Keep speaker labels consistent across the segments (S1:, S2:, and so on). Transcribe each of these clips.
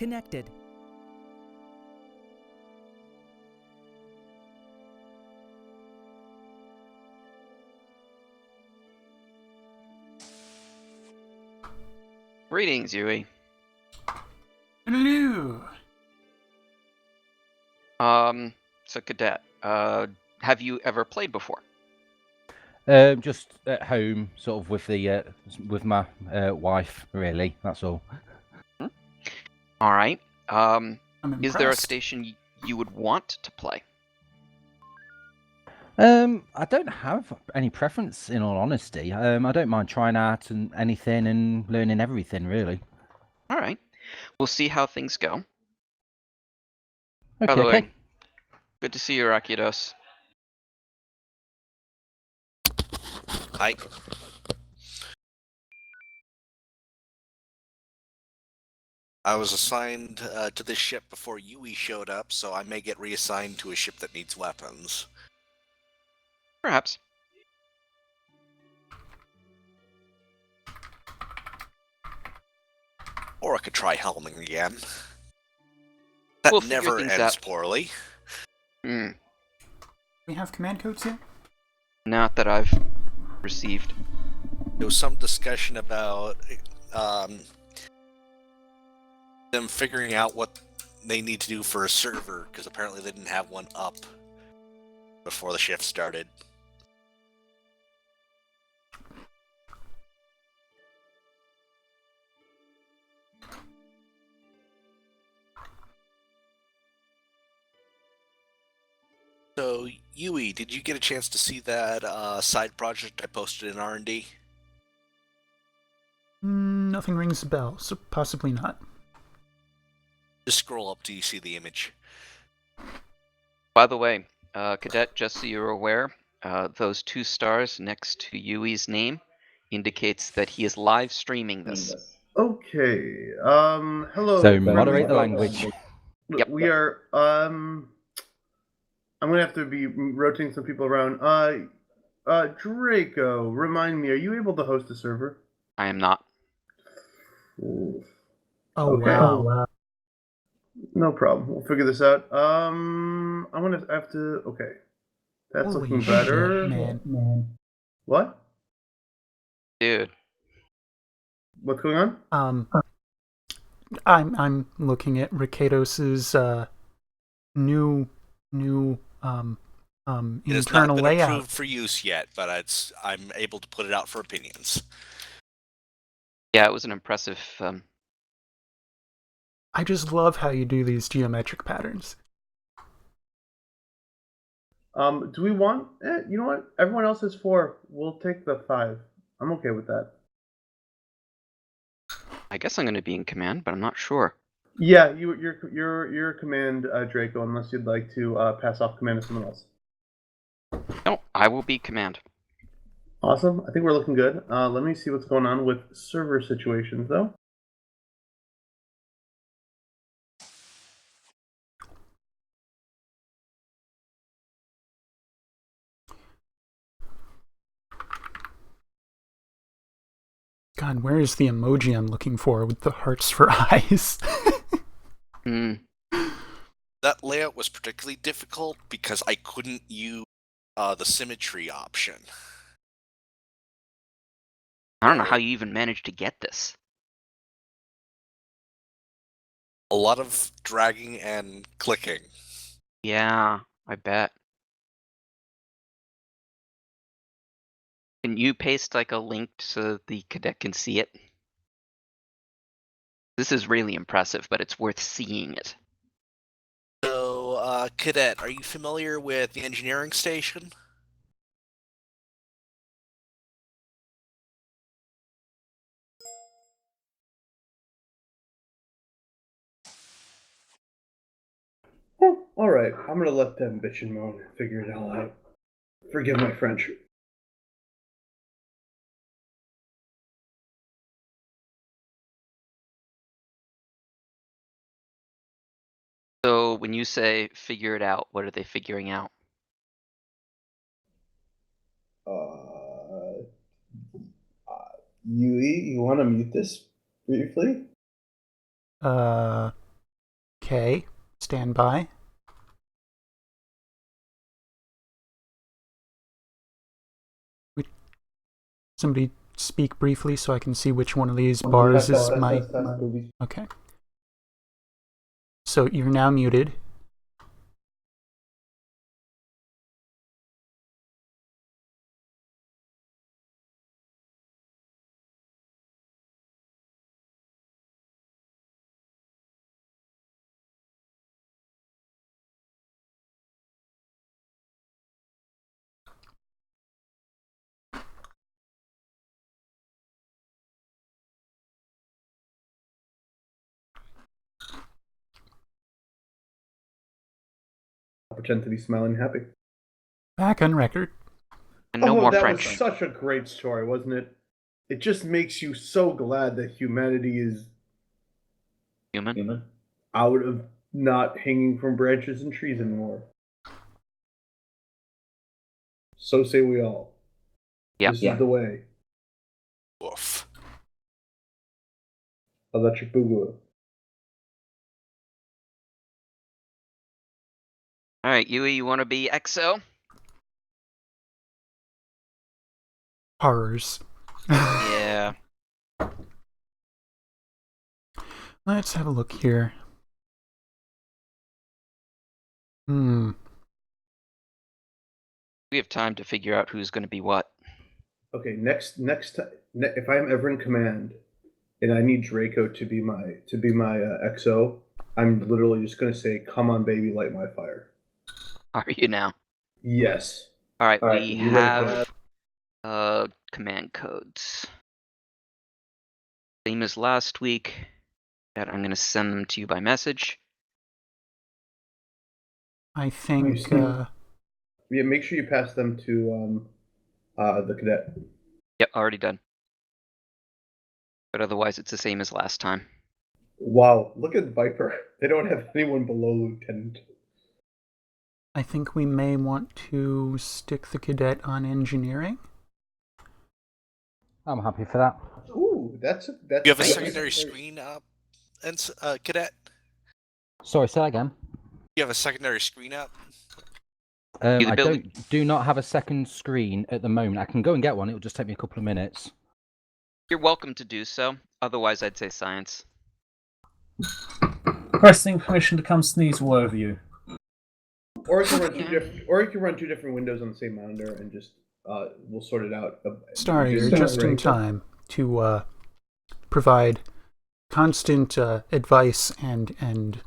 S1: connected.
S2: Greetings, Yui.
S3: Hello.
S2: So Cadet, have you ever played before?
S4: Just at home, sort of with my wife, really. That's all.
S2: All right.
S3: I'm impressed.
S2: Is there a station you would want to play?
S4: I don't have any preference, in all honesty. I don't mind trying out and anything and learning everything, really.
S2: All right. We'll see how things go.
S4: Okay,
S2: By the way,
S4: okay.
S2: good to see you, Rakidos.
S5: Hi. I was assigned to this ship before Yui showed up, so I may get reassigned to a ship that needs weapons.
S2: Perhaps.
S5: Or I could try helming again. That
S2: We'll figure
S5: never
S2: things
S5: ends
S2: out.
S5: poorly.
S3: We have command codes yet?
S2: Not that I've received.
S5: There was some discussion about them figuring out what they need to do for a server, because apparently they didn't have one up before the shift started. So, Yui, did you get a chance to see that side project I posted in R&D?
S3: Nothing rings a bell, so possibly not.
S5: Just scroll up till you see the image.
S2: By the way, Cadet, just so you're aware, those 2 stars next to Yui's name indicates that he is live streaming this.
S6: Okay. Hello.
S4: So moderate the language.
S2: Yep.
S6: We are. I'm gonna have to be rotating some people around. Draco, remind me, are you able to host a server?
S2: I am not.
S6: Ooh.
S3: Oh,
S6: Okay.
S3: wow.
S6: No problem. We'll figure this out. I'm gonna have to. Okay. That's
S3: Holy
S6: looking
S3: shit,
S6: better.
S3: man.
S6: What?
S2: Dude.
S6: What's going on?
S3: I'm looking at Ricados's new
S5: It has not
S3: internal
S5: been
S3: layout.
S5: approved for use yet, but I'm able to put it out for opinions.
S2: Yeah, it was an impressive.
S3: I just love how you do these geometric patterns.
S6: Do we want? You know what? Everyone else is 4. We'll take the 5. I'm okay with that.
S2: I guess I'm going to be in command, but I'm not sure.
S6: Yeah, you're command, Draco, unless you'd like to pass off command to someone else.
S2: No, I will be command.
S6: Awesome. I think we're looking good. Let me see what's going on with server situations, though.
S3: God, where is the emoji I'm looking for with the hearts for eyes?
S5: That layout was particularly difficult because I couldn't use the symmetry option.
S2: I don't know how you even managed to get this.
S5: A lot of dragging and clicking.
S2: Yeah, I bet. Can you paste like a link so the cadet can see it? This is really impressive, but it's worth seeing it.
S5: So, Cadet, are you familiar with the engineering station?
S6: Oh, alright. I'm gonna let them bitch and moan and figure it all out. Forgive my French.
S2: So when you say figure it out, what are they figuring out?
S6: Yui, you want to mute this briefly?
S3: Okay, stand by. Somebody speak briefly so I can see which one of these bars is my... Okay. So you're now muted.
S6: I'll pretend to be smiling happy.
S3: Back on record.
S2: And no more
S6: that
S2: French.
S6: was such a great story, wasn't it? It just makes you so glad that humanity is
S2: Human.
S6: out of not hanging from branches and trees anymore. So say we all.
S2: Yep.
S6: This is the way.
S5: Woof.
S6: Electric Boogaloo.
S2: Alright, Yui, you want to be XO?
S3: Horrors.
S2: Yeah.
S3: Let's have a look here.
S2: We have time to figure out who's going to be what.
S6: Okay, next time, if I'm ever in command and I need Draco to be my XO, I'm literally just gonna say, "Come on, baby, light my fire."
S2: Are you now?
S6: Yes.
S2: Alright, we
S6: you ready
S2: have command codes. Same as last week. And I'm going to send them to you by message.
S3: I think...
S6: Yeah, make sure you pass them to the cadet.
S2: Yep, already done. But otherwise, it's the same as last time.
S6: Wow, look at Viper. They don't have anyone below Lieutenant.
S3: I think we may want to stick the cadet on engineering.
S4: I'm happy for that.
S6: Ooh, that's.
S5: You have a secondary screen up, and cadet.
S4: Sorry, say that again.
S5: You have a secondary screen up.
S4: I do not have a second screen at the moment. I can go and get one. It'll just take me a couple of minutes.
S2: You're welcome to do so. Otherwise, I'd say science.
S1: Requesting permission to come sneeze all over you.
S6: Or you can run two different windows on the same monitor and just we'll sort it out.
S3: Starry, you're just in time to provide constant advice and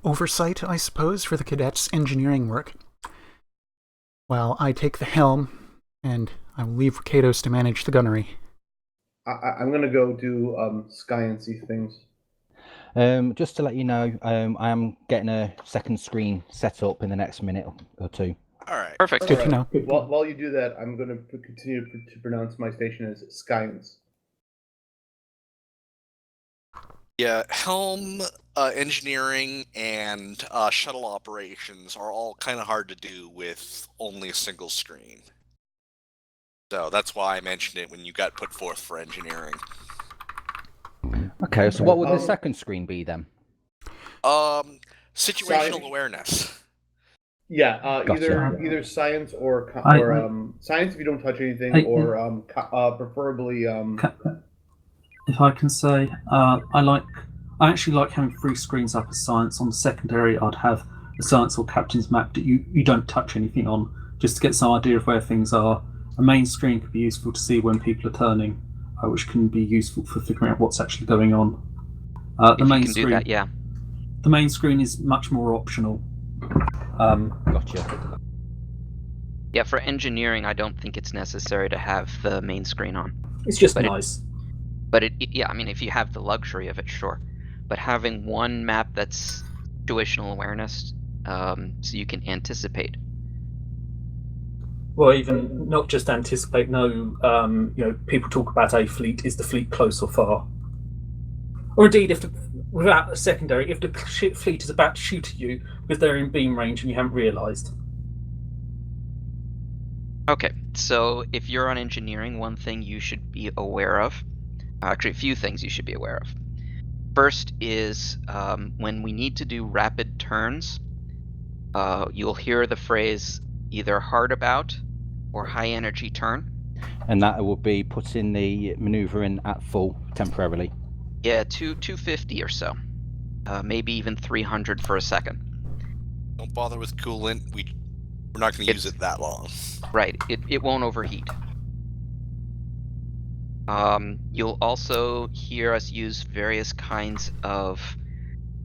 S3: oversight, I suppose, for the cadets' engineering work. While I take the helm, and I will leave Katos to manage the gunnery.
S6: I'm gonna go do science-y things.
S4: Just to let you know, I am getting a second screen set up in the next minute or two.
S5: All right.
S2: Perfect.
S3: Good to know.
S6: While you do that, I'm going to continue to pronounce my station as Science.
S5: Yeah, helm, engineering, and shuttle operations are all kind of hard to do with only a single screen. So that's why I mentioned it when you got put forth for engineering.
S4: Okay, so what would the second screen be then?
S5: Situational awareness.
S6: Yeah,
S4: Gotcha.
S6: either science or science if you don't touch anything, or preferably.
S1: If I can say, I actually like having 3 screens up as science. On the secondary, I'd have a science or captain's map that you don't touch anything on, just to get some idea of where things are. A main screen could be useful to see when people are turning, which can be useful for figuring out what's actually going on. The main screen,
S2: do that, yeah.
S1: The main screen is much more optional.
S4: Gotcha.
S2: Yeah, for engineering, I don't think it's necessary to have the main screen on.
S1: It's just nice.
S2: Yeah, I mean, if you have the luxury of it, sure. But having one map that's situational awareness, so you can anticipate.
S1: Well, even not just anticipate. No, people talk about a fleet. Is the fleet close or far? Or indeed, without a secondary, if the fleet is about to shoot at you because they're in beam range and you haven't realised.
S2: Okay, so if you're on engineering, one thing you should be aware of, actually a few things you should be aware of. First is when we need to do rapid turns, you'll hear the phrase either hard about or high energy turn.
S4: And that will be putting the maneuver in at full temporarily.
S2: Yeah, 250 or so. Maybe even 300 for a second.
S5: Don't bother with coolant. We're not going to use it that long.
S2: Right, it won't overheat. You'll also hear us use various kinds of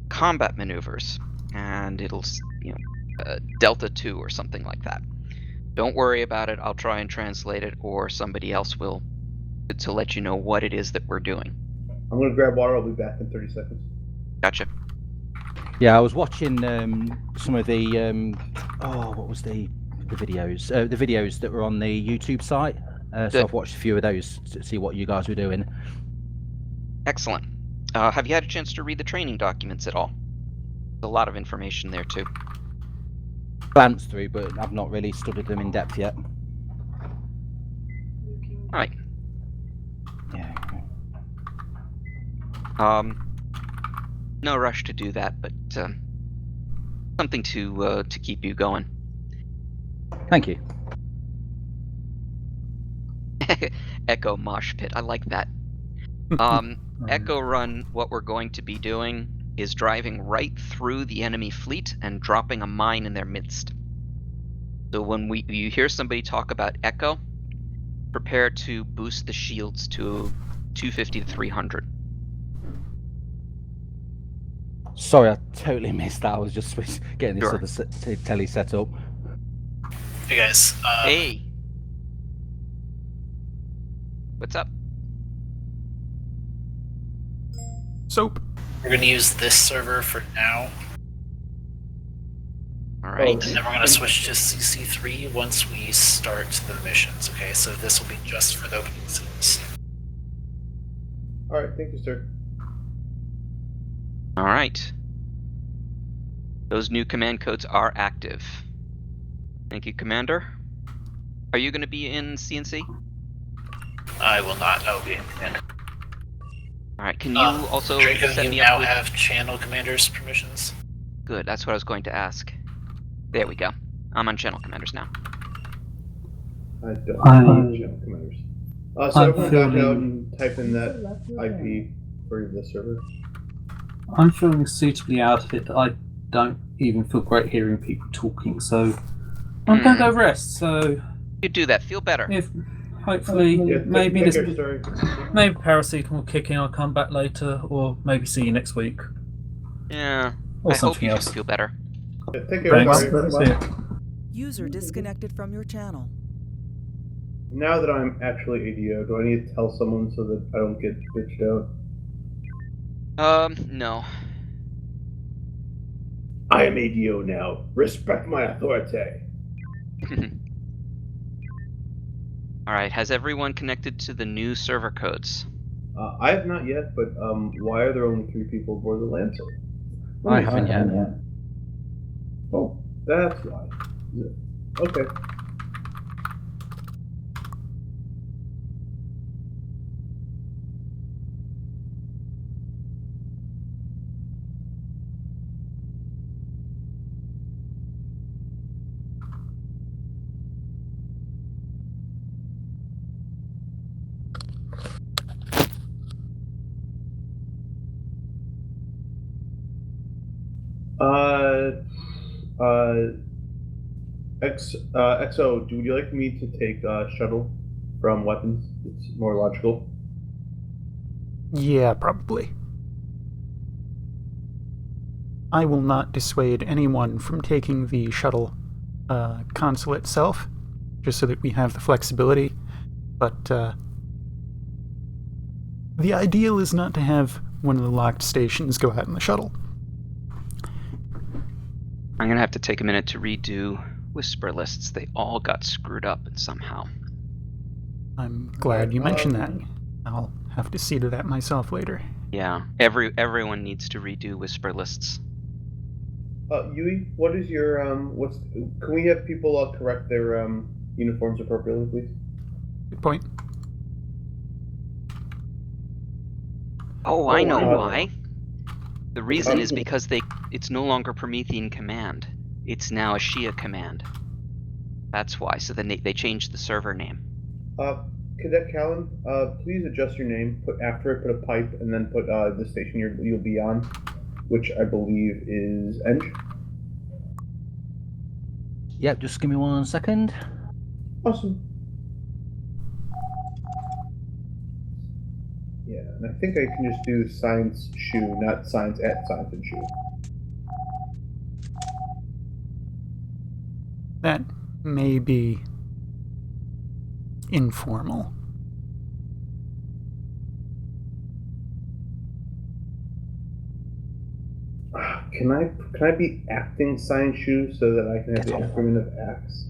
S2: combat maneuvers, and it'll, Delta 2 or something like that. Don't worry about it. I'll try and translate it, or somebody else will, to let you know what it is that we're doing.
S6: I'm going to grab water. I'll be back in 30 seconds.
S2: Gotcha.
S4: Yeah, I was watching some of the what was the videos? The videos that were on the YouTube site. So I've watched a few of those to see what you guys were doing.
S2: Excellent. Have you had a chance to read the training documents at all? There's a lot of information there too.
S4: Glanced through, but I've not really studied them in depth yet.
S2: All right.
S4: Yeah.
S2: No rush to do that, but something to keep you going.
S4: Thank you.
S2: Echo mosh pit. I like that. Echo run. What we're going to be doing is driving right through the enemy fleet and dropping a mine in their midst. So when you hear somebody talk about Echo, prepare to boost the shields to 250 to 300.
S4: Sorry, I totally missed that. I was just getting this
S2: Sure.
S4: other telly set up.
S7: Hey guys.
S2: Hey. What's up?
S3: Soap.
S7: We're gonna use this server for now,
S2: All right.
S7: and then we're gonna switch to CC3 once we start the missions. Okay, so this will be just for the opening scenes.
S6: All right, thank you, sir.
S2: All right. Those new command codes are active. Thank you, Commander. Are you going to be in CNC?
S7: I will not. I will be in command.
S2: All right. Can you also
S7: Draco,
S2: set
S7: you
S2: me
S7: now
S2: up with...
S7: have channel commander's permissions.
S2: Good. That's what I was going to ask. There we go. I'm on channel commanders now.
S6: I don't need channel commanders. So everyone back out and type in that IP for the server.
S1: I'm feeling suitably out of it that I don't even feel great hearing people talking, so I'm going to go rest. So
S2: You do that. Feel better.
S1: if hopefully maybe
S6: take
S1: this
S6: care, sorry.
S1: maybe paracetamol kicking, I'll come back later, or maybe see you next week,
S2: Yeah.
S1: or
S2: I hope
S1: something
S2: you
S1: else.
S2: feel better.
S6: Yeah, take care.
S1: Thanks.
S6: Sorry.
S1: See ya.
S8: User disconnected from your channel.
S6: Now that I'm actually ADO, do I need to tell someone so that I don't get bitched out?
S2: No.
S6: I am ADO now. Respect my authority.
S2: All right. Has everyone connected to the new server codes?
S6: I have not yet, but why are there only 3 people aboard the Lancer?
S4: I haven't yet.
S6: Oh, that's why. Okay. XO, would you like me to take shuttle from weapons? It's more logical.
S3: Yeah, probably. I will not dissuade anyone from taking the shuttle console itself, just so that we have the flexibility. But the ideal is not to have one of the locked stations go out in the shuttle.
S2: I'm going to have to take a minute to redo whisper lists. They all got screwed up somehow.
S3: I'm glad you mentioned that. I'll have to see to that myself later.
S2: Yeah, everyone needs to redo whisper lists.
S6: Yui, what is your can we have people correct their uniforms appropriately, please?
S3: Good point.
S2: Oh, I know why. The reason is because it's no longer Promethean command. It's now a Shia command. That's why. So then they changed the server name.
S6: Cadet Callan, please adjust your name. Put after it, put a pipe, and then put the station you'll be on, which I believe is Eng.
S4: Yep, just give me 1 second.
S6: Awesome. Yeah, and I think I can just do science shoe, not science at science and shoe.
S3: That may be informal.
S6: Can I be acting science shoe so that I can have the increment of acts?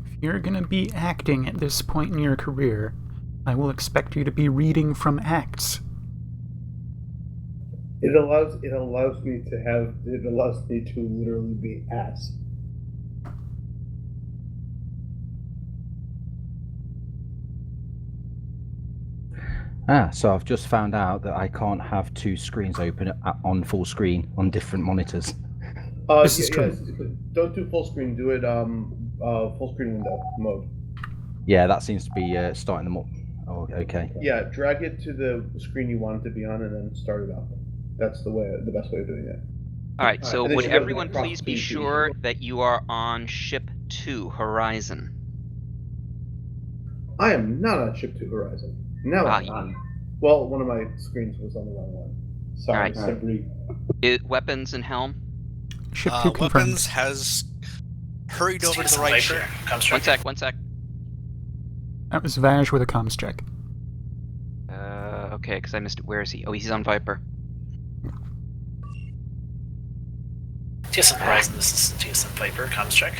S3: If you're going to be acting at this point in your career, I will expect you to be reading from acts.
S6: It allows me to literally be ass.
S4: So I've just found out that I can't have 2 screens open on full screen on different monitors.
S3: This is true.
S6: Don't do full screen. Do it full screen window mode.
S4: Yeah, that seems to be starting them up. Oh, okay.
S6: Yeah, drag it to the screen you want it to be on, and then start it up. That's the best way of doing it.
S2: All right. So
S6: and then
S2: would
S6: you go to
S2: everyone
S6: the cross
S2: please be
S6: TV.
S2: sure that you are on Ship 2 Horizon?
S6: I am not on Ship 2 Horizon. Now I'm on. Well, one of my screens was on the wrong one. Sorry,
S2: Alright. Weapons and helm?
S3: Ship 2 confirmed.
S5: Weapons has hurried over to the right ship.
S2: One sec.
S3: That was Vaj with a comms check.
S2: Okay, because I missed it. Where is he? Oh, he's on Viper.
S7: TSN Horizon, this is TSN Viper, comms check.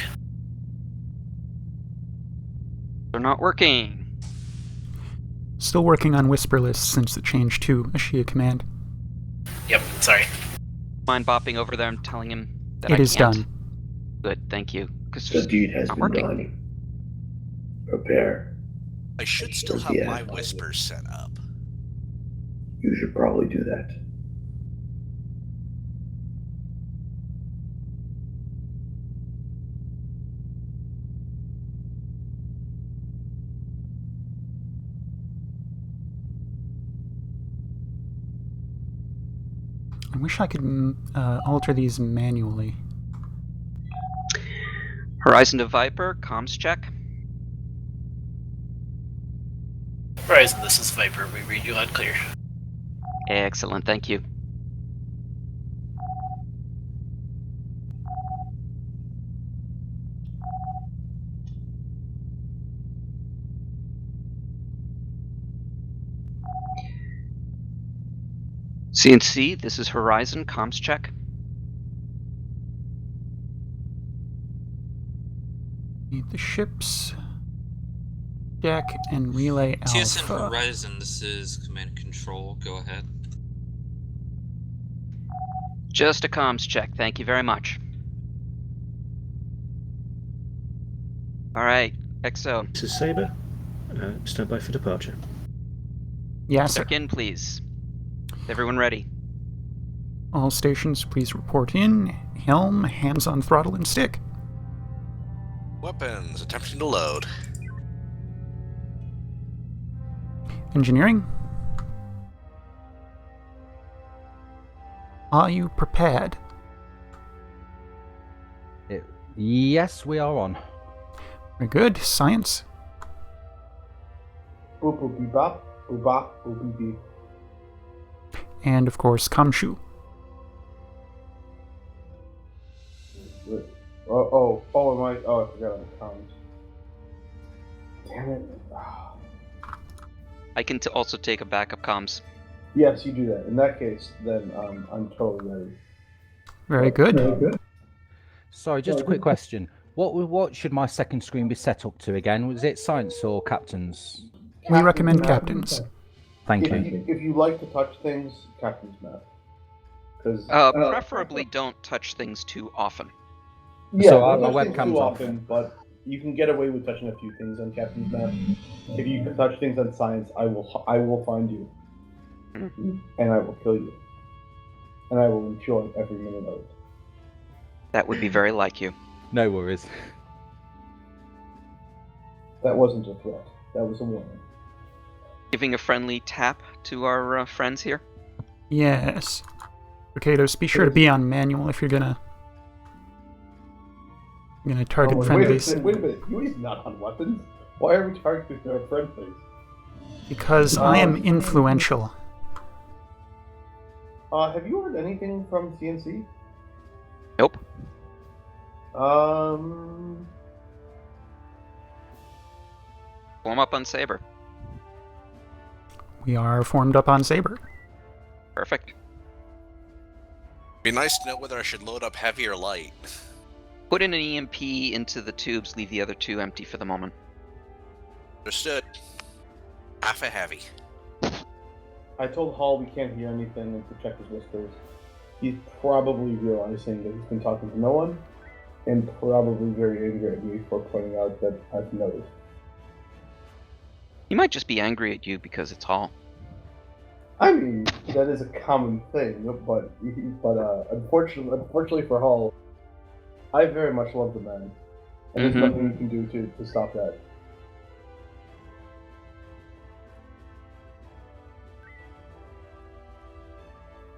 S2: They're not working.
S3: Still working on whisperless since the change to a Shia command.
S7: Yep, sorry.
S2: Mind bopping over there and telling him that
S3: It
S2: I
S3: is
S2: can't?
S3: done.
S2: Good, thank you.
S6: The deed has been done. Prepare.
S5: I should still have my whispers set up.
S6: You should probably do that.
S3: I wish I could alter these manually.
S2: Horizon to Viper, comms check.
S7: Horizon, this is Viper. We read you loud and clear.
S2: Excellent, thank you. CNC, this is Horizon, comms check.
S3: Need the ships. Jack and relay alpha.
S9: TSN Horizon, this is command and control. Go ahead.
S2: Just a comms check, thank you very much. Alright, XO.
S10: This is Saber. Stand by for departure.
S3: Yes, sir.
S2: Check in, please. Is everyone ready?
S3: All stations, please report in. Helm, hands on throttle and stick.
S5: Weapons, attempting to load.
S3: Engineering. Are you prepared?
S4: Yes, we are on.
S3: Very good. Science.
S6: Boop boop beep bop. Boop bop. Boop beep beep.
S3: And of course, Kamshu.
S6: I forgot on the comms. Damn it.
S2: I can also take a backup comms.
S6: Yes, you do that. In that case, then I'm totally ready.
S3: Very good.
S4: Sorry, just a quick question. What should my second screen be set up to again? Was it science or captains?
S3: We recommend captains.
S4: Thank you.
S6: If you like to touch things, captain's map.
S2: Preferably don't touch things too often.
S6: Yeah,
S4: So,
S6: don't
S4: my
S6: touch things
S4: webcam's
S6: too
S4: off.
S6: often, but you can get away with touching a few things on Captain's Map. If you can touch things on science, I will find you, and I will kill you, and I will enjoy every minute of it.
S2: That would be very like you.
S4: No worries.
S6: That wasn't a threat. That was a warning.
S2: Giving a friendly tap to our friends here.
S3: Yes. Kados, be sure to be on manual if you're gonna target
S6: Wait
S3: friendlies.
S6: a minute. Yui's not on weapons. Why are we targeting our friendlies?
S3: Because I am influential.
S6: Have you heard anything from CNC?
S2: Nope.
S6: Um,
S2: Warm up on Saber.
S3: We are formed up on Saber.
S2: Perfect.
S5: Be nice to know whether I should load up heavy or light.
S2: Put in an EMP into the tubes, leave the other two empty for the moment.
S5: Understood. Half a heavy.
S6: I told Hall we can't hear anything and to check his whispers. He's probably realizing that he's been talking to no one, and probably very angry at me for pointing out that I've noticed.
S2: He might just be angry at you because it's Hall.
S6: I mean, that is a common thing, but unfortunately for Hall, I very much love the man, and there's nothing you can do to stop that.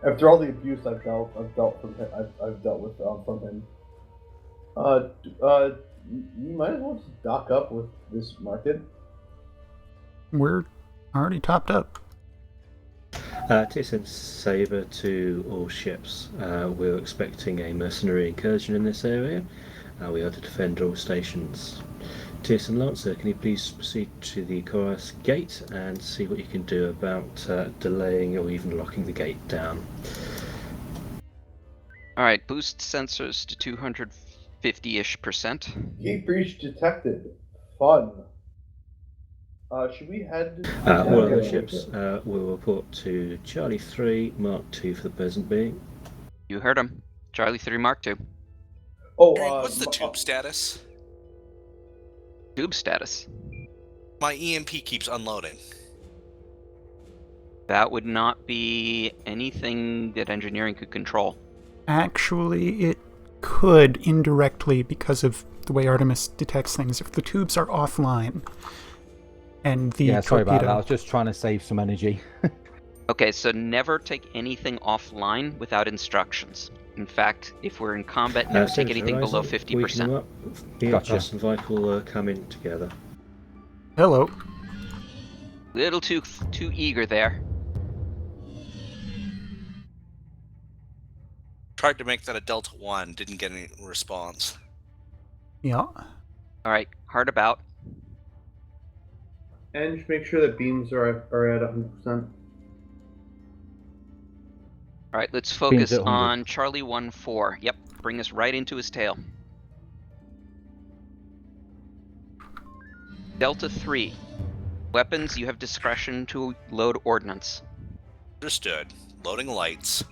S6: After all the abuse I've dealt with from him, you might as well just dock up with this market.
S3: We're already topped up.
S10: TSN Saber to all ships. We're expecting a mercenary incursion in this area. We are to defend all stations. TSN Lancer, can you please proceed to the chorus gate and see what you can do about delaying or even locking the gate down?
S2: Alright, boost sensors to 250-ish%.
S6: Gate breach detected. Fun. Should we head?
S10: All other ships will report to Charlie 3, Mark 2 for the present being.
S2: You heard him. Charlie 3 Mark 2.
S6: Oh,
S5: What's the tube status?
S2: Tube status.
S5: My EMP keeps unloading.
S2: That would not be anything that engineering could control.
S3: Actually, it could indirectly because of the way Artemis detects things. If the tubes are offline and the
S4: Sorry about
S3: torpedo...
S4: that. I was just trying to save some energy.
S2: Okay, so never take anything offline without instructions. In fact, if we're in combat, never take anything below 50%.
S4: Gotcha.
S10: Us and Vital come in together.
S3: Hello.
S2: Little too eager there.
S5: Tried to make that a Delta 1, didn't get any response.
S3: Yeah.
S2: Alright, hard about.
S6: And make sure that beams are at 100%.
S2: Alright, let's focus
S4: at 100.
S2: on Charlie 1-4. Yep, bring us right into his tail. Delta 3. Weapons, you have discretion to load ordnance.
S5: Understood. Loading lights.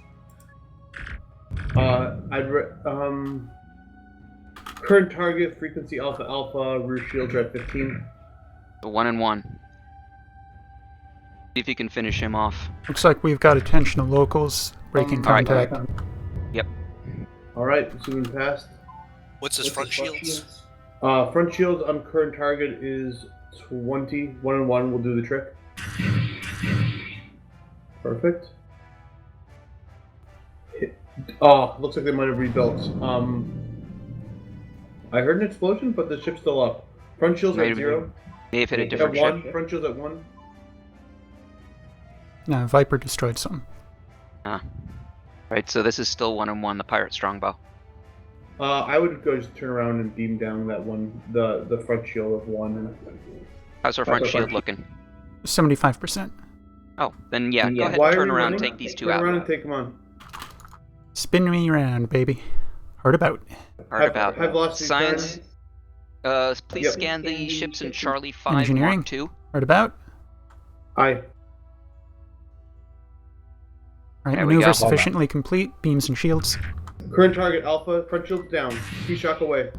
S6: Current target frequency alpha alpha. Rear shields are at 15.
S2: The 1 and 1. See if you can finish him off.
S3: Looks like we've got attention of locals breaking
S2: Alright.
S3: contact.
S2: Yep.
S6: Alright, zooming past.
S5: What's his front shields?
S6: Front shields on current target is 20. 1 and 1 will do the trick. Perfect. Looks like they might have rebuilt. I heard an explosion, but the ship's still up. Front shields are at 0.
S2: May have hit a
S6: At
S2: different
S6: 1.
S2: ship.
S6: Front shields at 1.
S3: No, Viper destroyed some.
S2: Right, so this is still 1 and 1, the pirate strongbow.
S6: I would go just turn around and beam down that one, the front shield of 1.
S2: How's our front shield looking?
S3: 75%.
S2: Oh, then yeah, go ahead
S6: Why
S2: and
S6: are
S2: turn
S6: you
S2: around and
S6: running?
S2: take these two
S6: Turn
S2: out.
S6: around and take them on.
S3: Spin me around, baby. Hard about.
S2: Hard about.
S6: High velocity
S2: Science.
S6: turn.
S2: Please
S6: Yep.
S2: scan the ships in Charlie 5
S3: Engineering.
S2: Mark 2.
S3: Hard about.
S6: Aye.
S3: Alright,
S2: There we
S3: maneuver
S2: go.
S3: sufficiently complete. Beams and shields.
S6: Current target Alpha, front shields down. P-Shock away.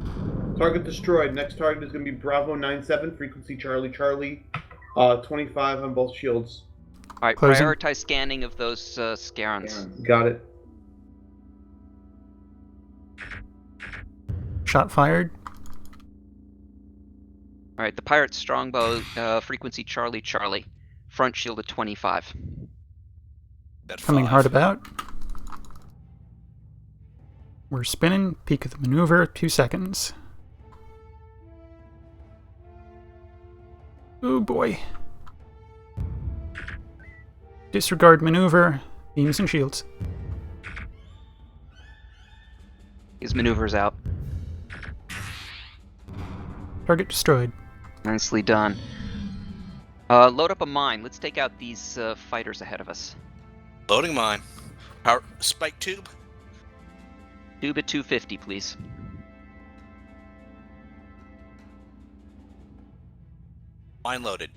S6: Target destroyed. Next target is going to be Bravo 97, frequency Charlie Charlie. 25 on both shields.
S2: Alright,
S3: Closing.
S2: prioritize scanning of those Scarons.
S6: Got it.
S3: Shot fired.
S2: Alright, the pirate strongbow, frequency Charlie Charlie. Front shield at 25.
S5: At
S3: Coming
S5: 5.
S3: hard about. We're spinning. Peak of the maneuver. 2 seconds. Oh boy. Disregard maneuver. Beams and shields.
S2: His maneuver's out.
S3: Target destroyed.
S2: Nicely done. Load up a mine. Let's take out these fighters ahead of us.
S5: Loading mine. Power spike tube.
S2: Tube at 250, please.
S5: Mine loaded.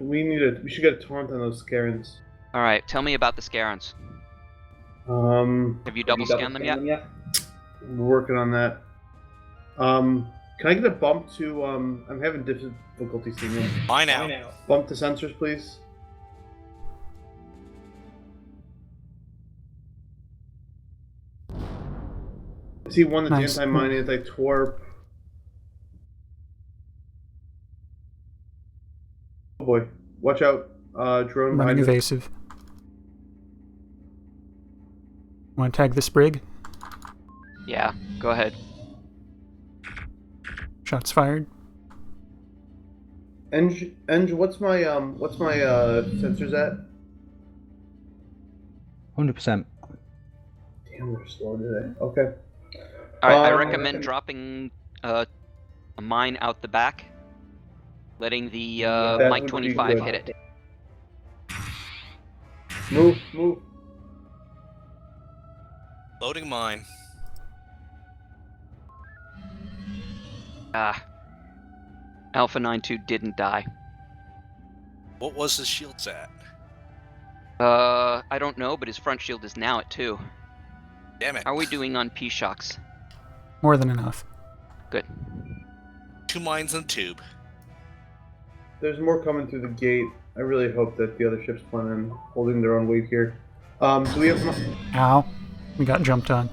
S6: We should get a torrent on those Scarons.
S2: Alright, tell me about the Scarons. Have you double scanned them yet?
S6: We're working on that. Can I get a bump to, I'm having difficulty seeing them.
S5: Mine out.
S6: Bump to sensors, please. I see one that's
S3: Nice.
S6: anti-mine, anti-torp. Oh boy. Watch out, drone
S3: Running
S6: behind us.
S3: evasive. Want to tag this brig?
S2: Yeah, go ahead.
S3: Shots fired.
S6: Eng, what's my sensors at?
S4: 100%.
S6: Damn, they're slow today. Okay.
S2: Alright, I recommend dropping a mine out the back. Letting the
S6: That
S2: Mike
S6: would be
S2: 25
S6: good.
S2: hit it.
S6: Move.
S5: Loading mine.
S2: Ah. Alpha 92 didn't die.
S5: What was his shields at?
S2: I don't know, but his front shield is now at 2.
S5: Damn it.
S2: How are we doing on P-Shocks?
S3: More than enough.
S2: Good.
S5: 2 mines and tube.
S6: There's more coming through the gate. I really hope that the other ships plan on holding their own weight here. Do we have...
S3: Ow. We got jumped on.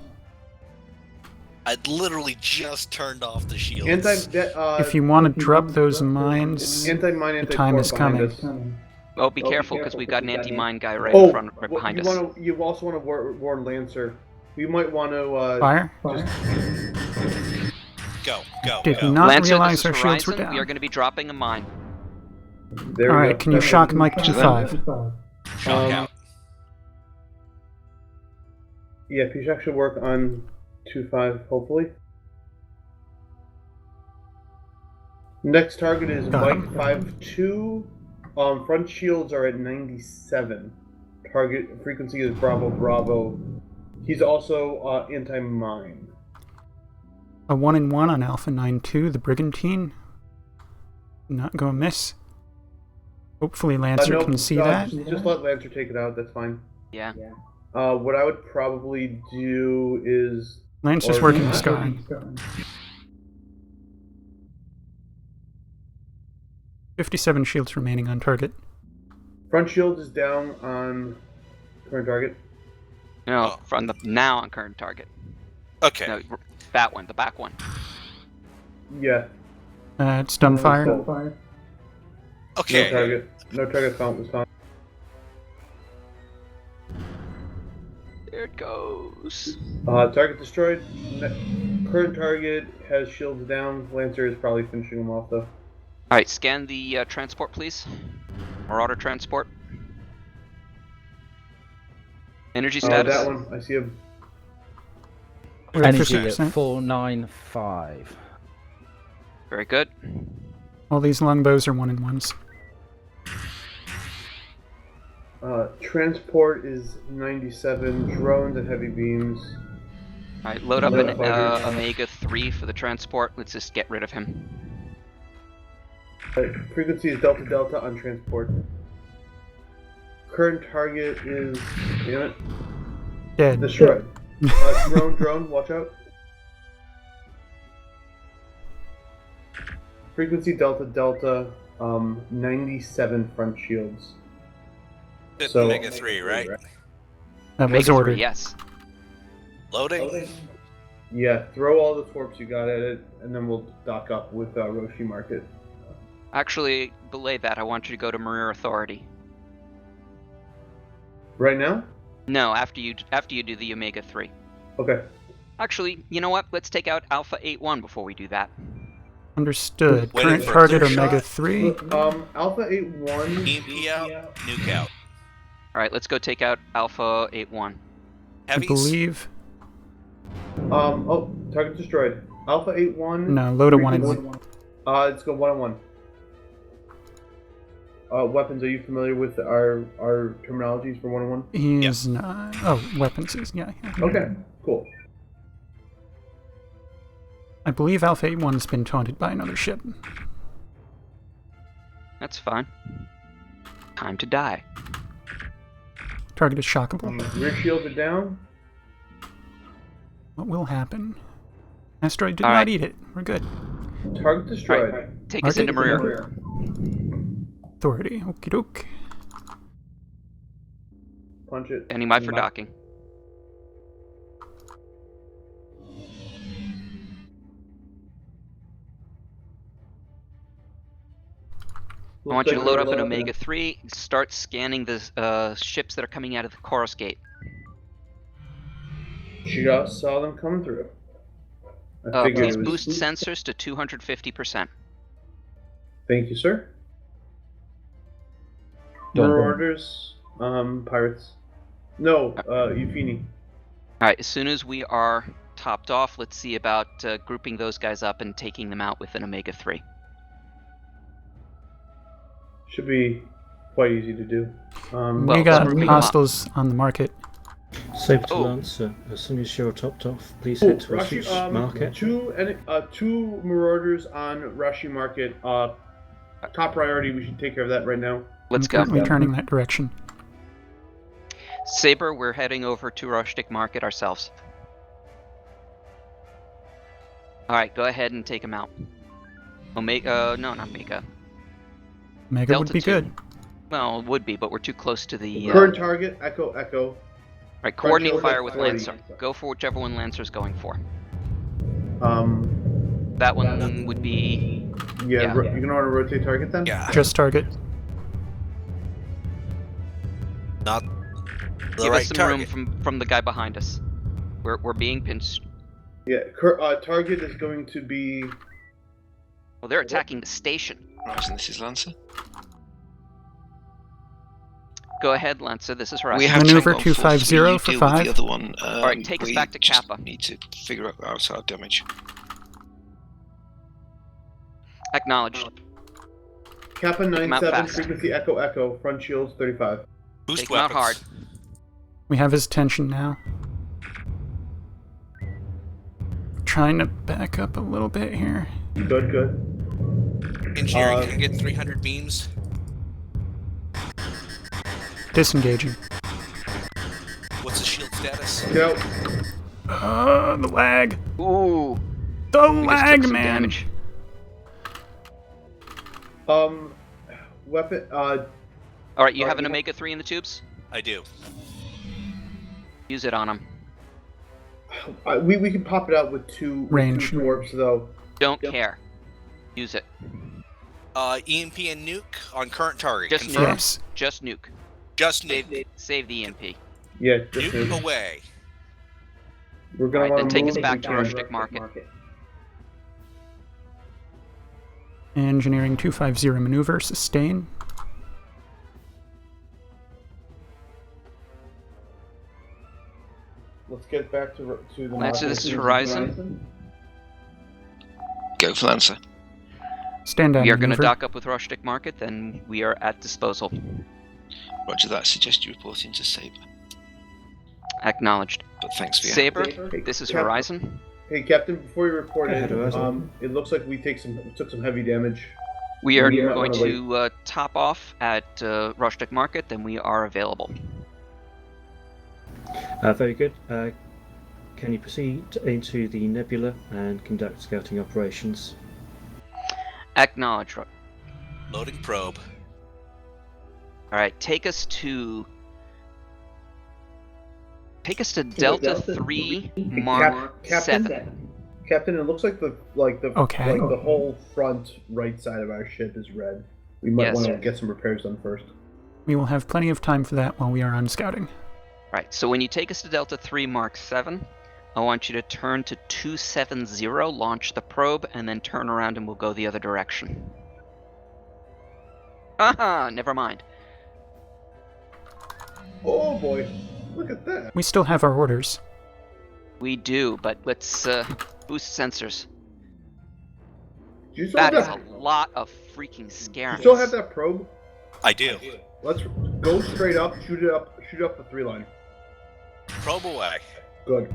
S5: I literally just turned off the shields.
S3: If you want to drop those mines,
S6: anti-mine,
S3: the time is
S6: behind
S3: coming.
S6: us.
S2: Oh, be careful, because we've got an anti-mine guy right in front, right behind us.
S6: You also want to warn Lancer. You might want to
S3: Fire?
S5: Go.
S3: Did
S5: go.
S3: not
S2: Lancer,
S3: realize
S2: this
S3: our
S2: is
S3: shields were
S2: Horizon. We are
S3: down.
S2: going to be dropping a mine.
S6: There we
S3: Alright,
S6: go.
S3: can you shock Mike 25?
S5: Shock out.
S6: Yeah, P-Shock should work on 2-5, hopefully. Next target is
S3: Got
S6: Mike
S3: him.
S6: 5-2. Front shields are at 97. Target frequency is Bravo. He's also anti-mine.
S3: A 1-1 on Alpha 92, the Brigantine. Not going to miss. Hopefully Lancer
S6: No,
S3: can see that.
S6: Just let Lancer take it out, that's fine.
S2: Yeah.
S6: What I would probably do is...
S3: Lancer's working the sky. 57 shields remaining on target.
S6: Front shield is down on current target.
S2: No, from the now on current target.
S5: Okay.
S2: No, that one, the back one.
S6: Yeah.
S3: It's done fire.
S5: Okay.
S6: No target found was found.
S2: There it goes.
S6: Target destroyed. Current target has shields down. Lancer is probably finishing them off though.
S2: Alright, scan the transport, please. Marauder transport. Energy status.
S6: That one. I see him.
S3: We're at
S4: Energy at
S3: 50%.
S4: 495.
S2: Very good.
S3: All these longbows are 1-1s.
S6: Transport is 97. Drones and heavy beams.
S2: Alright, load up an
S6: Fighters.
S2: Omega 3 for the transport. Let's just get rid of him.
S6: Frequency is Delta on transport. Current target is... Damn it.
S3: Dead.
S6: Destroyed. Drone, watch out. Frequency Delta, 97 front shields.
S5: So, Omega 3, right?
S3: That was
S2: Omega 3,
S3: ordered.
S2: yes.
S5: Loading.
S6: Yeah, throw all the torps you got at it, and then we'll dock up with Roshi Market.
S2: Actually, belay that. I want you to go to Marine Authority.
S6: Right now?
S2: No, after you do the Omega 3.
S6: Okay.
S2: Actually, you know what? Let's take out Alpha 8-1 before we do that.
S3: Understood.
S5: Waiting
S3: Current
S5: for a
S3: target
S5: clear
S3: Omega
S5: shot.
S3: 3.
S6: Alpha 8-1.
S5: EMP out, nuke out.
S2: Alright, let's go take out Alpha 8-1.
S3: I
S5: Heavies?
S3: believe.
S6: Target destroyed. Alpha 8-1.
S3: No, load of 1 and
S6: 1.
S3: 1.
S6: Let's go 1-on-1. Weapons, are you familiar with our terminologies for 1-on-1?
S3: He is not. Oh, weapons is. Yeah.
S6: Okay, cool.
S3: I believe Alpha 8-1's been taunted by another ship.
S2: That's fine. Time to die.
S3: Target is shockable.
S6: Rear shields are down.
S3: What will happen? Asteroid did
S2: All
S3: not
S2: right.
S3: eat it. We're good.
S6: Target destroyed.
S2: Alright, take us into Maria.
S3: Authority. Okie doke.
S6: Punch it.
S2: Standing by for docking. I want you to load up an Omega 3 and start scanning the ships that are coming out of the Chorus Gate.
S6: Just saw them coming through. I figured
S2: Please
S6: it was...
S2: boost sensors to 250%.
S6: Thank you, sir.
S4: Done.
S6: Marauders, pirates. No, Euphini.
S2: Alright, as soon as we are topped off, let's see about grouping those guys up and taking them out with an Omega 3.
S6: Should be quite easy to do.
S3: We got
S2: grouping them
S3: hostiles on the market.
S10: Saber to
S2: Oh.
S10: Lancer, as soon as you're topped off, please head to
S6: Rashi,
S10: Rashi Market.
S6: two Marauders on Rashi Market. Top priority, we should take care of that right now.
S2: Let's
S3: I'm
S2: go.
S3: currently turning that direction.
S2: Saber, we're heading over to Rustic Market ourselves. Alright, go ahead and take them out. Omega, no, not Omega.
S3: Mega would
S2: Delta
S3: be
S2: 2.
S3: good.
S2: Well, it would be, but we're too close to the...
S6: Current target, Echo.
S2: Right, coordinate
S6: Frontier
S2: fire with
S6: 40.
S2: Lancer. Go for whichever one Lancer's going for.
S6: Um,
S2: That one would be...
S6: yeah,
S2: Yeah.
S6: you're gonna want to rotate target then?
S5: Yeah.
S3: Just target.
S5: Not the
S2: Give
S5: right
S2: us some
S5: target.
S2: room from the guy behind us. We're being pinched.
S6: Yeah, target is going to be...
S2: Well, they're attacking the station.
S9: Horizon, this is Lancer.
S2: Go ahead, Lancer. This is Horizon.
S9: We have
S3: Maneuver
S9: Tango
S3: 250
S9: 4-3, you
S3: for
S9: deal
S3: 5.
S9: with the other one.
S2: Alright, take us
S9: we
S2: back to
S9: just
S2: Kappa.
S9: need to figure out our damage.
S2: Acknowledged.
S6: Kappa
S2: him out
S6: 97,
S2: fast.
S6: frequency Echo, front shields 35.
S5: Boost
S2: Take him out hard.
S5: weapons.
S3: We have his attention now. Trying to back up a little bit here.
S6: Good.
S5: Engineering can get 300 beams.
S3: Disengaging.
S5: What's the shield status?
S6: Go.
S3: The lag.
S2: Ooh.
S3: The
S2: We just took
S3: lag,
S2: some
S3: man.
S2: damage.
S6: Weapon,
S2: Alright, you have an Omega 3 in the tubes?
S5: I do.
S2: Use it on him.
S6: we can pop it out with two
S3: Range.
S6: two warps though.
S2: Don't care. Use it.
S5: EMP and nuke on current target.
S2: Just
S5: Confirm.
S3: Yes.
S2: Just nuke.
S5: Just nuke.
S2: Save the EMP.
S6: Yeah, just
S5: Nuke away.
S6: we're gonna
S2: Alright,
S6: want
S2: then
S6: to
S2: take
S6: move
S2: us
S6: if
S2: back
S6: we
S2: to
S6: can.
S2: Rustic Market.
S3: Engineering 250 maneuver. Sustain.
S6: Let's get back to the.
S2: Lancer, this is Horizon.
S9: Go for Lancer.
S3: Stand down
S2: We are going to
S3: maneuver.
S2: dock up with Rustic Market, then we are at disposal.
S9: Roger that. Suggest you report into Saber.
S2: Acknowledged.
S9: But thanks for your help.
S2: Saber,
S6: Hey,
S2: this is
S6: Cap-
S2: Horizon.
S6: Hey, Captain, before you report
S10: Go ahead, Horizon.
S6: it looks like we took some heavy damage.
S2: We are
S6: Yeah,
S2: going
S6: wanna
S2: to top off at Rustic Market, then we are available.
S10: Very good. Can you proceed into the nebula and conduct scouting operations?
S2: Acknowledge.
S5: Loading probe.
S2: Alright, take us to Delta 3 Mark 7.
S6: Captain, it looks like the
S3: Okay.
S6: the whole front right side of our ship is red. We might
S2: Yes.
S6: want to get some repairs done first.
S3: We will have plenty of time for that while we are on scouting.
S2: Right, so when you take us to Delta 3 Mark 7, I want you to turn to 270, launch the probe, and then turn around and we'll go the other direction. Aha, never mind.
S6: Oh boy, look at that!
S3: We still have our orders.
S2: We do, but let's boost sensors.
S6: Do you still
S2: That
S6: have
S2: is
S6: that?
S2: a lot of freaking
S6: You
S2: scariness.
S6: still have that probe?
S5: I do.
S6: Let's go straight up, shoot up the 3 line.
S5: Probe away.
S6: Good.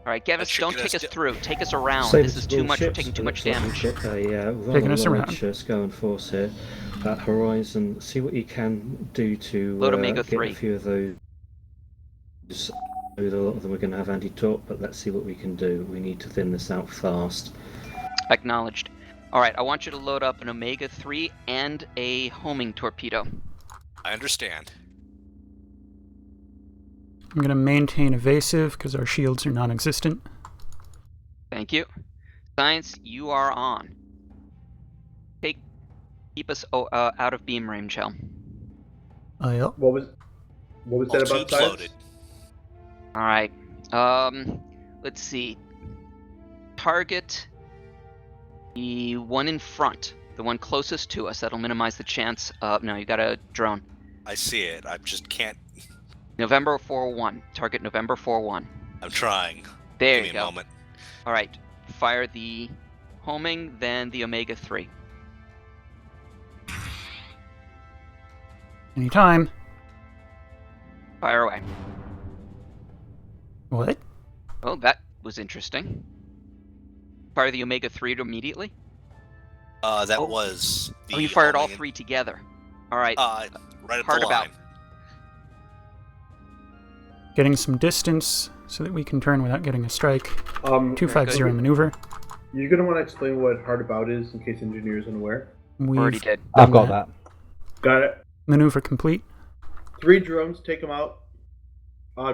S2: Alright,
S5: That
S2: Gevis,
S5: should
S2: don't
S5: get
S2: take
S5: us
S2: us through. Take us around.
S10: Saber
S2: This is
S10: to
S2: too
S10: all
S2: much. We're
S10: ships.
S2: taking too much
S10: Looks like
S2: damage.
S10: we've got a
S3: Taking
S10: rather
S3: us around.
S10: large Scowan force here. Horizon, see what you can do to
S2: Load Omega
S10: get
S2: 3.
S10: a few of those. A lot of them are going to have anti-torp, but let's see what we can do. We need to thin this out fast.
S2: Acknowledged. Alright, I want you to load up an Omega 3 and a homing torpedo.
S5: I understand.
S3: I'm going to maintain evasive because our shields are non-existent.
S2: Thank you. Science, you are on. Keep us out of beam range, Hell.
S3: Yep.
S6: What was that about
S5: Tubes
S6: science?
S5: loaded.
S2: Alright. Let's see. Target the one in front. The one closest to us. That'll minimize the chance of... No, you got a drone.
S5: I see it. I just can't.
S2: November 4-1. Target November 4-1.
S5: I'm trying.
S2: There
S5: Give
S2: you
S5: me a
S2: go.
S5: moment.
S2: Alright. Fire the homing, then the Omega 3.
S3: Anytime.
S2: Fire away.
S3: What?
S2: Well, that was interesting. Fire the Omega 3 immediately?
S5: That
S2: Oh.
S5: was the.
S2: Oh, you fired all
S5: homing
S2: 3 together. Alright.
S5: Right at
S2: Hard
S5: the
S2: about.
S5: line.
S3: Getting some distance so that we can turn without getting a strike. 250
S2: good.
S3: maneuver.
S6: You're gonna want to explain what hard about is in case engineers aren't aware.
S3: We've
S2: Already did.
S4: I've got
S3: done
S4: that.
S6: Got it.
S3: Maneuver complete.
S6: 3 drones, take them out.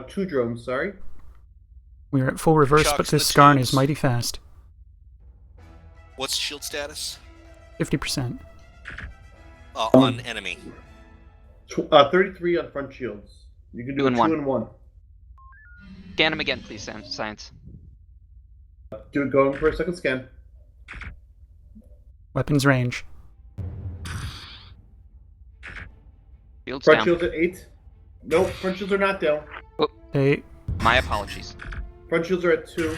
S6: 2 drones, sorry.
S3: We are at full reverse,
S5: Chucks
S3: but
S5: the
S3: this Skarn
S5: tubes.
S3: is mighty fast.
S5: What's shield status?
S3: 50%.
S5: On enemy.
S6: 33 on front shields. You can do
S2: 2 and
S6: 2
S2: 1.
S6: and 1.
S2: Scan him again, please, Science.
S6: Do it going for a second scan.
S3: Weapons range.
S2: Shields
S6: Front
S2: down.
S6: shields at 8. Nope, front shields are not down.
S3: They
S2: My apologies.
S6: Front shields are at 2.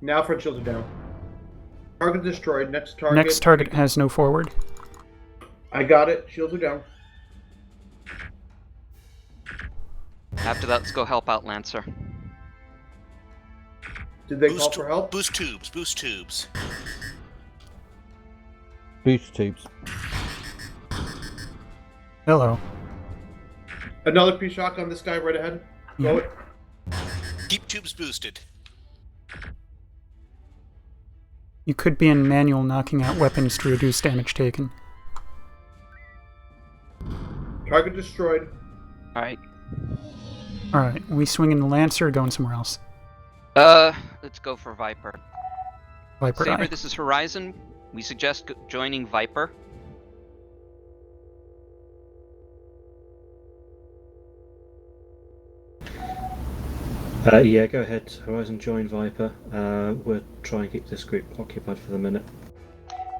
S6: Now front shields are down. Target destroyed. Next target.
S3: next target has no forward.
S6: I got it. Shields are down.
S2: After that, let's go help out Lancer.
S6: Did they call for help?
S5: Boost tubes. Boost tubes.
S4: Boost tubes.
S3: Hello.
S6: Another P-shock on this guy right ahead. Blow it.
S5: Keep tubes boosted.
S3: You could be in manual knocking out weapons to reduce damage taken.
S6: Target destroyed.
S2: Alright.
S3: Alright, we swinging the Lancer or going somewhere else?
S2: Let's go for Viper.
S3: Viper
S2: Saber,
S3: eye.
S2: this is Horizon. We suggest joining Viper.
S10: Yeah, go ahead. Horizon, join Viper. We'll try and keep this group occupied for the minute.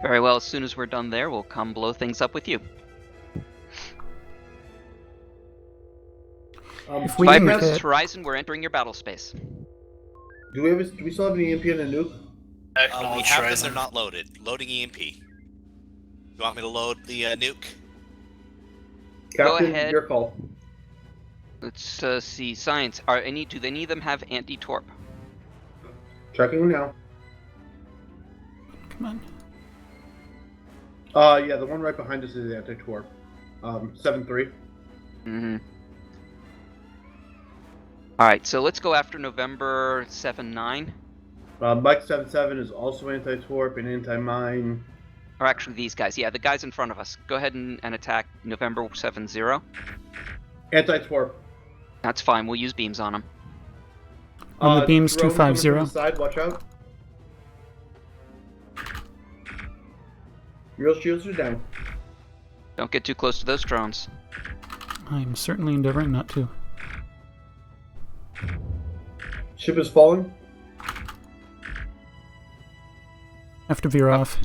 S2: Very well, as soon as we're done there, we'll come blow things up with you.
S3: If we
S2: Viper,
S3: can
S2: this is
S3: get-
S2: Horizon. We're entering your battle space.
S6: Do we still have an EMP and a nuke?
S5: We
S7: Acknowledge
S5: have them.
S7: Horizon.
S5: They're not loaded. Loading EMP. You want me to load the nuke?
S6: Captain,
S2: ahead.
S6: your call.
S2: Let's see. Science. Do any of them have anti-torp?
S6: Checking now.
S3: Come on.
S6: Yeah, the one right behind us is anti-torp. 7-3.
S2: Mm-hmm. Alright, so let's go after November 7-9.
S6: Mike 77 is also anti-torp and anti-mine.
S2: Or actually these guys. Yeah, the guys in front of us. Go ahead and attack November 7-0.
S6: Anti-torp.
S2: That's fine. We'll use beams on them.
S3: On the beams,
S6: drone coming
S3: 250.
S6: from the side, watch out. Real shields are down.
S2: Don't get too close to those drones.
S3: I'm certainly endeavoring not to.
S6: Ship is falling.
S3: Have to veer off.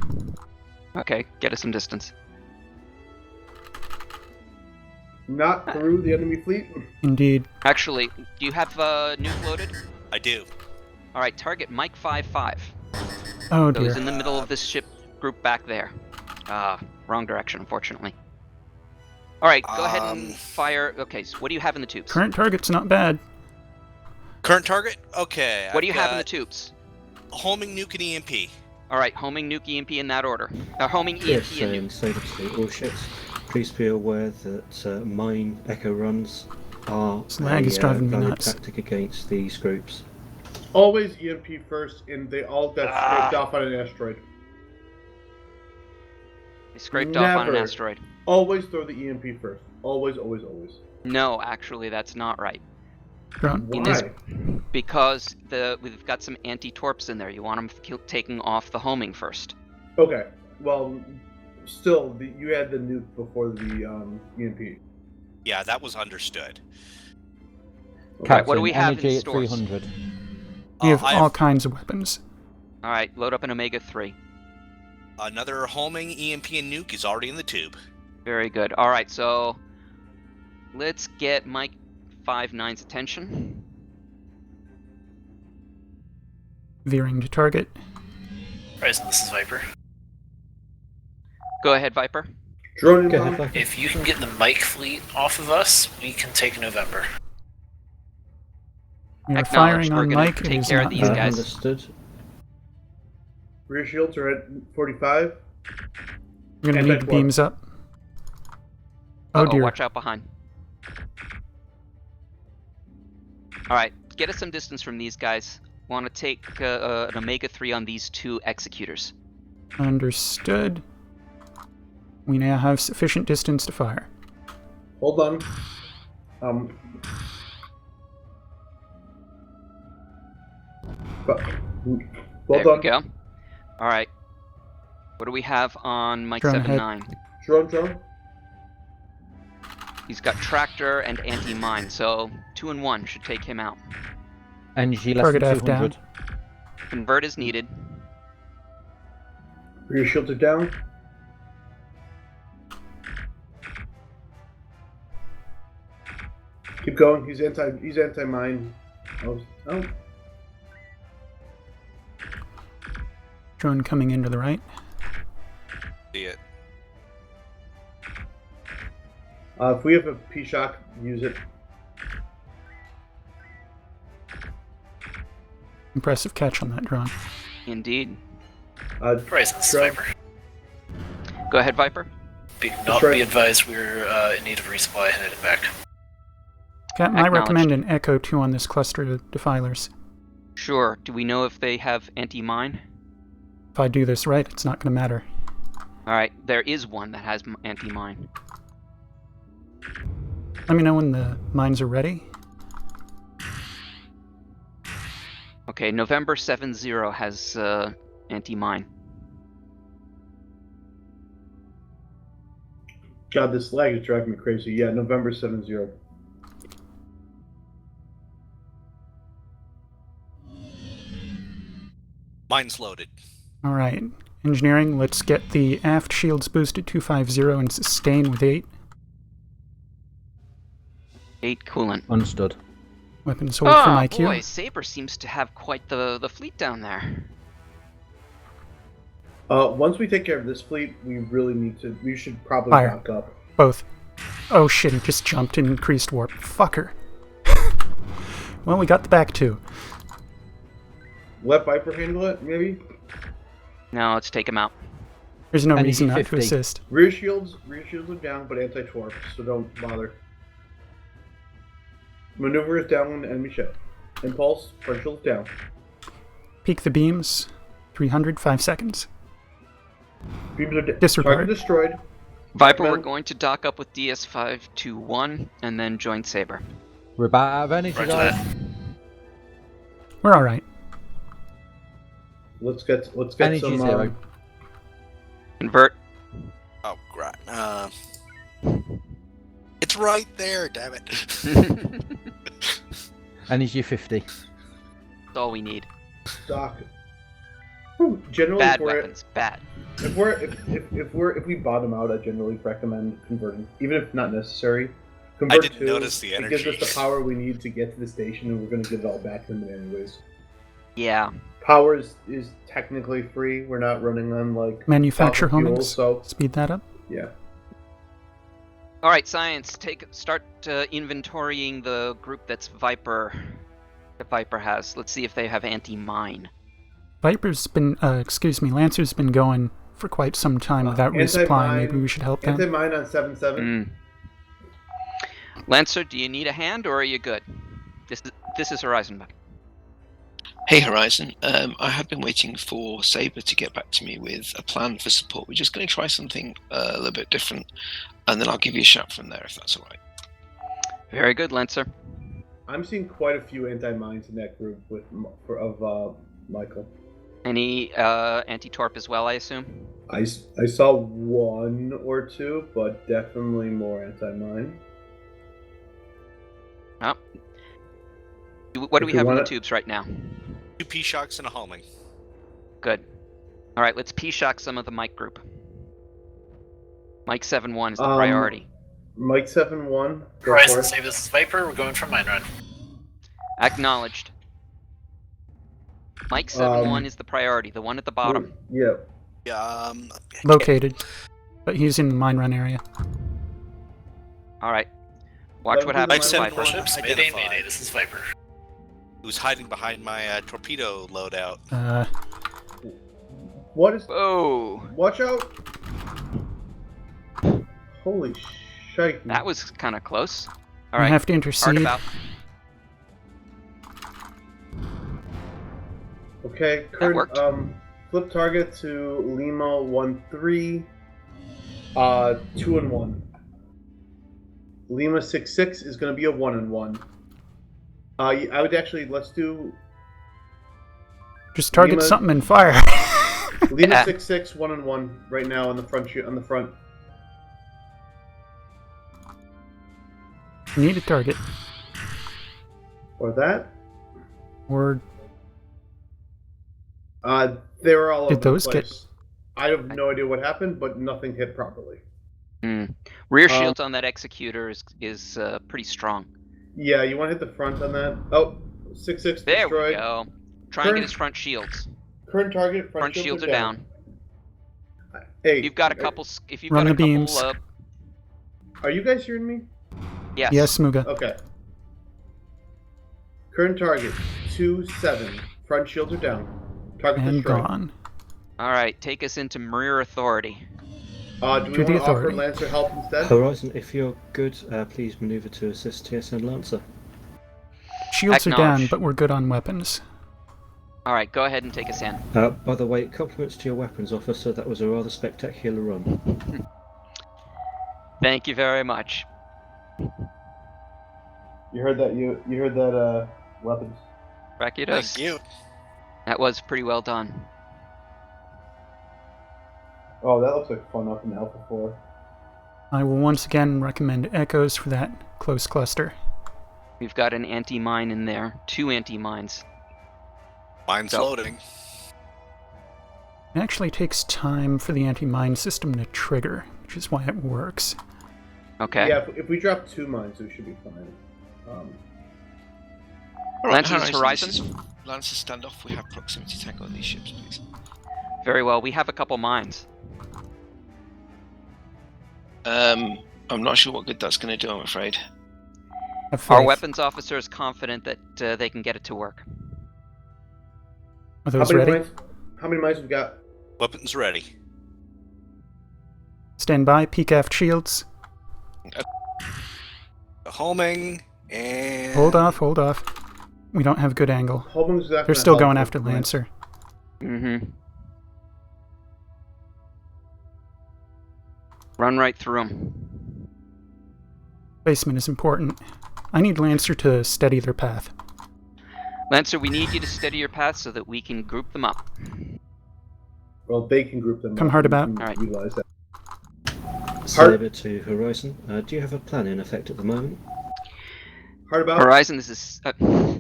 S2: Okay, get us some distance.
S6: Not through the enemy fleet.
S3: Indeed.
S2: Actually, do you have nuke loaded?
S5: I do.
S2: Alright, target Mike 5-5.
S3: Oh
S2: So
S3: dear.
S2: he's in the middle of this ship group back there. Wrong direction, unfortunately. Alright, go ahead and fire. Okay, so what do you have in the tubes?
S3: Current target's not bad.
S5: Current target? Okay.
S2: What do you have in the tubes?
S5: Homing nuke and EMP.
S2: Alright, homing nuke EMP in that order. Homing EMP
S10: Yes,
S2: and nuke.
S10: Saber to all ships. Please be aware that mine echo runs are
S3: This lag is driving me
S10: valid
S3: nuts.
S10: tactic against these groups.
S6: Always EMP first, and they all got scraped off on an asteroid.
S2: They scraped off on an
S6: Never.
S2: asteroid.
S6: Always throw the EMP first. Always, always, always.
S2: No, actually, that's not right.
S3: Drone.
S2: In this-
S6: Why?
S2: Because we've got some anti-torps in there. You want them taking off the homing first.
S6: Okay. Well, still, you had the nuke before the EMP.
S5: Yeah, that was understood.
S2: Alright, what do we have
S4: energy
S2: in
S4: at
S2: stores?
S4: 300.
S3: We have
S5: I
S3: all kinds of weapons.
S2: Alright, load up an Omega 3.
S5: Another homing EMP and nuke is already in the tube.
S2: Very good. Alright, so let's get Mike 5-9's attention.
S3: Veering to target.
S7: Horizon, this is Viper.
S2: Go ahead, Viper.
S6: Drone
S4: Go ahead,
S6: inbound.
S4: Viper.
S7: If you can get the Mike fleet off of us, we can take November.
S3: We are
S2: Acknowledged.
S3: firing
S2: We're
S3: on
S2: gonna
S3: Mike. It
S2: take
S3: is
S2: care of
S3: not
S2: these
S3: good.
S2: guys.
S10: Understood.
S6: Rear shields are at 45.
S3: We're gonna need the
S6: Anti-torp.
S3: beams up. Oh
S2: Uh-oh,
S3: dear.
S2: watch out behind. Alright, get us some distance from these guys. Want to take an Omega 3 on these two executors.
S3: Understood. We now have sufficient distance to fire.
S6: Hold on. Well
S2: There
S6: done.
S2: we go. Alright. What do we have on Mike
S3: Drone ahead.
S2: 7-9?
S6: Drone.
S2: He's got tractor and anti-mine, so 2 and 1 should take him out.
S4: Energy less
S3: Target
S4: than
S3: F down.
S4: 200.
S2: Convert is needed.
S6: Rear shields are down. Keep going. He's anti-mine. Oh.
S3: Drone coming in to the right.
S5: See it.
S6: If we have a P-Shock, use it.
S3: Impressive catch on that drone.
S2: Indeed.
S7: Horizon, this is
S6: Drone.
S7: Viper.
S2: Go ahead, Viper.
S7: Not
S6: right.
S7: be advised, we're in need of resupply headed back.
S3: Captain, I
S2: Acknowledged.
S3: recommend an Echo 2 on this cluster of defilers.
S2: Sure. Do we know if they have anti-mine?
S3: If I do this right, it's not going to matter.
S2: Alright, there is one that has anti-mine.
S3: Let me know when the mines are ready.
S2: Okay, November 7-0 has anti-mine.
S6: God, this lag is driving me crazy. Yeah, November 7-0.
S5: Mine's loaded.
S3: Alright. Engineering, let's get the aft shields boosted 250 and sustain with 8.
S2: 8 coolant.
S4: Understood.
S3: Weapons hold from IQ.
S2: Boy, Saber seems to have quite the fleet down there.
S6: Once we take care of this fleet, we should probably
S3: Fire.
S6: back up.
S3: Both. Oh shit, he just jumped and increased warp. Fucker. Well, we got the back two.
S6: Let Viper handle it, maybe?
S2: Now let's take him out.
S3: There's no
S4: Energy
S3: reason not to
S4: 50.
S3: assist.
S6: Rear shields are down, but anti-torp, so don't bother. Maneuver is down on the enemy ship. Impulse, front shield down.
S3: Peek the beams. 300, 5 seconds.
S6: Beams are
S3: Disregard.
S6: target destroyed.
S2: Viper, we're
S6: Recommend-
S2: going to dock up with DS521 and then join Saber.
S4: We're about out of energy,
S7: Roger
S4: guys.
S7: that.
S3: We're alright.
S6: Let's get
S4: Energy
S6: some.
S4: zero.
S2: Convert.
S5: Oh, right. It's right there, damn it.
S4: Energy 50.
S2: That's all we need.
S6: Stock. Generally,
S2: Bad
S6: if we're-
S2: weapons. Bad.
S6: If we bottom out, I generally recommend converting, even if not necessary. Convert
S5: didn't
S6: to,
S5: notice the
S6: It gives
S5: energy.
S6: us the power we need to get to the station, and we're going to get it all back in a minute anyways.
S2: Yeah.
S6: Power is technically free. We're not running on like
S3: Manufacture
S6: fossil fuel,
S3: homings.
S6: so
S3: Speed that up.
S6: yeah.
S2: All right, science. Start inventorying the group that Viper has. Let's see if they have anti-mine.
S3: Viper's been, Lancer's been going for quite some time without resupply.
S6: Anti-mine-
S3: Maybe we should help them.
S6: Anti-mine on 7-7.
S2: Lancer, do you need a hand or are you good? This is Horizon back.
S11: Hey Horizon, I have been waiting for Saber to get back to me with a plan for support. We're just going to try something a little bit different, and then I'll give you a shout from there if that's alright.
S2: Very good, Lancer.
S6: I'm seeing quite a few anti-mines in that group of Michael.
S2: Any anti-torp as well, I assume?
S6: I saw one or two, but definitely more anti-mine.
S2: Oh. What do
S6: If
S2: we
S6: you
S2: have in the
S6: wanna-
S2: tubes right now?
S5: 2 P-shocks and a homing.
S2: Good. All right, let's P-shock some of the Mike group. Mike 7-1 is the priority.
S6: Mike 7-1. Go for
S7: Horizon,
S6: it.
S7: save this is Viper. We're going for mine run.
S2: Acknowledged. Mike 7-1 is the priority, the one at the bottom.
S6: Yeah.
S5: Yeah.
S3: Located. But he's in the mine run area.
S2: All right. Watch what happens with
S5: Mike
S2: Viper.
S5: 7-1.
S7: Ships, Mayday,
S5: Identified.
S7: Mayday. This is Viper.
S5: Who's hiding behind my torpedo loadout?
S6: What is?
S2: Whoa!
S6: Watch out! Holy shite!
S2: That was kind of close. All
S3: I
S2: right.
S3: have to
S2: Hard
S3: intercede.
S2: about.
S6: Okay, current
S2: worked.
S6: flip target to Lima 1-3, 2-1. Lima 6-6 is going to be a 1-1. I would actually let's do
S3: Just target
S6: Lima-
S3: something and fire.
S6: Lima
S2: Yeah.
S6: 6-6 1-1 right now on the front. On the front.
S3: Need a target.
S6: Or that.
S3: Or
S6: They were all
S3: Did
S6: over the
S3: those get-
S6: place. I have no idea what happened, but nothing hit properly.
S2: Rear shields on that executor is pretty strong.
S6: Yeah, you want to hit the front on that. Oh, 6-6
S2: There
S6: destroyed.
S2: we go. Try and get his front shields.
S6: Current target.
S2: Front shields are down.
S6: Hey,
S2: You've got a couple. If you've
S3: Run
S2: got a
S3: the
S2: couple,
S3: beams.
S6: Are you guys hearing me?
S2: yes.
S3: yes, Muga.
S6: Okay. Current target 2-7. Front shields are down. Target
S3: And
S6: destroyed.
S3: gone.
S2: All right, take us into Rear Authority.
S6: Do we
S3: To the
S6: want to offer
S3: authority.
S6: Lancer help instead?
S10: Horizon, if you're good, please maneuver to assist TSN Lancer.
S3: Shields are down,
S2: Acknowledge.
S3: but we're good on weapons.
S2: All right, go ahead and take us in.
S10: By the way, compliments to your weapons officer. That was a rather spectacular run.
S2: Thank you very much.
S6: You heard that? You heard that? Weapons.
S2: Rakitos.
S5: Thank you.
S2: That was pretty well done.
S6: Oh, that looks like fun up in Alpha 4.
S3: I will once again recommend Echoes for that close cluster.
S2: We've got an anti-mine in there. 2 anti-mines.
S5: Mine's
S2: So-
S5: loading.
S3: It actually takes time for the anti-mine system to trigger, which is why it works.
S2: Okay.
S6: Yeah, if we drop 2 mines, we should be fine.
S2: Lancer's
S11: Alright,
S2: Horizon?
S11: this is Lancer, stand off. We have proximity tank on these ships, please.
S2: Very well. We have a couple mines.
S11: I'm not sure what good that's going to do, I'm afraid.
S3: Have
S2: Our
S3: faith.
S2: weapons officer is confident that they can get it to work.
S3: Are those ready?
S6: How many mines we got?
S5: Weapons ready.
S3: Stand by, peek aft shields.
S5: Homing. And
S3: Hold off. We don't have good angle.
S6: Holman's not
S3: They're
S6: gonna
S3: still
S6: help
S3: going
S6: with
S3: after
S6: the plan.
S3: Lancer.
S2: Mm-hmm. Run right through them.
S3: Placement is important. I need Lancer to steady their path.
S2: Lancer, we need you to steady your path so that we can group them up.
S6: Well, they can group them
S3: Come
S6: up.
S3: hard
S6: and we
S3: about.
S6: can
S2: Alright.
S6: utilize that.
S10: Saber to Horizon. Do you have a plan in effect at the moment?
S6: Hard about.
S2: Horizon, this is...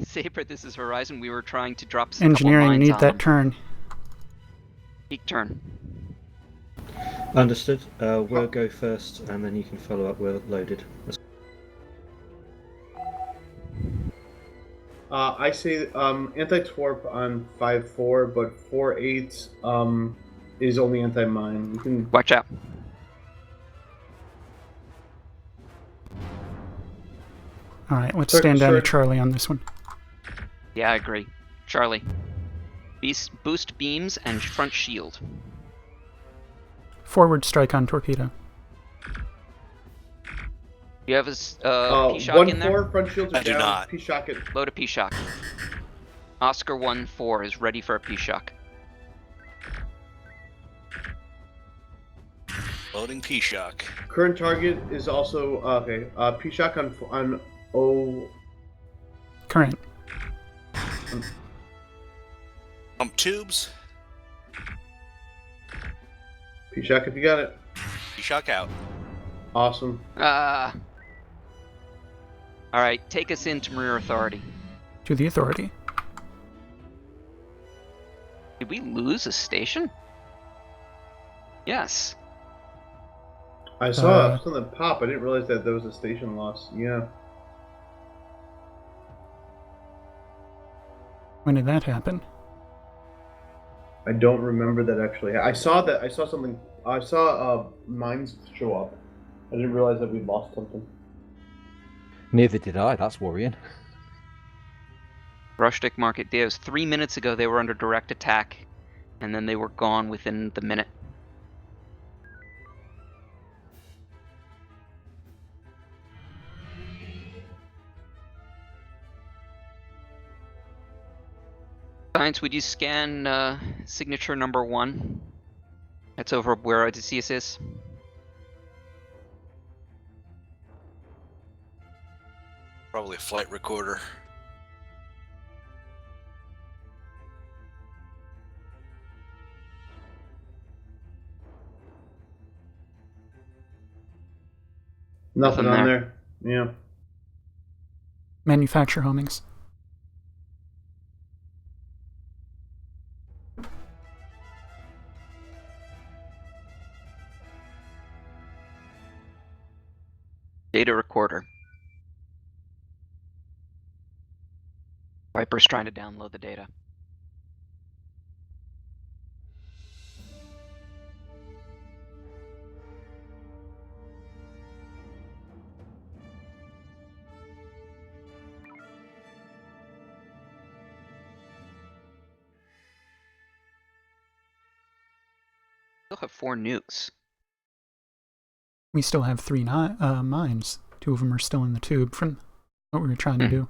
S2: Saber, this is Horizon. We were trying to drop a couple
S3: Engineering,
S2: mines
S3: need
S2: on
S3: that
S2: them.
S3: turn.
S2: Peak turn.
S10: Understood. We'll go first, and then you can follow up. We're loaded.
S6: I say anti-torp on 5-4, but 4-8 is only anti-mine. You can
S2: Watch out.
S3: Alright, let's
S6: Sir-
S3: stand down to
S6: sir.
S3: Charlie on this one.
S2: Yeah, I agree. Charlie. Boost beams and front shield.
S3: Forward strike on torpedo.
S2: You have a P-Shock in there?
S6: 1-4 front shields are
S5: I do
S6: down.
S5: not.
S6: P-Shock it.
S2: Load a P-Shock. Oscar 1-4 is ready for a P-Shock.
S5: loading P-Shock.
S6: Current target is also okay. P-Shock on O.
S3: Current.
S5: Pump tubes.
S6: P-Shock if you got it.
S5: P-Shock out.
S6: Awesome.
S2: Alright, take us into Marine Authority.
S3: To the Authority.
S2: Did we lose a station? Yes.
S6: I saw something pop. I didn't realize that there was a station loss. Yeah.
S3: When did that happen?
S6: I don't remember that actually. I saw that. I saw something. I saw mines show up. I didn't realize that we lost something.
S4: Neither did I. That's worrying.
S2: Rushdick Market Deos. 3 minutes ago they were under direct attack, and then they were gone within the minute. Science, would you scan signature number 1? That's over where Odysseus is.
S5: Probably a flight recorder.
S6: Nothing
S2: Nothing
S6: on
S2: there.
S6: there. Yeah.
S3: Manufacture homings.
S2: Data recorder. Viper's trying to download the data. Still have 4 nukes.
S3: We still have 3 mines. 2 of them are still in the tube from what we were trying to do.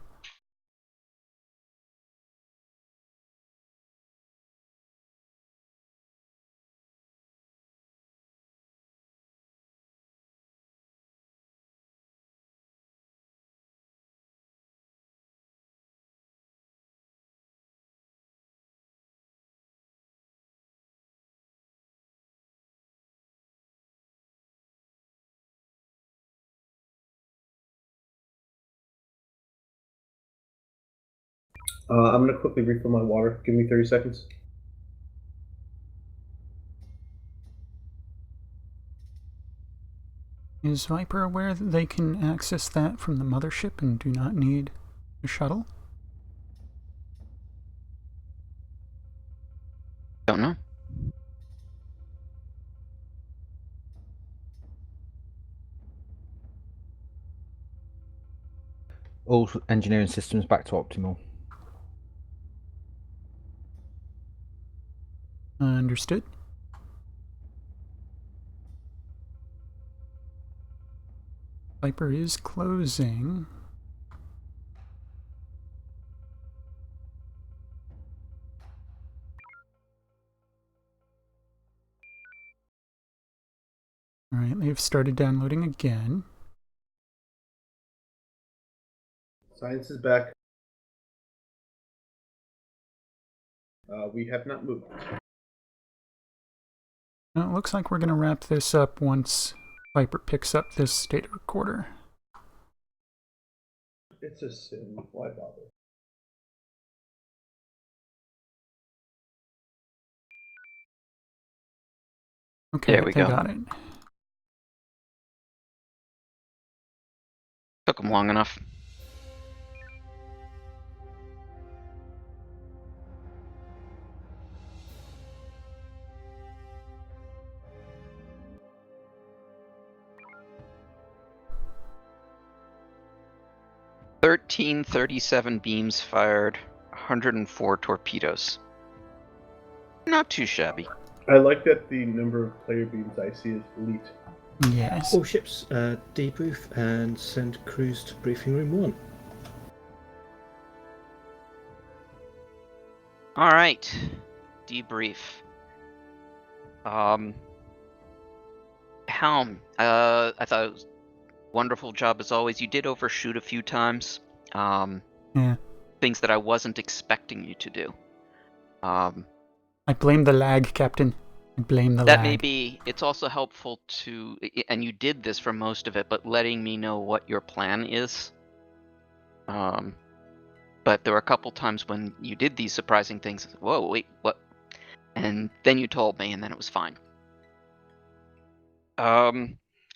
S6: I'm gonna quickly refill my water. Give me 30 seconds.
S3: Is Viper aware that they can access that from the mothership and do not need a shuttle?
S2: Don't know.
S4: All engineering systems back to optimal.
S3: Understood. Viper is closing. Alright, they've started downloading again.
S6: Science is back. We have not moved.
S3: Well, it looks like we're going to wrap this up once Viper picks up this data recorder.
S6: It's a sin. Why bother?
S3: Okay,
S2: There we
S3: they
S2: go.
S3: got it.
S2: Took them long enough. $1,337 beams fired, 104 torpedoes. Not too shabby.
S6: I like that the number of player beams I see is elite.
S3: Yes.
S10: All ships debrief and send crews to briefing room 1.
S2: All right, debrief. Helm, I thought it was a wonderful job as always. You did overshoot a few times.
S3: Yeah.
S2: Things that I wasn't expecting you to do.
S3: I blame the lag, Captain. I blame the
S2: That
S3: lag.
S2: may be. It's also helpful to, and you did this for most of it, but letting me know what your plan is. But there were a couple times when you did these surprising things. Whoa, wait, what? And then you told me, and then it was fine.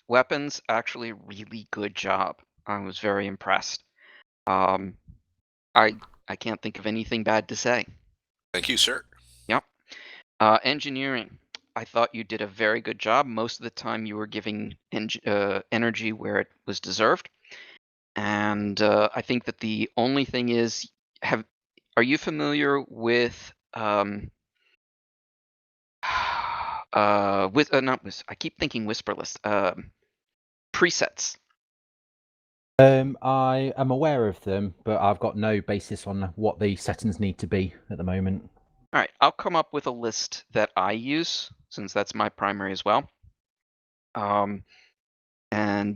S2: Weapons, actually, really good job. I was very impressed. I can't think of anything bad to say.
S5: Thank you, sir.
S2: Yep. Engineering, I thought you did a very good job. Most of the time, you were giving energy where it was deserved. And I think that the only thing is, are you familiar with I keep thinking whisperless. Presets.
S4: I am aware of them, but I've got no basis on what the settings need to be at the moment.
S2: All right, I'll come up with a list that I use, since that's my primary as well. And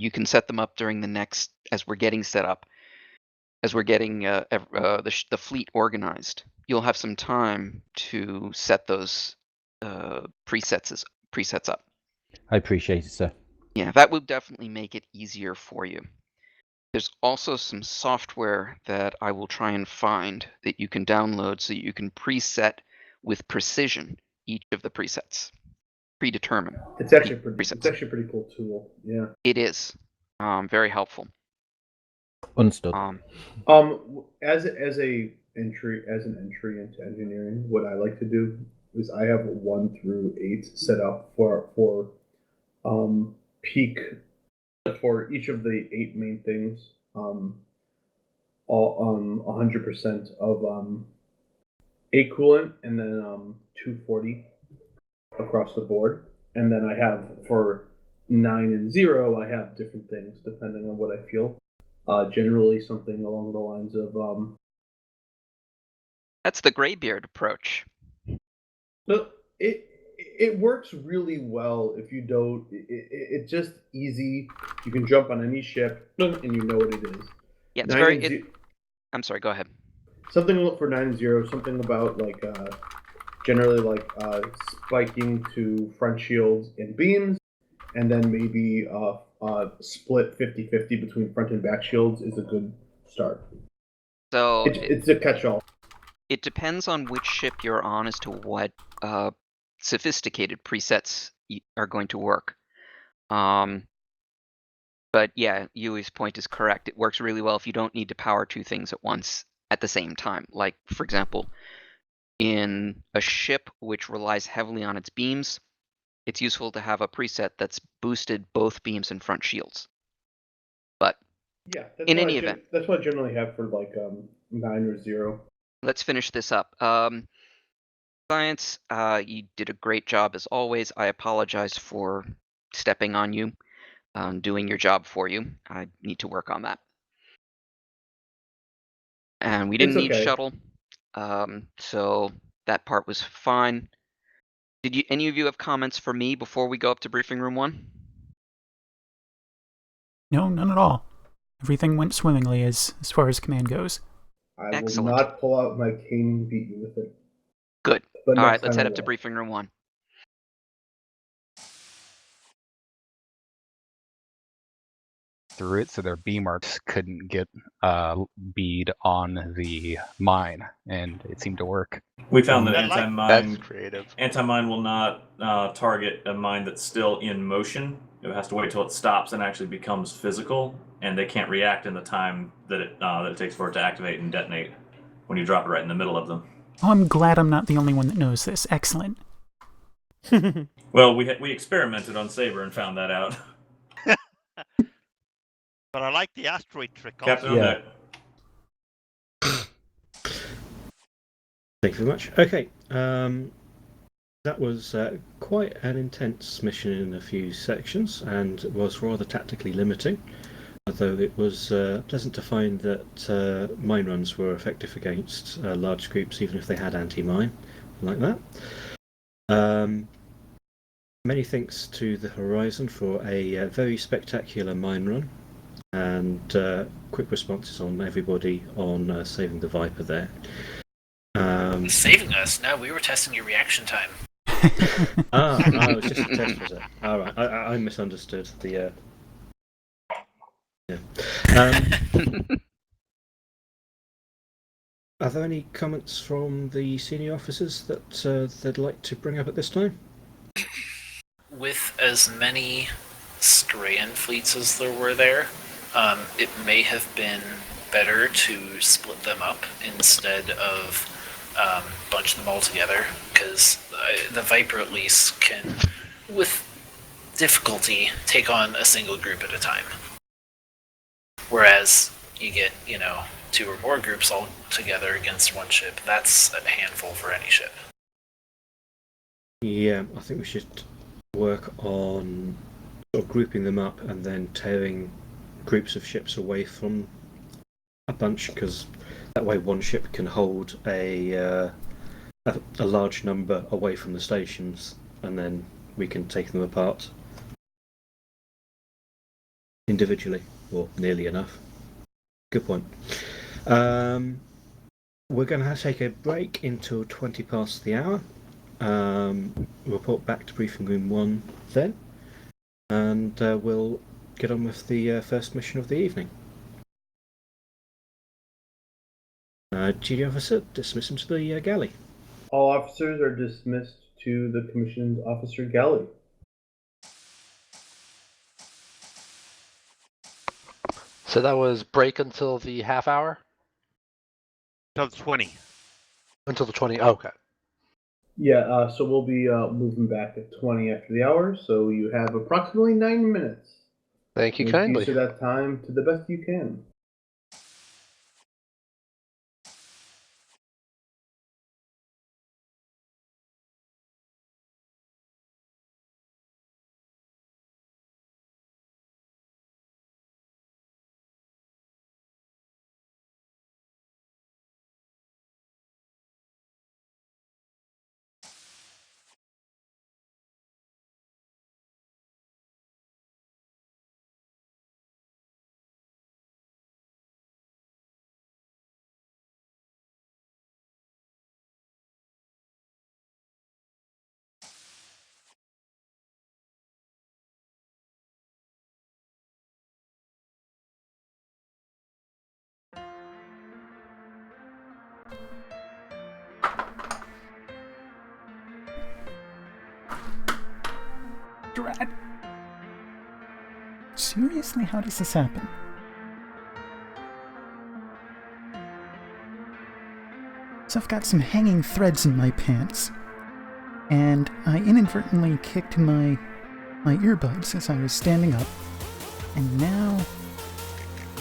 S2: you can set them up during the next, as we're getting set up, as we're getting the fleet organized. You'll have some time to set those presets up.
S4: I appreciate it, sir.
S2: Yeah, that would definitely make it easier for you. There's also some software that I will try and find that you can download so you can preset with precision each of the presets. Predetermine.
S6: It's actually pretty.
S2: presets.
S6: It's actually a pretty cool tool. Yeah.
S2: It is very helpful.
S4: Understood.
S6: As an entry into engineering, what I like to do is I have 1 through 8 set up for peak for each of the 8 main things. All 100% of 8 coolant, and then 240 across the board. And then I have for 9 and 0, I have different things depending on what I feel. Generally something along the lines of
S2: That's the graybeard approach.
S6: no, it works really well if you don't. It's just easy. You can jump on any ship and you know what it is.
S2: Yeah, it's very. I'm sorry. Go ahead.
S6: Something for 9 and 0. Something about like generally like spiking to front shields and beams, and then maybe split 50-50 between front and back shields is a good start.
S2: So
S6: it's a catch-all.
S2: It depends on which ship you're on as to what sophisticated presets are going to work. But yeah, Yui's point is correct. It works really well if you don't need to power 2 things at once at the same time. Like, for example, in a ship which relies heavily on its beams, it's useful to have a preset that's boosted both beams and front shields. But
S6: yeah,
S2: in any event,
S6: that's what I generally have for like 9 or 0.
S2: Let's finish this up. Science, you did a great job as always. I apologize for stepping on you, doing your job for you. I need to work on that. And we didn't need shuttle, so that part was fine. Did any of you have comments for me before we go up to briefing room 1?
S3: No, none at all. Everything went swimmingly as far as command goes.
S6: I
S2: Excellent.
S6: will not pull out my cane and beat you with it.
S2: Good.
S6: But
S2: All
S6: next
S2: right, let's
S6: time
S2: head
S6: I
S2: up to
S6: will.
S2: briefing room 1.
S12: Through it, so their B marks couldn't get bead on the mine, and it seemed to work.
S13: We found that
S14: That's
S13: anti-mine
S14: creative.
S13: anti-mine will not target a mine that's still in motion. It has to wait till it stops and actually becomes physical, and they can't react in the time that it takes for it to activate and detonate when you drop it right in the middle of them.
S3: Oh, I'm glad I'm not the only one that knows this. Excellent.
S13: Well, we experimented on Saber and found that out.
S14: But I like the asteroid trick.
S13: Captain
S14: Also.
S13: on deck.
S10: Thank you very much. Okay, that was quite an intense mission in a few sections, and was rather tactically limiting. Although it was pleasant to find that mine runs were effective against large groups, even if they had anti-mine, like that. Many thanks to the Horizon for a very spectacular mine run, and quick responses on everybody on saving the Viper there.
S7: Saving us? No, we were testing your reaction time.
S10: It was just a test, was it? All right, I misunderstood the. Yeah. Are there any comments from the senior officers that they'd like to bring up at this time?
S7: With as many Strayan fleets as there were there, it may have been better to split them up instead of bunch them all together, because the Viper at least can, with difficulty, take on a single group at a time. Whereas you get, 2 or more groups all together against one ship, that's a handful for any ship.
S10: Yeah, I think we should work on sort of grouping them up and then tearing groups of ships away from a bunch, because that way one ship can hold a large number away from the stations, and then we can take them apart individually, or nearly enough. Good point. We're going to take a break until 20 past the hour. Report back to briefing room 1 then, and we'll get on with the first mission of the evening. GD officer, dismiss him to the galley.
S6: All officers are dismissed to the commissioned officer galley.
S15: So that was break until the half hour?
S14: Until the 20.
S15: Until the 20, okay.
S6: Yeah, so we'll be moving back at 20 after the hour, so you have approximately 9 minutes.
S15: Thank you
S6: Make
S15: kindly.
S6: use of that time to the best you can.
S3: Drat. Seriously, how does this happen? So I've got some hanging threads in my pants, and I inadvertently kicked my earbuds as I was standing up, and now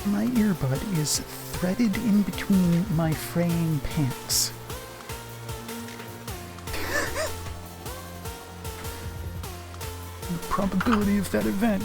S3: my earbud is threaded in between my fraying pants. The probability of that event.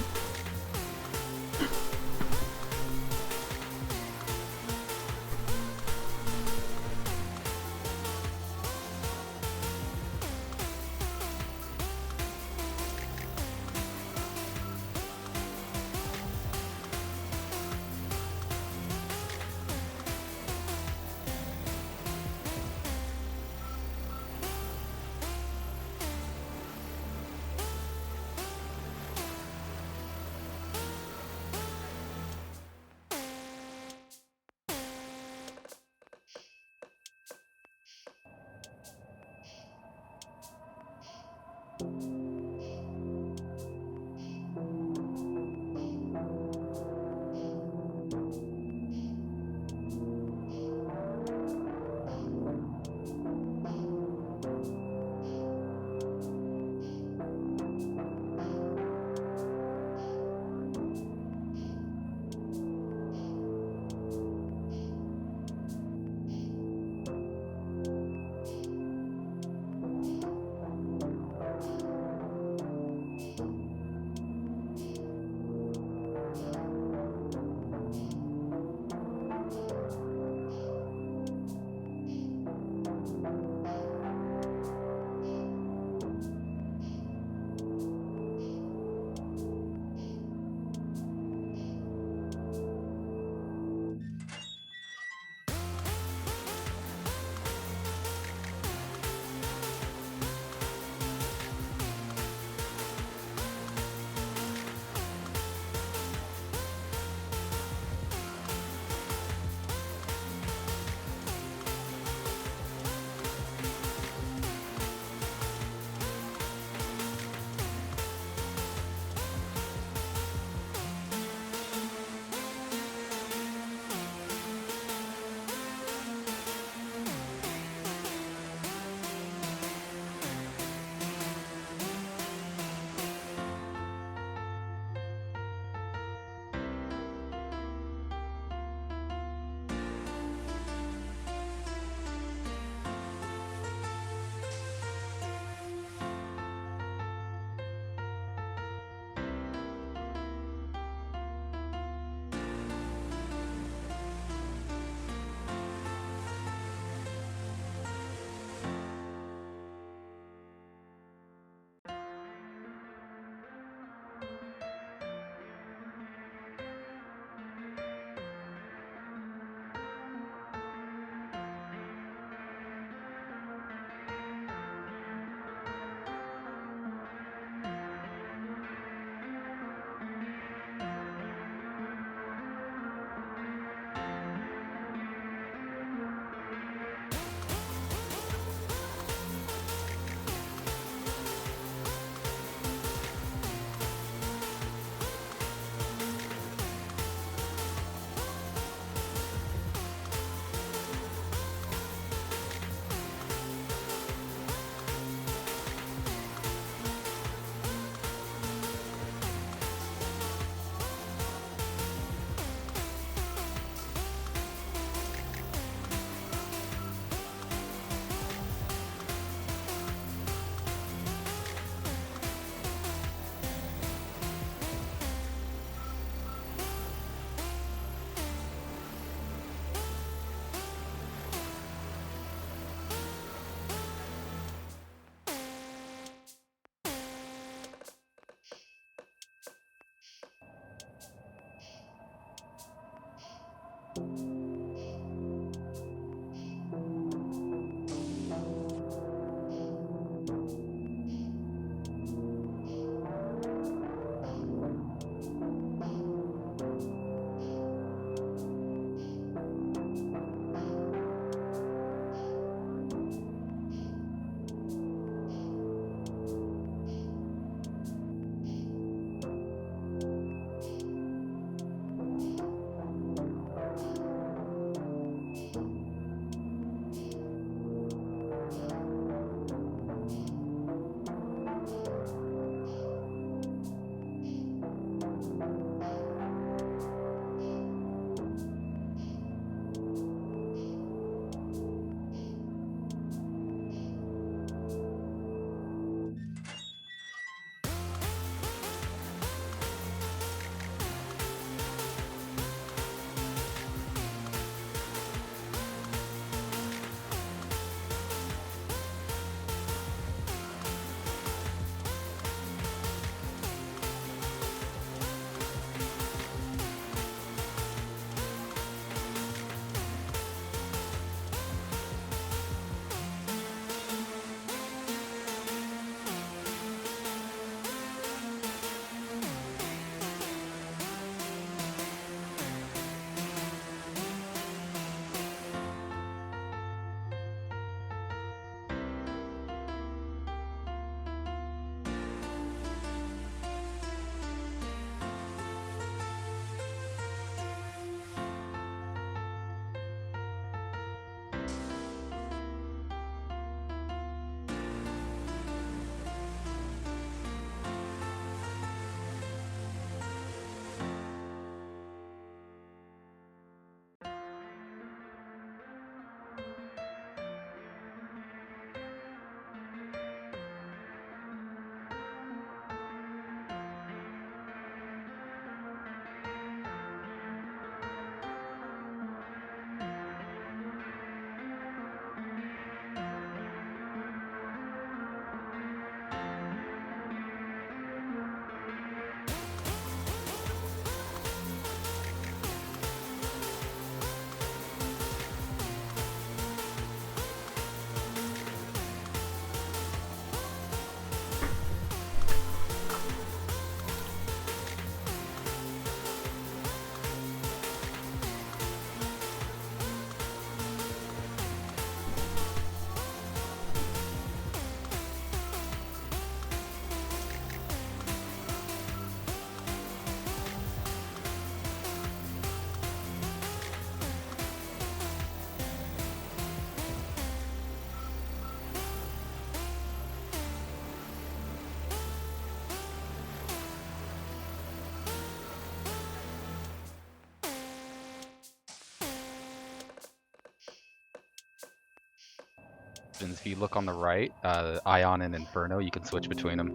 S12: options. If you look on the right, Ion and Inferno, you can switch between them.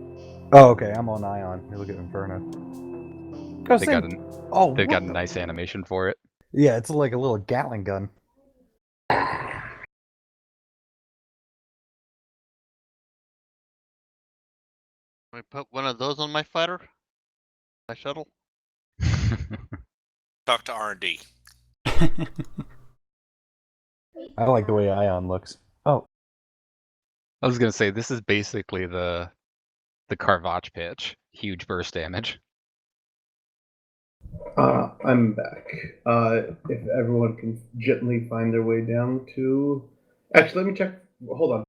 S16: Oh, okay. I'm on Ion. You look at Inferno.
S12: They got they've got a nice animation for it.
S16: Yeah, it's like a little Gatling gun.
S14: Can I put one of those on my fighter? My shuttle?
S5: Talk to R&D.
S16: I like the way Ion looks. Oh,
S12: I was gonna say this is basically the Carvach pitch. Huge burst damage.
S6: I'm back. If everyone can gently find their way down to... Actually, let me check. Hold on.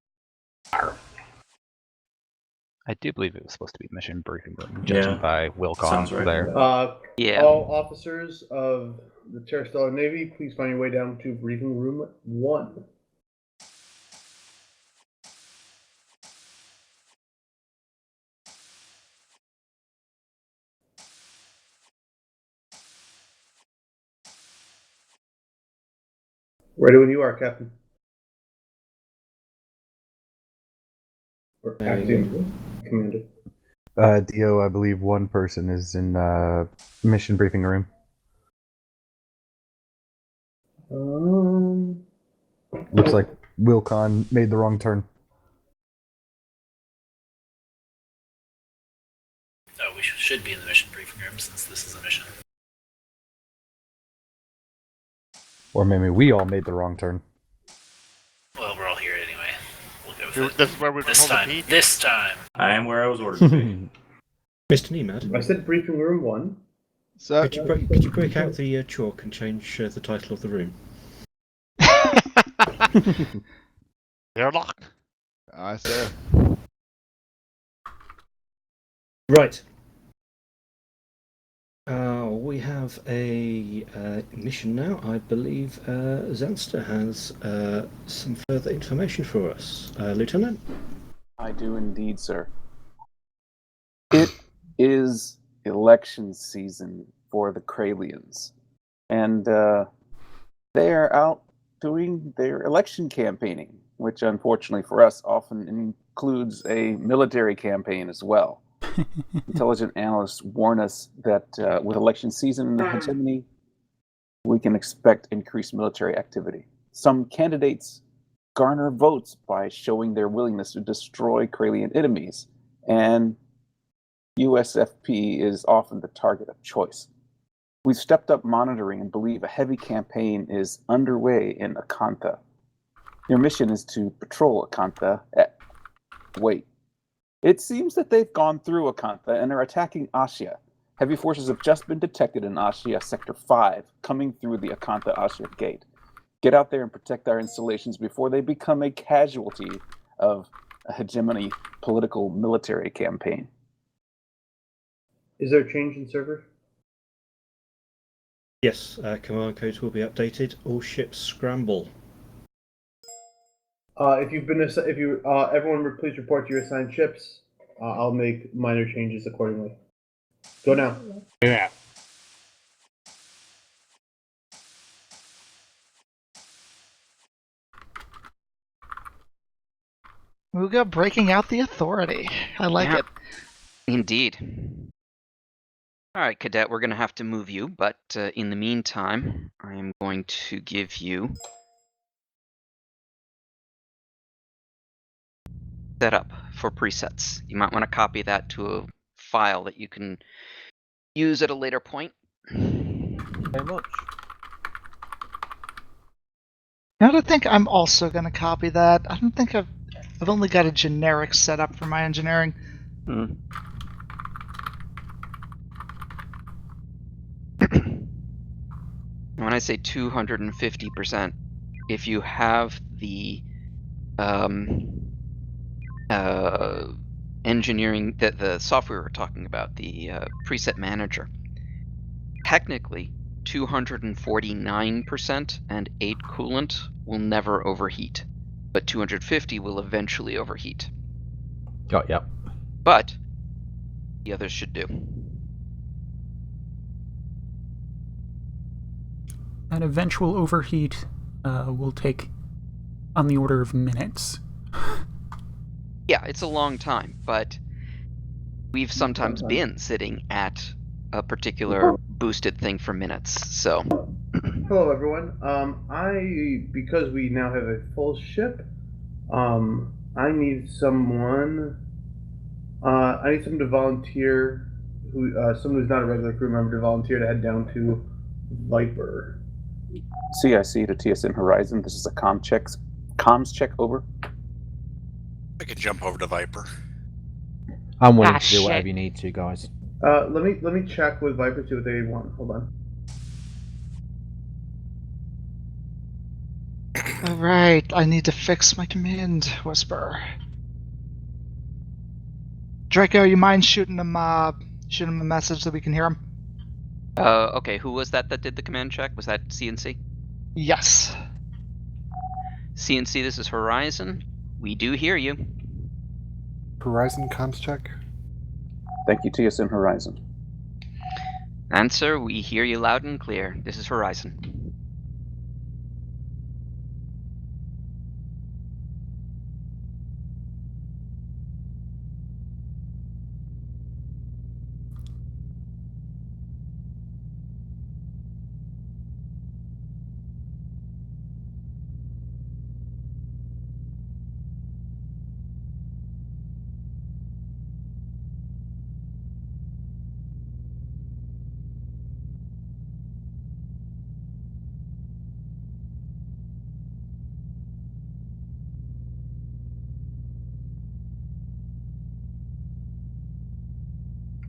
S12: I do believe it was supposed to be mission briefing room, judging by Wilcon
S13: Sounds right.
S12: there.
S2: Yeah.
S6: All officers of the Terrestrial Navy, please find your way down to briefing room 1. Ready when you are, Captain. Or acting commander.
S16: Dio, I believe one person is in mission briefing room. Looks like Wilcon made the wrong turn.
S7: Oh, we should be in the mission briefing room since this is a mission.
S16: Or maybe we all made the wrong turn.
S7: Well, we're all here anyway. We'll go with it.
S14: This is where we're
S7: This time. This time.
S13: I am where I was ordered to be.
S10: Mr. Nemad,
S6: I said briefing room 1.
S17: So,
S10: could you break out the chalk and change the title of the room?
S14: They're locked.
S17: I say.
S10: Right. We have a mission now. I believe Zanster has some further information for us. Lieutenant?
S18: I do indeed, sir. It is election season for the Kralians, and they are out doing their election campaigning, which unfortunately for us often includes a military campaign as well. Intelligent analysts warn us that with election season in the hegemony, we can expect increased military activity. Some candidates garner votes by showing their willingness to destroy Kralian enemies, and USFP is often the target of choice. We've stepped up monitoring and believe a heavy campaign is underway in Akantha. Your mission is to patrol Akantha. Wait. It seems that they've gone through Akantha and are attacking Ashia. Heavy forces have just been detected in Ashia Sector 5, coming through the Akantha-Ashia gate. Get out there and protect our installations before they become a casualty of a hegemony political military campaign.
S6: Is there a change in server?
S10: Yes, command codes will be updated. All ships scramble.
S6: Everyone please report to your assigned ships. I'll make minor changes accordingly. Go now.
S14: Yeah.
S17: Muga breaking out the authority. I like it.
S2: Indeed. All right, Cadet, we're going to have to move you, but in the meantime, I am going to give you setup for presets. You might want to copy that to a file that you can use at a later point.
S4: Very much.
S17: Now I think I'm also going to copy that. I don't think I've only got a generic setup for my engineering.
S2: When I say 250%, if you have the engineering, the software we're talking about, the preset manager, technically 249% and 8 coolant will never overheat, but 250 will eventually overheat.
S4: Got ya.
S2: But the others should do.
S3: An eventual overheat will take on the order of minutes.
S2: Yeah, it's a long time, but we've sometimes been sitting at a particular boosted thing for minutes, so.
S6: Hello, everyone. Because we now have a full ship, I need someone to volunteer, someone who's not a regular crew member to volunteer to head down to Viper.
S18: CIC to TSN Horizon. This is a comms check, over.
S5: I can jump over to Viper.
S4: I'm willing to do whatever you need to, guys.
S6: Let me check with Viper, see what they want. Hold on.
S17: Alright, I need to fix my command whisper. Draco, you mind shooting him a message so we can hear him?
S2: Okay, who was that did the command check? Was that CNC?
S17: Yes.
S2: CNC, this is Horizon. We do hear you.
S19: Horizon comms check.
S18: Thank you, TSN Horizon.
S2: Answer, we hear you loud and clear. This is Horizon.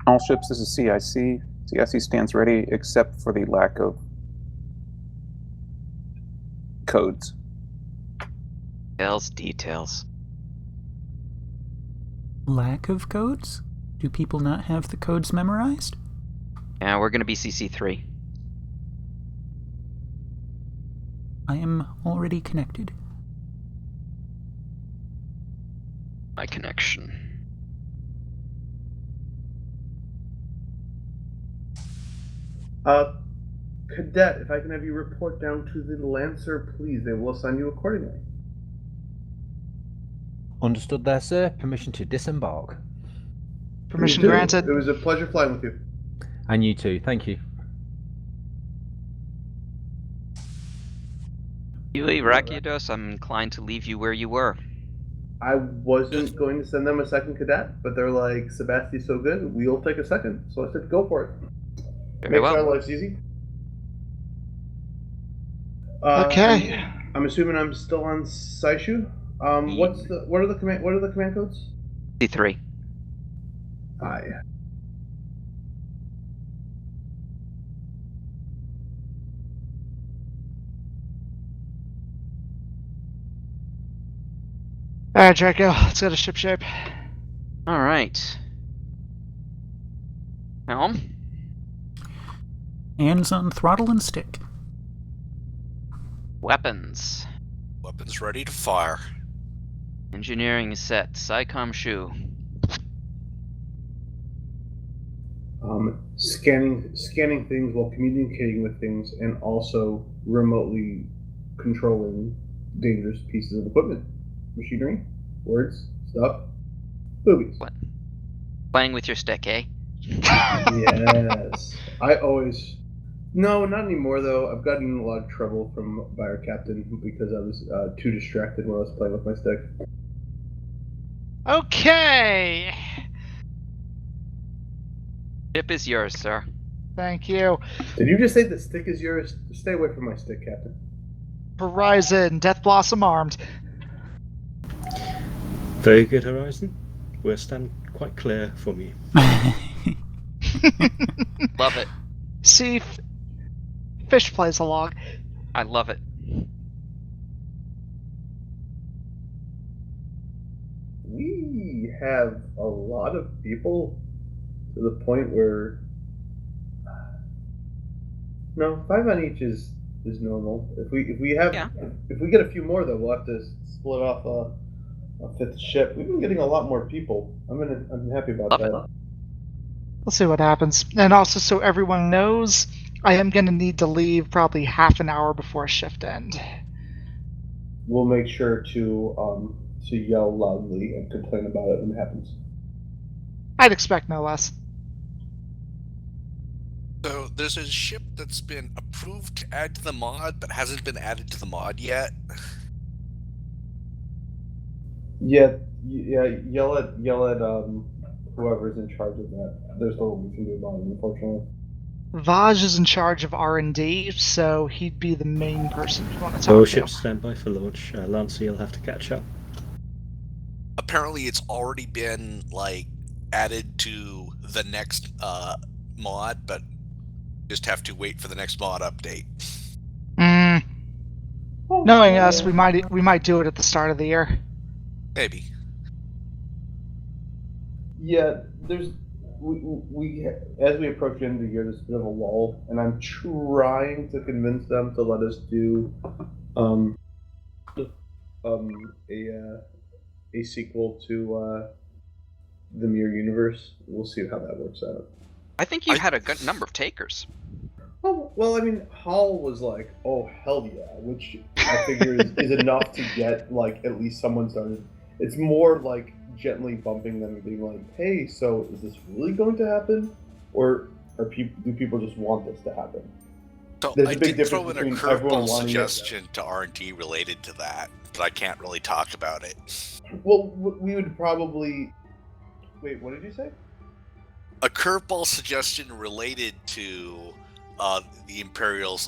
S18: All ships, this is CIC. CIC stands ready except for the lack of codes.
S2: Details.
S3: Lack of codes? Do people not have the codes memorized?
S2: Yeah, we're going to be CC3.
S3: I am already connected.
S2: My connection.
S6: Cadet, if I can have you report down to the Lancer, please. They will assign you accordingly.
S4: Understood there, sir. Permission to disembark.
S17: Permission granted.
S6: It was a pleasure flying with you.
S4: And you too. Thank you.
S2: Yui, Rakiados, I'm inclined to leave you where you were.
S6: I wasn't going to send them a second cadet, but they're like, Sebastian's so good, we'll take a second. So I said, go for it.
S2: Very
S6: Makes
S2: well.
S6: our lives easy.
S17: Okay.
S6: I'm assuming I'm still on Saishu. What are the command codes?
S2: C3.
S6: Aye.
S17: Alright, Draco, let's go to ship shape.
S2: Alright. Helm?
S3: Hands on throttle and stick.
S2: Weapons.
S5: Weapons ready to fire.
S2: Engineering is set. SciComm Shu.
S6: Scanning things while communicating with things, and also remotely controlling dangerous pieces of equipment, machinery, words, stuff, boobies.
S2: What? Playing with your stick, eh?
S6: Yes. No, not anymore though. I've gotten in a lot of trouble by our captain because I was too distracted when I was playing with my stick.
S17: Okay.
S2: Ship is yours, sir.
S17: Thank you.
S6: Did you just say the stick is yours? Stay away from my stick, Captain.
S17: Horizon, Death Blossom armed.
S10: Very good, Horizon. We'll stand quite clear from you.
S2: Love it.
S17: See, Fish plays along.
S2: I love it.
S6: We have a lot of people to the point where no, 5 on each is normal. If we get a few more though, we'll have to split off a fifth ship. We've been getting a lot more people. I'm happy about that.
S17: We'll see what happens. And also, so everyone knows, I am going to need to leave probably half an hour before shift end.
S6: We'll make sure to to yell loudly and complain about it when it happens.
S17: I'd expect no less.
S5: So there's a ship that's been approved to add to the mod, but hasn't been added to the mod yet.
S6: Yeah, yell at whoever's in charge of that. There's little we can do about it, unfortunately.
S17: Vaj is in charge of R&D, so he'd be the main person you want to talk
S10: All
S17: to.
S10: ships stand by for launch. Lancer, you'll have to catch up.
S5: Apparently, it's already been added to the next mod, but just have to wait for the next mod update.
S17: Knowing us, we might do it at the start of the year.
S5: Maybe.
S6: Yeah, we as we approach the end of the year, there's a bit of a lull, and I'm trying to convince them to let us do a sequel to the Mirror Universe. We'll see how that works out.
S2: I think you had a good number of takers.
S6: Oh, well, I mean, Hall was like, "Oh hell yeah," which I figure is enough to get at least someone started. It's more like gently bumping them and being like, "Hey, so is this really going to happen, or do people just want this to happen?"
S5: So
S6: There's
S5: I
S6: a big
S5: did
S6: difference
S5: throw in a
S6: between everyone
S5: curveball
S6: wanting it.
S5: suggestion to R&D related to that, but I can't really talk about it.
S6: Well, we would probably. Wait, what did you say?
S5: A curveball suggestion related to the Imperial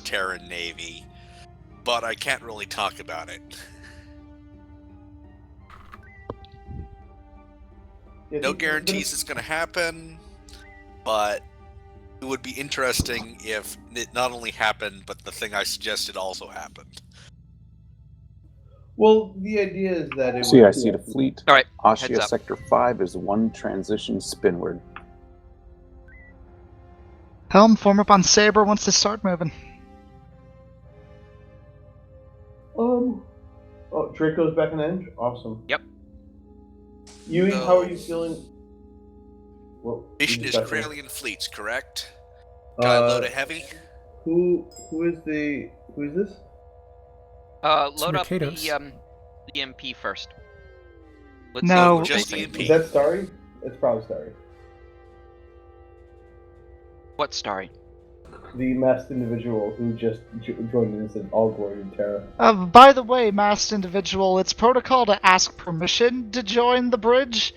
S5: Terran Navy, but I can't really talk about it. No guarantees it's going to happen, but it would be interesting if it not only happened, but the thing I suggested also happened.
S6: Well, the idea is that it
S18: See, I see the fleet.
S2: All right,
S18: Ashia Sector 5 is one transition spinward.
S17: Helm, form up on Saber once they start moving.
S6: Oh, Draco's back in the engine. Awesome.
S2: Yep.
S6: Yui, how are you feeling? Well,
S5: Mission is Kralian fleets, correct? Can I load a heavy?
S6: Who is this?
S2: Load up the
S3: Mercados.
S2: EMP first.
S17: No,
S5: just EMP.
S6: Is that Starry? It's probably Starry.
S2: What Starry?
S6: The masked individual who just joined in and said, "All glory to Terra."
S17: By the way, masked individual, it's protocol to ask permission to join the bridge.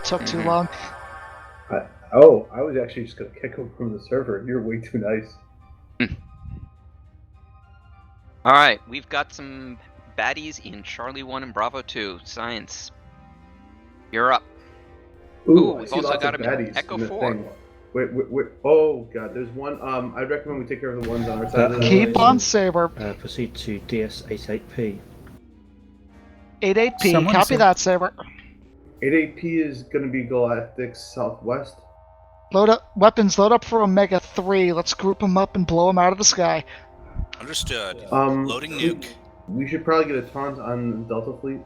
S17: Took too long.
S6: I was actually just gonna kick him from the server. You're way too nice.
S2: All right, we've got some baddies in Charlie 1 and Bravo 2. Science. You're up.
S6: Ooh,
S2: we've also got him in Echo 4.
S6: Wait. Oh god, there's one. I'd recommend we take care of the ones on our side.
S17: Keep on Saber.
S10: Proceed to DS88P.
S17: 88P,
S3: Someone
S17: copy
S3: said-
S17: that, Saber.
S6: 88P is gonna be Galactic Southwest.
S17: Load up weapons, load up for Omega 3. Let's group them up and blow them out of the sky.
S5: Understood. Loading nuke.
S6: We should probably get a taunt on Delta Fleet.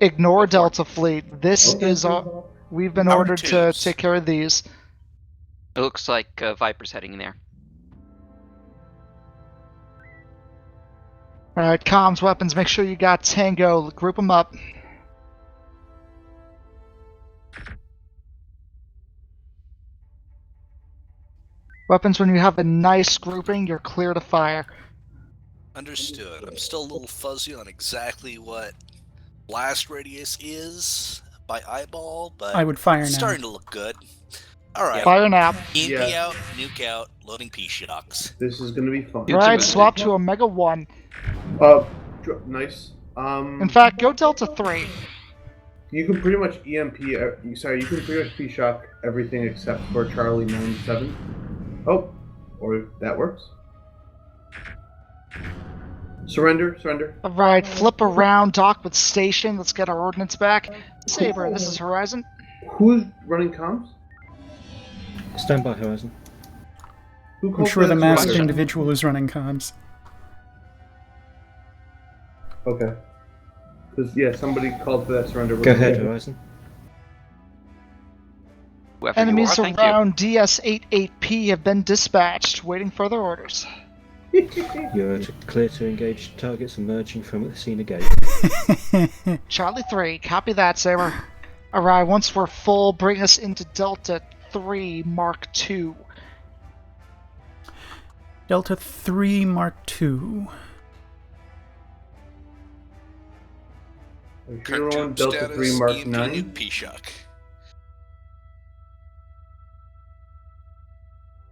S17: Ignore Delta Fleet. This
S6: Okay.
S17: is we've been
S5: Power
S17: ordered to
S5: tubes.
S17: take care of these.
S2: It looks like Viper's heading in there.
S17: Alright, comms, weapons, make sure you got Tango. Group them up. Weapons, when you have a nice grouping, you're clear to fire.
S5: Understood. I'm still a little fuzzy on exactly what blast radius is by eyeball, but
S3: I would fire
S5: it's
S3: now.
S5: starting to look good. All right.
S17: Fire now.
S5: EMP out, nuke out, loading P-shocks.
S6: This is gonna be fun.
S17: Right, swap to Omega 1.
S6: Nice.
S17: In fact, go Delta 3.
S6: You can pretty much EMP. You can pretty much P-shock everything except for Charlie 97. Oh, or that works. Surrender.
S17: Alright, flip around, dock with station. Let's get our ordnance back. Saber, this is Horizon.
S6: Who's running comms?
S10: Stand by, Horizon.
S3: I'm sure the masked individual is running comms.
S6: Okay. Because, somebody called for that surrender.
S10: Go ahead, Horizon.
S2: Whoever
S17: Enemies
S2: you are, thank you.
S17: around DS-88P have been dispatched, waiting further orders.
S10: You're clear to engage targets emerging from the Cena Gate.
S17: Charlie 3, copy that, Saber. Alright, once we're full, bring us into Delta 3 Mark II.
S3: Delta 3 Mark II.
S5: Current
S6: Delta
S5: status,
S6: 3 Mark
S5: EMP
S6: 9.
S5: nuke P-Shock.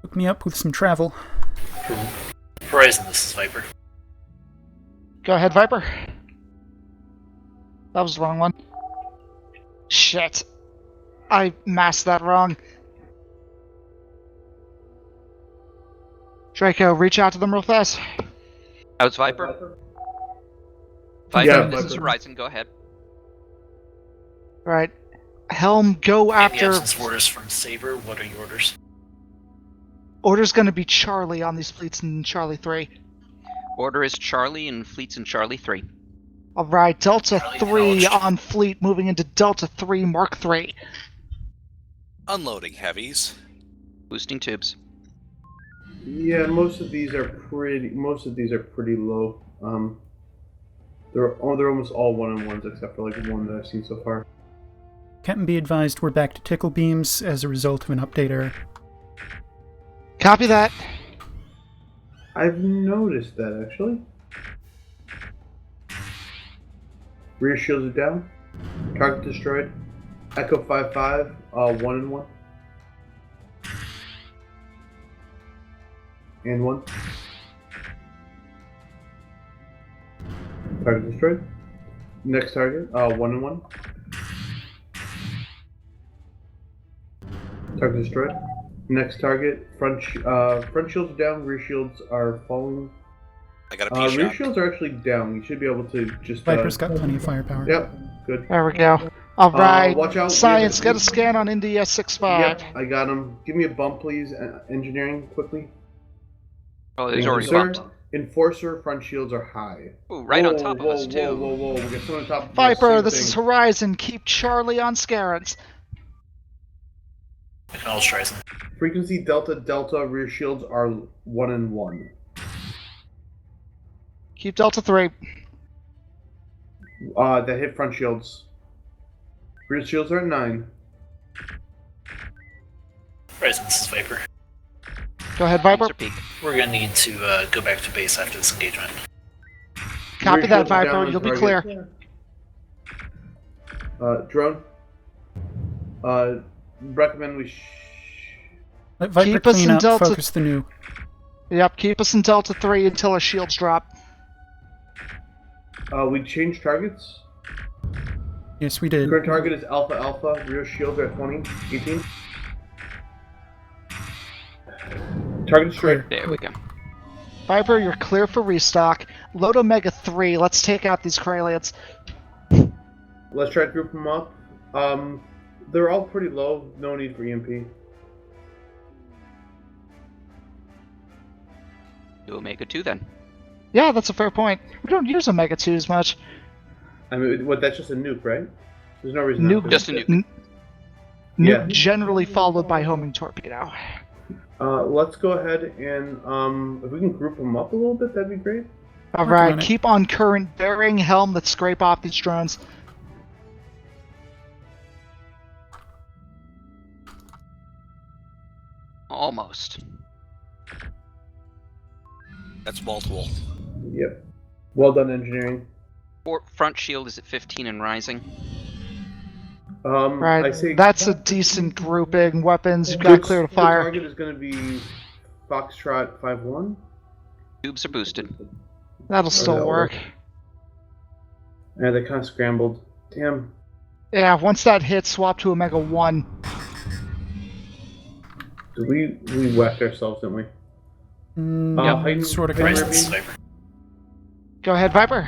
S3: Hook me up with some travel.
S7: Horizon, this is Viper.
S17: Go ahead, Viper. That was the wrong one. Shit. I masked that wrong. Draco, reach out to them real fast.
S2: How's Viper?
S6: Yeah,
S2: This is
S6: Viper.
S2: Horizon, go ahead.
S17: Alright. Helm, go
S7: In the
S17: after...
S7: absence of orders from Saber, what are your orders?
S17: Order's gonna be Charlie on these fleets in Charlie 3.
S2: Order is Charlie and fleets in Charlie 3.
S17: Alright, Delta
S7: Charlie
S17: 3
S7: acknowledged.
S17: on fleet, moving into Delta 3 Mark 3.
S5: Unloading heavies.
S2: Boosting tubes.
S6: Yeah, most of these are pretty low. They're almost all one-on-ones except for like one that I've seen so far.
S3: Captain, be advised we're back to tickle beams as a result of an update error.
S17: Copy that.
S6: I've noticed that actually. Rear shields are down. Target destroyed. Echo 5-5, 1-1. And 1. Target destroyed. Next target, 1-1. Target destroyed. Next target, front shields are down, rear shields are falling.
S5: I got a
S6: Rear
S5: P-Shock.
S6: shields are actually down. You should be able to just.
S3: Viper's got plenty of firepower.
S6: Yep, good.
S17: There we go. Alright,
S6: watch out.
S17: Science, get a scan on India 6-5.
S6: Yep, I got him. Give me a bump, please. Engineering, quickly.
S2: Oh, he's
S6: Thank
S2: already
S6: you, sir.
S2: bumped.
S6: Enforcer front shields are high.
S2: Ooh, right on
S6: Whoa,
S2: top of
S6: whoa,
S2: us, too.
S6: Whoa, whoa, whoa! We got someone on top of us.
S17: Viper,
S6: Same
S17: this
S6: thing.
S17: is Horizon. Keep Charlie on Scarens.
S7: Acknowledge Horizon.
S6: Frequency Delta rear shields are 1-1.
S17: Keep Delta 3.
S6: That hit front shields. Rear shields are at 9.
S7: Horizon, this is Viper.
S17: Go ahead, Viper.
S7: We're gonna need to go back to base after this engagement.
S17: Copy
S6: Rear
S17: that,
S6: shields are down
S17: Viper.
S6: on
S17: You'll be
S6: target.
S17: clear.
S6: Drone. Recommend we.
S3: Let Viper
S17: Keep us
S3: clean
S17: in
S3: up,
S17: Delta-
S3: focus the new.
S17: Yep, keep us in Delta 3 until our shields drop.
S6: We changed targets.
S3: Yes, we did.
S6: Current target is Alpha Alpha. Rear shields are at 20, 18. Target destroyed.
S2: There we go.
S17: Viper, you're clear for restock. Load Omega 3. Let's take out these Kralians.
S6: Let's try to group them up. They're all pretty low. No need for EMP.
S2: Do Omega 2 then.
S17: Yeah, that's a fair point. We don't use Omega 2 as much.
S6: I mean, that's just a nuke, right? There's no reason.
S17: Nuke,
S6: not to.
S2: Just a nuke.
S17: Nuke
S6: Yeah.
S17: generally followed by homing torpedo.
S6: Let's go ahead and if we can group them up a little bit, that'd be great.
S17: Alright, keep on current bearing. Helm, let's scrape off these drones.
S2: Almost.
S5: That's multiple.
S6: Yep. Well done, engineering.
S2: Front shield is at 15 and rising.
S17: Right,
S6: I say
S17: that's a decent grouping. Weapons, you've got clear to
S6: The
S17: fire.
S6: target is going to be Foxtrot 5-1.
S2: Tubes are boosted.
S17: That'll still
S6: that'll
S17: work.
S6: Yeah, they kind of scrambled. Damn.
S17: Yeah, once that hits, swap to Omega 1.
S6: We whacked ourselves, didn't we?
S3: Yep, sort of.
S7: Horizon, this is Viper.
S17: Go ahead, Viper.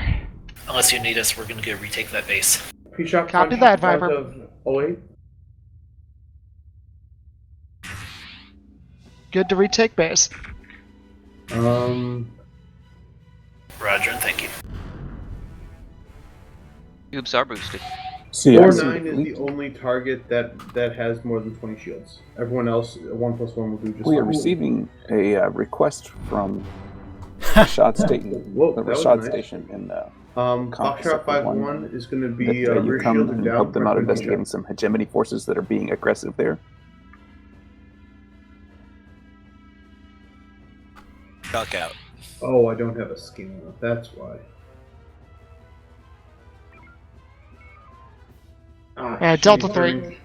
S7: Unless you need us, we're gonna go retake that base.
S6: P-Shock
S17: Copy
S6: front
S17: that,
S6: front
S17: Viper.
S6: of 08.
S17: Good to retake base.
S6: Um,
S7: Roger, and thank you.
S2: Tubes are boosted.
S18: See, I see
S6: 4-9
S18: the
S6: is
S18: fleet.
S6: the only target that has more than 20 shields. Everyone else, 1+1 will do just
S18: We are
S6: fine.
S18: receiving a request from Rashad Station.
S6: Whoa,
S18: The
S6: that was
S18: Rashad
S6: nice.
S18: Station in
S6: Foxtrot 5-1 is going to be
S18: that you
S6: rear
S18: come
S6: shield and
S18: and
S6: down.
S18: help them out
S6: recommend
S18: investigating some hegemony forces that are being aggressive there.
S5: Duck out.
S6: Oh, I don't have a skin on it. That's why.
S17: Yeah, Delta 3.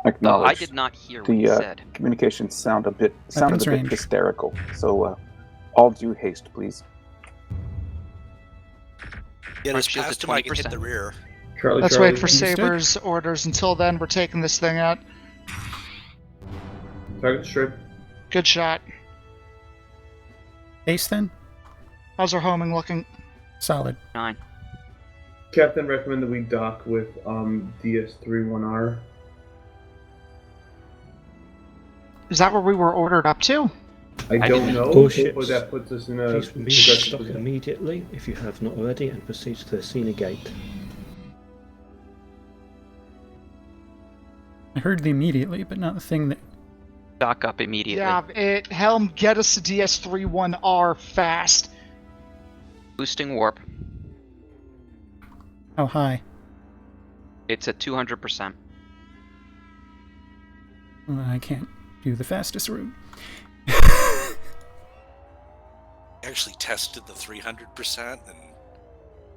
S18: Acknowledge.
S2: I did not hear what he
S18: The
S2: said.
S18: communications sounded a bit
S3: range.
S18: hysterical. So, all due haste, please.
S5: Get us
S2: shields
S5: past
S2: at
S5: him, I can hit
S2: 20%.
S5: the rear.
S17: Let's wait for Saber's orders. Until then, we're taking this thing out.
S6: Target strip.
S17: Good shot.
S3: Ace then?
S17: How's our homing looking?
S3: Solid.
S2: 9.
S6: Captain recommend that we dock with DS31R.
S17: Is that where we were ordered up to?
S6: I don't know.
S10: All ships,
S6: Hopefully that puts us in a
S10: please remove
S6: progressive
S10: stock
S6: position.
S10: immediately if you have not already, and proceed to the Cena Gate.
S3: I heard the immediately, but not the thing that...
S2: Dock up immediately.
S17: Yeah, Helm, get us to DS31R fast.
S2: Boosting warp.
S3: How high?
S2: It's at 200%.
S3: Well, I can't do the fastest route.
S5: I actually tested the 300% and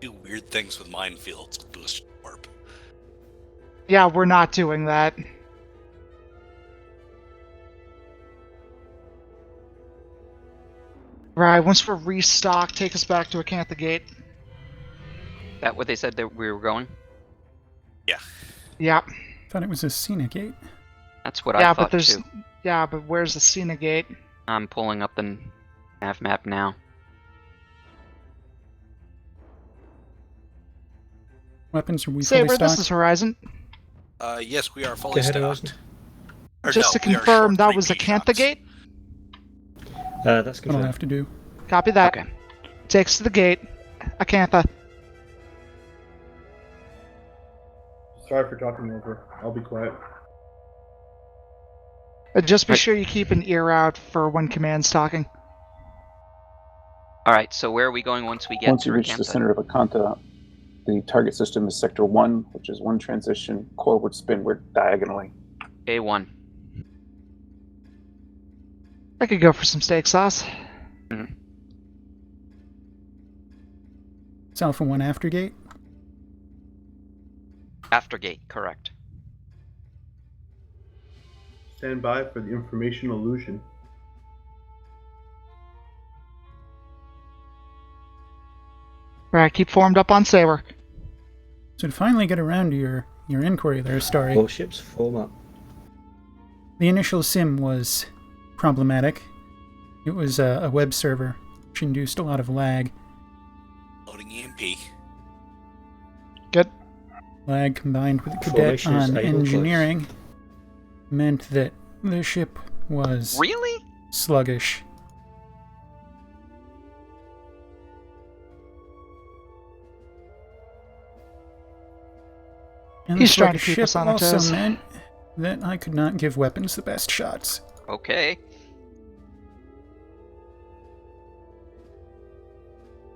S5: do weird things with minefields with boost warp.
S17: Yeah, we're not doing that. Right, once we're restocked, take us back to Acantha Gate.
S2: That what they said that we were going?
S5: Yeah.
S17: Yeah.
S3: Thought it was a Cena Gate.
S2: That's what I thought
S17: but there's
S2: too.
S17: Yeah, but where's the Cena Gate?
S2: I'm pulling up the nav map now.
S3: Weapons, are we fully
S17: Saber,
S3: stocked?
S17: this is Horizon.
S5: Yes, we are fully
S10: Go ahead,
S5: stocked.
S10: Horizon.
S5: Or
S17: Just
S5: no,
S17: to
S5: we are
S17: confirm,
S5: short
S17: that
S5: 3
S17: was
S5: P
S17: Acantha
S5: shots.
S17: Gate?
S10: That's
S3: What I'll
S10: confirmed.
S3: have to do.
S17: Copy that.
S2: Okay.
S17: Takes to the gate. Acantha.
S6: Sorry for talking over. I'll be quiet.
S17: Just be
S2: Right.
S17: sure you keep an ear out for when command's talking.
S2: Alright, so where are we going once we get
S18: Once
S2: to
S18: you reach the
S2: Acantha?
S18: center of Acantha, the target system is Sector 1, which is one transition, coreward spinward diagonally.
S2: A1.
S17: I could go for some steak sauce.
S3: It's Alpha 1 after gate.
S2: Aftergate, correct.
S6: Stand by for the information illusion.
S17: Right, keep formed up on Saber.
S3: So to finally get around to your inquiry there, Starry,
S10: All ships form up.
S3: the initial sim was problematic. It was a web server, which induced a lot of lag.
S5: Loading EMP.
S17: Good.
S3: Lag combined with a cadet
S10: Formation is
S3: on
S10: able close.
S3: engineering meant that the ship was
S2: Really?
S3: sluggish. And
S17: He's
S3: the
S17: trying to
S3: sluggish
S17: keep us
S3: ship
S17: on our
S3: also
S17: toes.
S3: meant that I could not give weapons the best shots.
S2: Okay.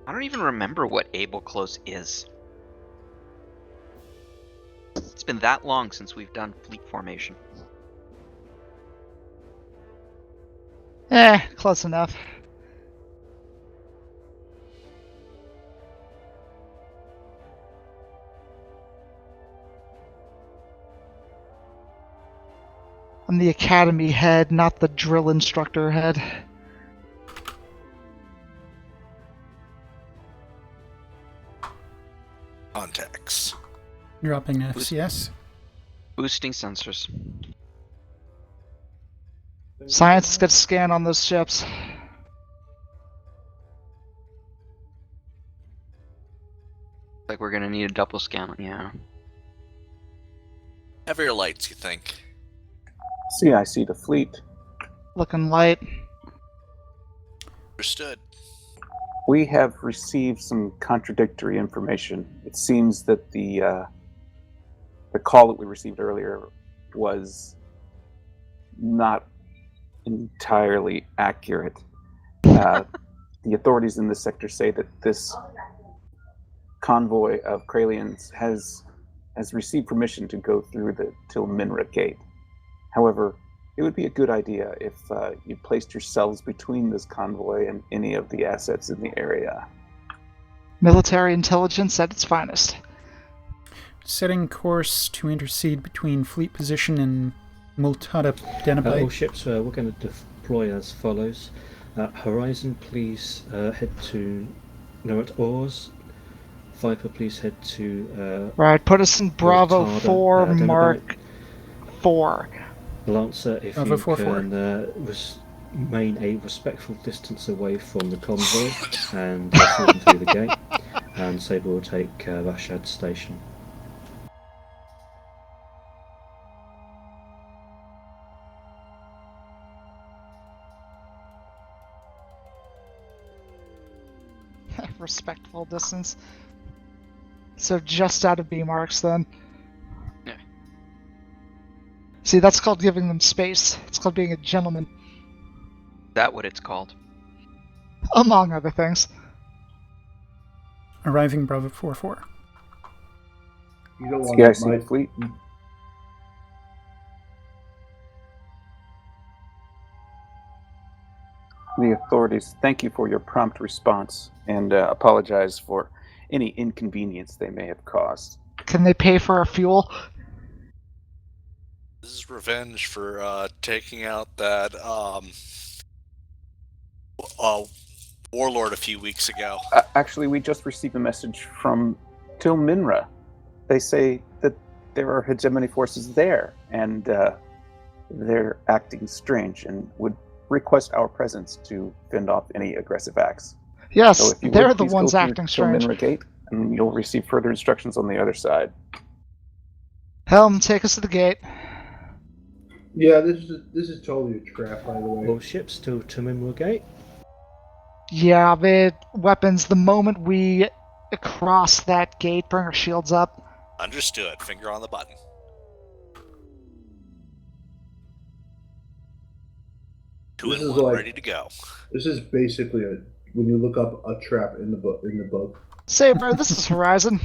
S2: I don't even remember what able close is. It's been that long since we've done fleet formation.
S17: Close enough. I'm the academy head, not the drill instructor head.
S5: Contacts.
S3: Dropping FCS.
S2: Boosting sensors.
S17: Science has got a scan on those ships.
S2: Like we're gonna need a double scan, yeah.
S5: Heavier lights, you think?
S18: CIC to fleet.
S17: Looking light.
S5: Understood.
S18: We have received some contradictory information. It seems that the the call that we received earlier was not entirely accurate. The authorities in this sector say that this convoy of Kralians has received permission to go through the Tilminra gate. However, it would be a good idea if you placed yourselves between this convoy and any of the assets in the area.
S17: Military intelligence at its finest.
S3: Setting course to intercede between fleet position and Multada Denabite.
S10: All ships, we're going to deploy as follows. Horizon, please head to Norat Oars. Viper, please head to...
S17: right, put us in Bravo
S10: Multada,
S17: 4,
S10: Denabite.
S17: Mark 4.
S10: Lancer, if
S3: Bravo
S10: you
S3: 4,
S10: can remain a respectful distance away from the convoy and see them through the gate. And Sabre will take Rashad Station.
S17: Respectful distance. So just out of B marks then.
S2: Yeah.
S17: See, that's called giving them space. It's called being a gentleman.
S2: Is that what it's called?
S17: Among other things.
S3: Arriving Bravo 4-4.
S6: You don't want
S18: CIC fleet. The authorities thank you for your prompt response and apologize for any inconvenience they may have caused.
S17: Can they pay for our fuel?
S5: This is revenge for taking out that warlord a few weeks ago.
S18: Actually, we just received a message from Tilminra. They say that there are hegemony forces there, and they're acting strange and would request our presence to fend off any aggressive acts.
S17: Yes,
S18: so if you
S17: they're
S18: would,
S17: the
S18: please
S17: ones
S18: go through
S17: acting strange.
S18: Tilminra Gate, and you'll receive further instructions on the other side.
S17: Helm, take us to the gate.
S6: Yeah, this is totally a trap, by the way.
S10: All ships to Tilminra Gate.
S17: Yeah, the weapons, the moment we cross that gate, bring our shields up.
S5: Understood. Finger on the button. Two
S6: This
S5: and
S6: is
S5: one,
S6: like-
S5: ready to go.
S6: This is basically when you look up a trap in the book.
S17: Saber, this is Horizon.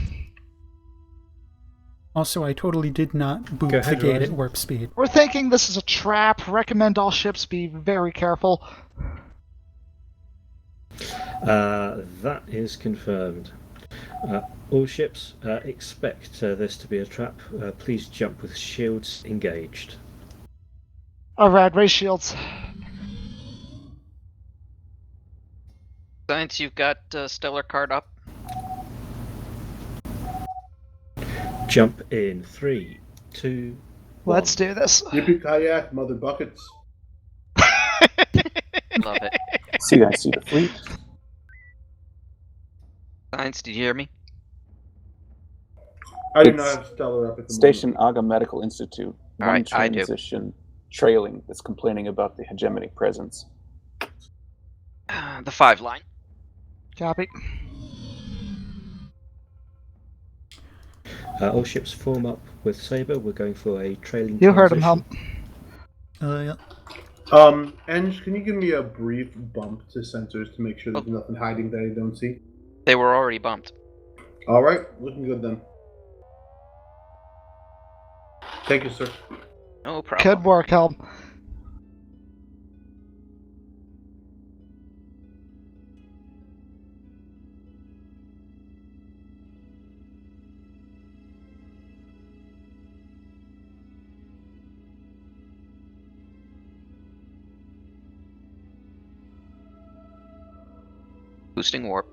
S3: Also, I totally did not boot
S10: Go
S3: the
S10: ahead,
S3: gate
S10: Horizon.
S3: at warp speed.
S17: We're thinking this is a trap. Recommend all ships be very careful.
S10: That is confirmed. All ships, expect this to be a trap. Please jump with shields engaged.
S17: Alright, raise shields.
S2: Science, you've got Stellar Card up.
S10: Jump in 3, 2, 1.
S17: Let's do this.
S6: Yippee kayak, mother buckets.
S2: Love it.
S18: See the fleet.
S2: Science, did you hear me?
S6: I do
S18: It's
S6: not have Stellar up at the
S18: Station Aga Medical Institute.
S2: All
S18: One
S2: right, I do.
S18: transition trailing that's complaining about the hegemonic presence.
S2: The 5 line.
S17: Copy.
S10: All ships form up with Sabre. We're going for a trailing
S17: You heard him,
S10: transition.
S17: Helm.
S3: Yeah.
S6: Eng, can you give me a brief bump to sensors to make sure there's nothing hiding that I don't see?
S2: They were already bumped.
S6: Alright, looking good then. Thank you, sir.
S2: No problem.
S17: Good work, Helm.
S2: Boosting warp.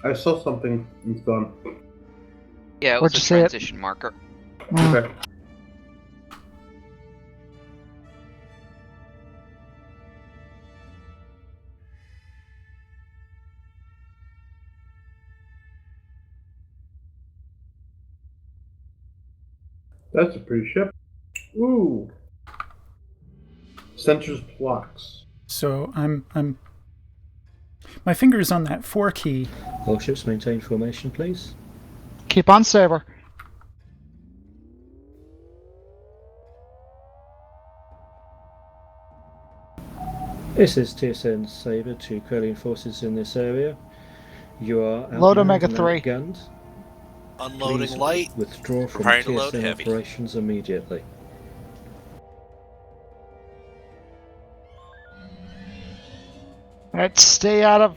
S6: I saw something. It's gone.
S2: Yeah, it
S17: Where'd
S2: was a
S17: you see it?
S2: transition marker.
S6: Okay. That's a pretty ship. Ooh. Sensors blocks.
S3: So I'm my finger's on that 4 key.
S10: All ships maintain formation, please.
S17: Keep on, Saber.
S10: This is TSN Saber to Krelian forces in this area. You are
S17: Load
S10: outmanned
S17: Omega
S10: and
S17: 3.
S10: outgunned.
S5: Unloading
S10: Please
S5: light.
S10: withdraw from
S5: Preparing to load
S10: TSN
S5: heavy.
S10: operations immediately.
S17: Alright, stay out of...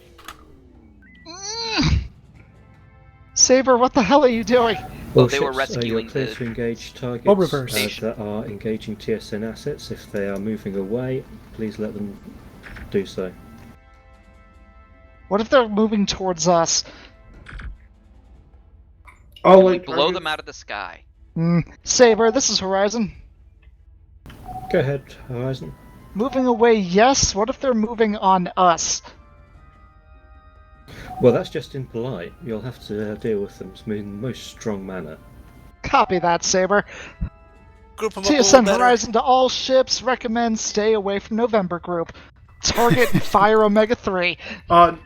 S17: Saber, what the hell are you doing?
S10: All
S2: Well, they were
S10: ships, you're
S2: rescuing
S10: clear
S2: the
S10: to engage targets
S3: I'll reverse.
S10: that are engaging TSN assets. If they are moving away, please let them do so.
S17: What if they're moving towards us?
S6: Oh,
S2: We blow them out of the sky.
S17: Saber, this is Horizon.
S10: Go ahead, Horizon.
S17: Moving away, yes. What if they're moving on us?
S10: Well, that's just impolite. You'll have to deal with them in the most strong manner.
S17: Copy that, Saber.
S5: Group them up a little
S17: TSN
S5: better.
S17: Horizon to all ships. Recommend stay away from November group. Target fire Omega 3.
S6: Captain,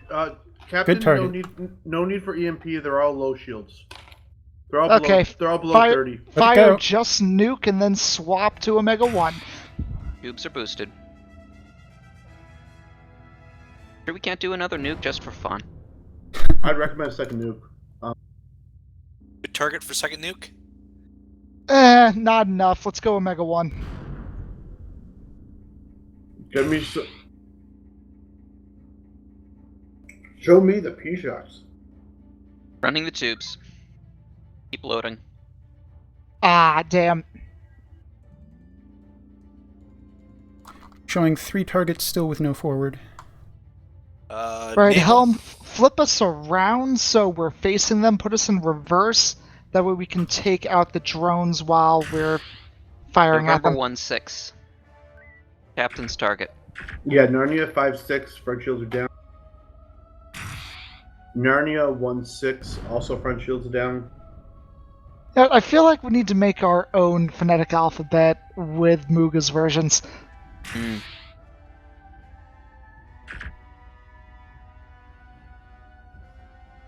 S3: Good target.
S6: no need for EMP. They're all low shields. They're all
S17: Okay,
S6: below
S17: fire,
S6: 30.
S17: Fire
S3: go.
S17: just nuke and then swap to Omega 1.
S2: Tubes are boosted. Sure we can't do another nuke just for fun?
S6: I'd recommend second nuke.
S5: Good target for second nuke.
S17: Not enough. Let's go Omega 1.
S6: Get me Show me the P-shots.
S2: Running the tubes. Keep loading.
S17: Ah, damn.
S3: Showing 3 targets still with no forward.
S17: Right,
S5: naval.
S17: Helm, flip us around so we're facing them. Put us in reverse. That way we can take out the drones while we're firing at
S2: November
S17: them.
S2: 1-6. Captain's target.
S6: Yeah, Narnia 5-6, front shields are down. Narnia 1-6, also front shields are down.
S17: Yeah, I feel like we need to make our own phonetic alphabet with Muga's versions.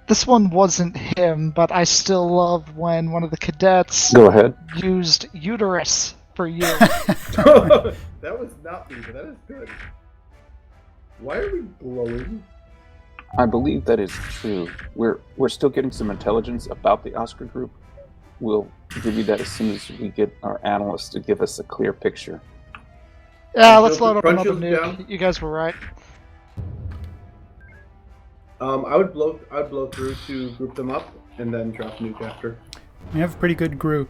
S17: This one wasn't him, but I still love when one of the cadets
S18: Go ahead.
S17: used uterus for you.
S6: That was not me, but that is good. Why are we glowing?
S18: I believe that is true. We're still getting some intelligence about the Oscar group. We'll give you that as soon as we get our analysts to give us a clear picture.
S17: Yeah, let's load up
S6: Front
S17: another
S6: shields
S17: nuke.
S6: down.
S17: You guys were right.
S6: I would blow through to group them up and then drop nuke after.
S3: We have a pretty good group.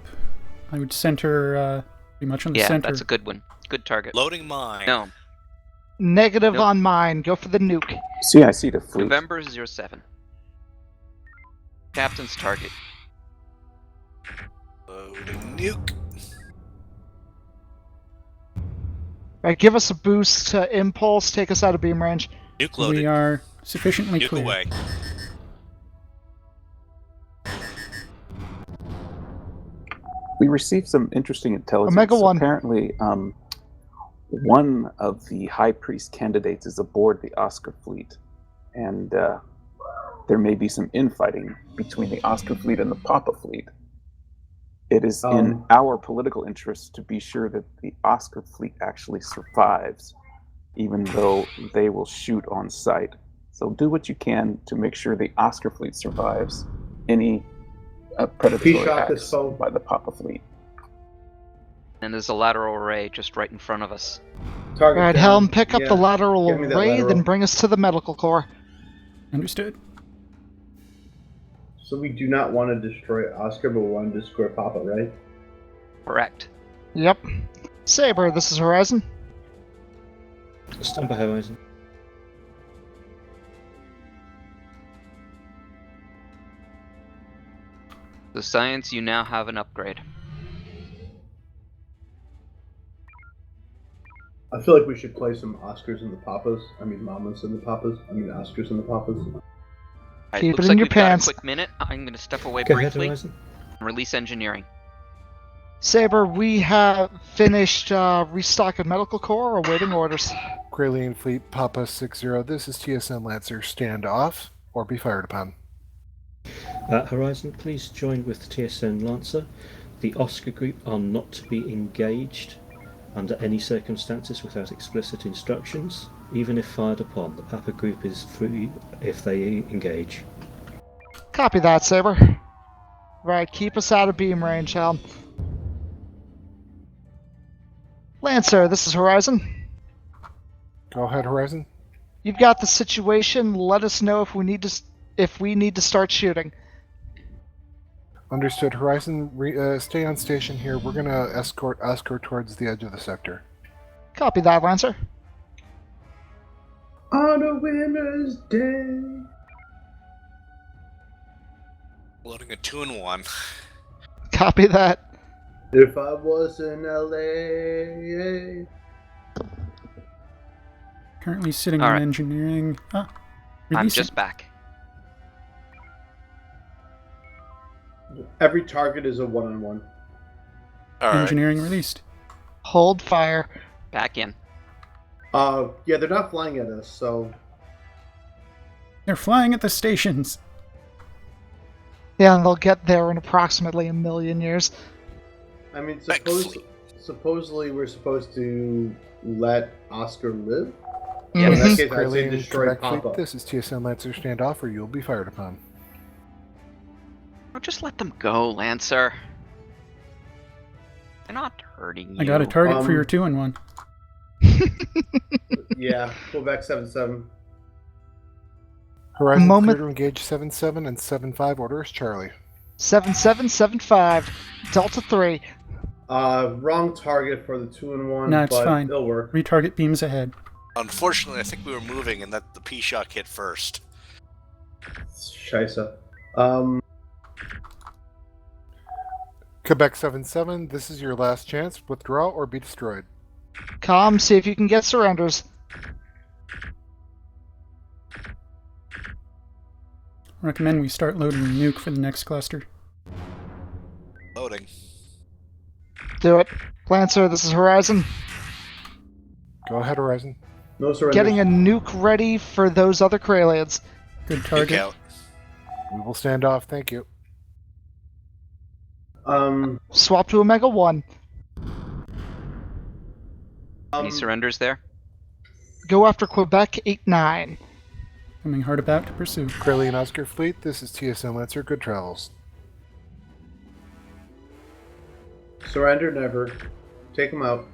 S3: I would center pretty much on the
S2: Yeah,
S3: center.
S2: that's a good one. Good target.
S5: Loading mine.
S2: No.
S17: Negative
S2: Nope.
S17: on mine. Go for the nuke.
S18: See, I see the fleet.
S2: November 07. Captain's target.
S5: Loading nuke.
S17: Right, give us a boost to impulse. Take us out of beam range.
S5: Nuke loaded.
S3: We are sufficiently
S5: Nuke
S3: clear.
S5: away.
S18: We received some interesting intelligence.
S17: Omega 1.
S18: Apparently, one of the High Priest candidates is aboard the Oscar fleet, and there may be some infighting between the Oscar fleet and the Papa fleet. It is in our political interest to be sure that the Oscar fleet actually survives, even though they will shoot on sight. So do what you can to make sure the Oscar fleet survives any predatory
S6: P-shot
S18: acts
S6: this phone.
S18: by the Papa fleet.
S2: And there's a lateral array just right in front of us.
S6: Target
S17: Alright,
S6: down.
S17: Helm, pick up
S6: Yeah,
S17: the lateral
S6: give me that
S17: array,
S6: lateral.
S17: then bring us to the medical core.
S3: Understood.
S6: So we do not want to destroy Oscar, but we want to destroy Papa, right?
S2: Correct.
S17: Yep. Saber, this is Horizon.
S10: Stand by, Horizon.
S2: The science, you now have an upgrade.
S6: I feel like we should play some Oscars and the Papas. I mean, Mamas and the Papas. I mean, Oscars and the Papas.
S2: Alright,
S17: Keep
S2: looks
S17: it in
S2: like
S17: your
S2: we've got
S17: pants.
S2: a quick minute. I'm going to step away
S10: Go ahead,
S2: briefly
S10: Horizon.
S2: and release engineering.
S17: Saber, we have finished restock of medical corps, awaiting orders.
S19: Kralian Fleet Papa 60, this is TSN Lancer, stand off or be fired upon.
S10: Horizon, please join with TSN Lancer. The Oscar group are not to be engaged under any circumstances without explicit instructions. Even if fired upon, the Papa group is free if they engage.
S17: Copy that, Saber. Right, keep us out of beam range, Helm. Lancer, this is Horizon.
S19: Go ahead, Horizon.
S17: You've got the situation. Let us know if we need to start shooting.
S19: Understood, Horizon. Stay on station here. We're gonna escort Oscar towards the edge of the sector.
S17: Copy that, Lancer.
S6: On a winter's day.
S5: Loading a 2-in-1.
S17: Copy that.
S6: If I was in LA.
S3: Currently sitting
S2: All
S3: on
S2: right.
S3: engineering.
S2: I'm
S3: Releasing.
S2: just back.
S6: Every target is a 1-on-1.
S5: All right.
S3: Engineering released.
S17: Hold fire.
S2: Back in.
S6: Yeah, they're not flying at us, so.
S3: They're flying at the stations.
S17: Yeah, and they'll get there in approximately 1,000,000 years.
S6: I mean, supposedly we're supposed to let Oscar live.
S2: Yeah,
S6: In that
S17: Mhm.
S6: case, I'd say
S19: Kralian
S6: destroy
S19: Quebec Fleet,
S6: Papa.
S19: this is TSN Lancer, stand off or you'll be fired upon.
S2: Oh, just let them go, Lancer. They're not hurting you.
S3: I got a target for your 2-in-1.
S6: Yeah, Quebec 7-7.
S19: Horizon
S17: Moment-
S19: clear to engage 7-7 and 7-5, orders Charlie.
S17: 7775. Delta 3.
S6: Wrong target for the 2-in-1.
S3: No, it's
S6: but
S3: fine.
S6: It'll work.
S3: Retarget beams ahead.
S5: Unfortunately, I think we were moving and that the P-Shock hit first.
S6: Scheisse.
S19: Quebec 7-7, this is your last chance. Withdraw or be destroyed.
S17: Com, see if you can get surrenders.
S3: Recommend we start loading the nuke for the next cluster.
S5: Loading.
S17: Do it. Lancer, this is Horizon.
S19: Go ahead, Horizon.
S6: No surrenders.
S17: Getting a nuke ready for those other Kralians.
S3: Good
S5: Nuke
S3: target.
S5: out.
S19: We will stand off, thank you.
S17: Swap to Omega 1.
S2: Any surrenders there?
S17: Go after Quebec 8-9.
S3: Coming hard about to pursue.
S19: Kralian Oscar Fleet, this is TSN Lancer, good travels.
S6: Surrender never. Take them out.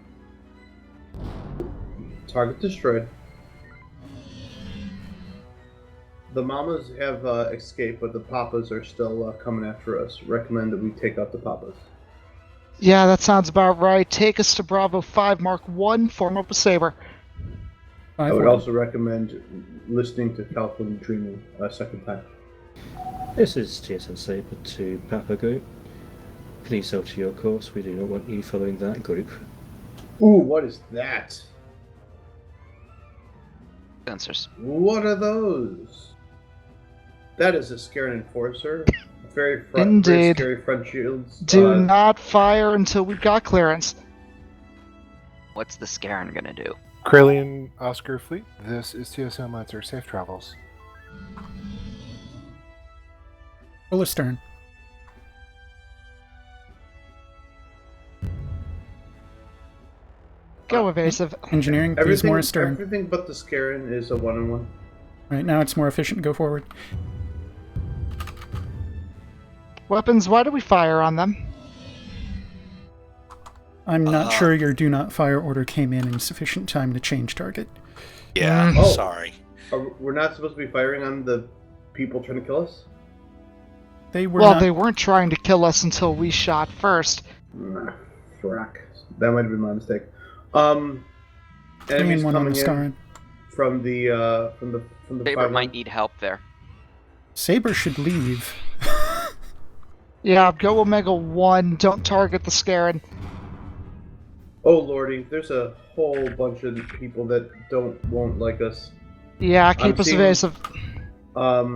S6: Target destroyed. The Mamas have escaped, but the Papas are still coming after us. Recommend that we take out the Papas.
S17: Yeah, that sounds about right. Take us to Bravo 5 Mark 1, form up a Saber.
S6: I would also recommend listening to California Dreaming a second time.
S10: This is TSN Saber to Papa Group. Please alter your course. We do not want you following that group.
S6: Ooh, what is that?
S2: Sensors.
S6: What are those? That is a Scaran Enforcer. Very
S17: Indeed.
S6: scary front shields.
S17: Do not fire until we've got clearance.
S2: What's the Scaran gonna do?
S19: Kralian Oscar Fleet, this is TSN Lancer, safe travels.
S3: Full astern.
S17: Go evasive.
S3: Engineering, please more astern.
S6: Everything but the Scaran is a 1-on-1.
S3: Right now it's more efficient. Go forward.
S17: Weapons, why do we fire on them?
S3: I'm not sure your do not fire order came in sufficient time to change target.
S5: Yeah,
S6: Oh.
S5: sorry.
S6: We're not supposed to be firing on the people trying to kill us?
S3: They were
S17: Well,
S3: not...
S17: they weren't trying to kill us until we shot first.
S6: Frack. That might have been my mistake. Enemies
S3: one on
S6: coming
S3: the
S6: in
S3: Scaran.
S6: from the
S2: Saber
S6: fire
S2: might
S6: line.
S2: need help there.
S3: Saber should leave.
S17: Yeah, go Omega 1. Don't target the Scaran.
S6: Oh lordy, there's a whole bunch of people that won't like us.
S17: Yeah, keep
S6: I'm
S17: us
S6: seeing,
S17: evasive.
S6: A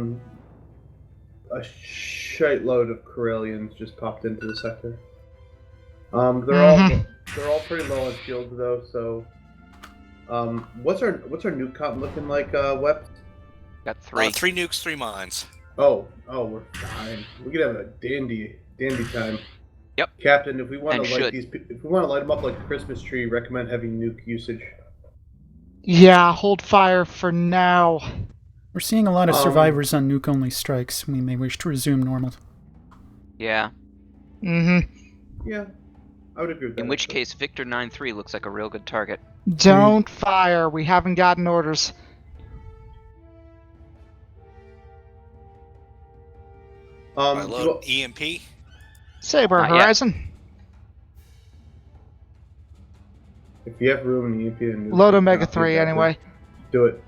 S6: shitload of Corellians just popped into the sector. They're all pretty low on shields though. So, what's our nuke count looking like, Web?
S2: Got 3.
S5: 3 nukes, 3 mines.
S6: Oh, we're fine. We could have a dandy time.
S2: Yep.
S6: Captain, if we want
S2: And
S6: to light
S2: should.
S6: if we want to light them up like a Christmas tree, recommend heavy nuke usage.
S17: Yeah, hold fire for now.
S3: We're seeing a lot of survivors on nuke-only strikes. We may wish to resume normal.
S2: Yeah.
S17: Mm-hmm.
S6: Yeah, I would agree with that.
S2: In which case, Victor 9-3 looks like a real good target.
S17: Don't fire. We haven't gotten orders.
S5: I load EMP.
S17: Saber Horizon.
S6: If you have room in the EMP and
S17: Load Omega 3 anyway.
S6: Do it.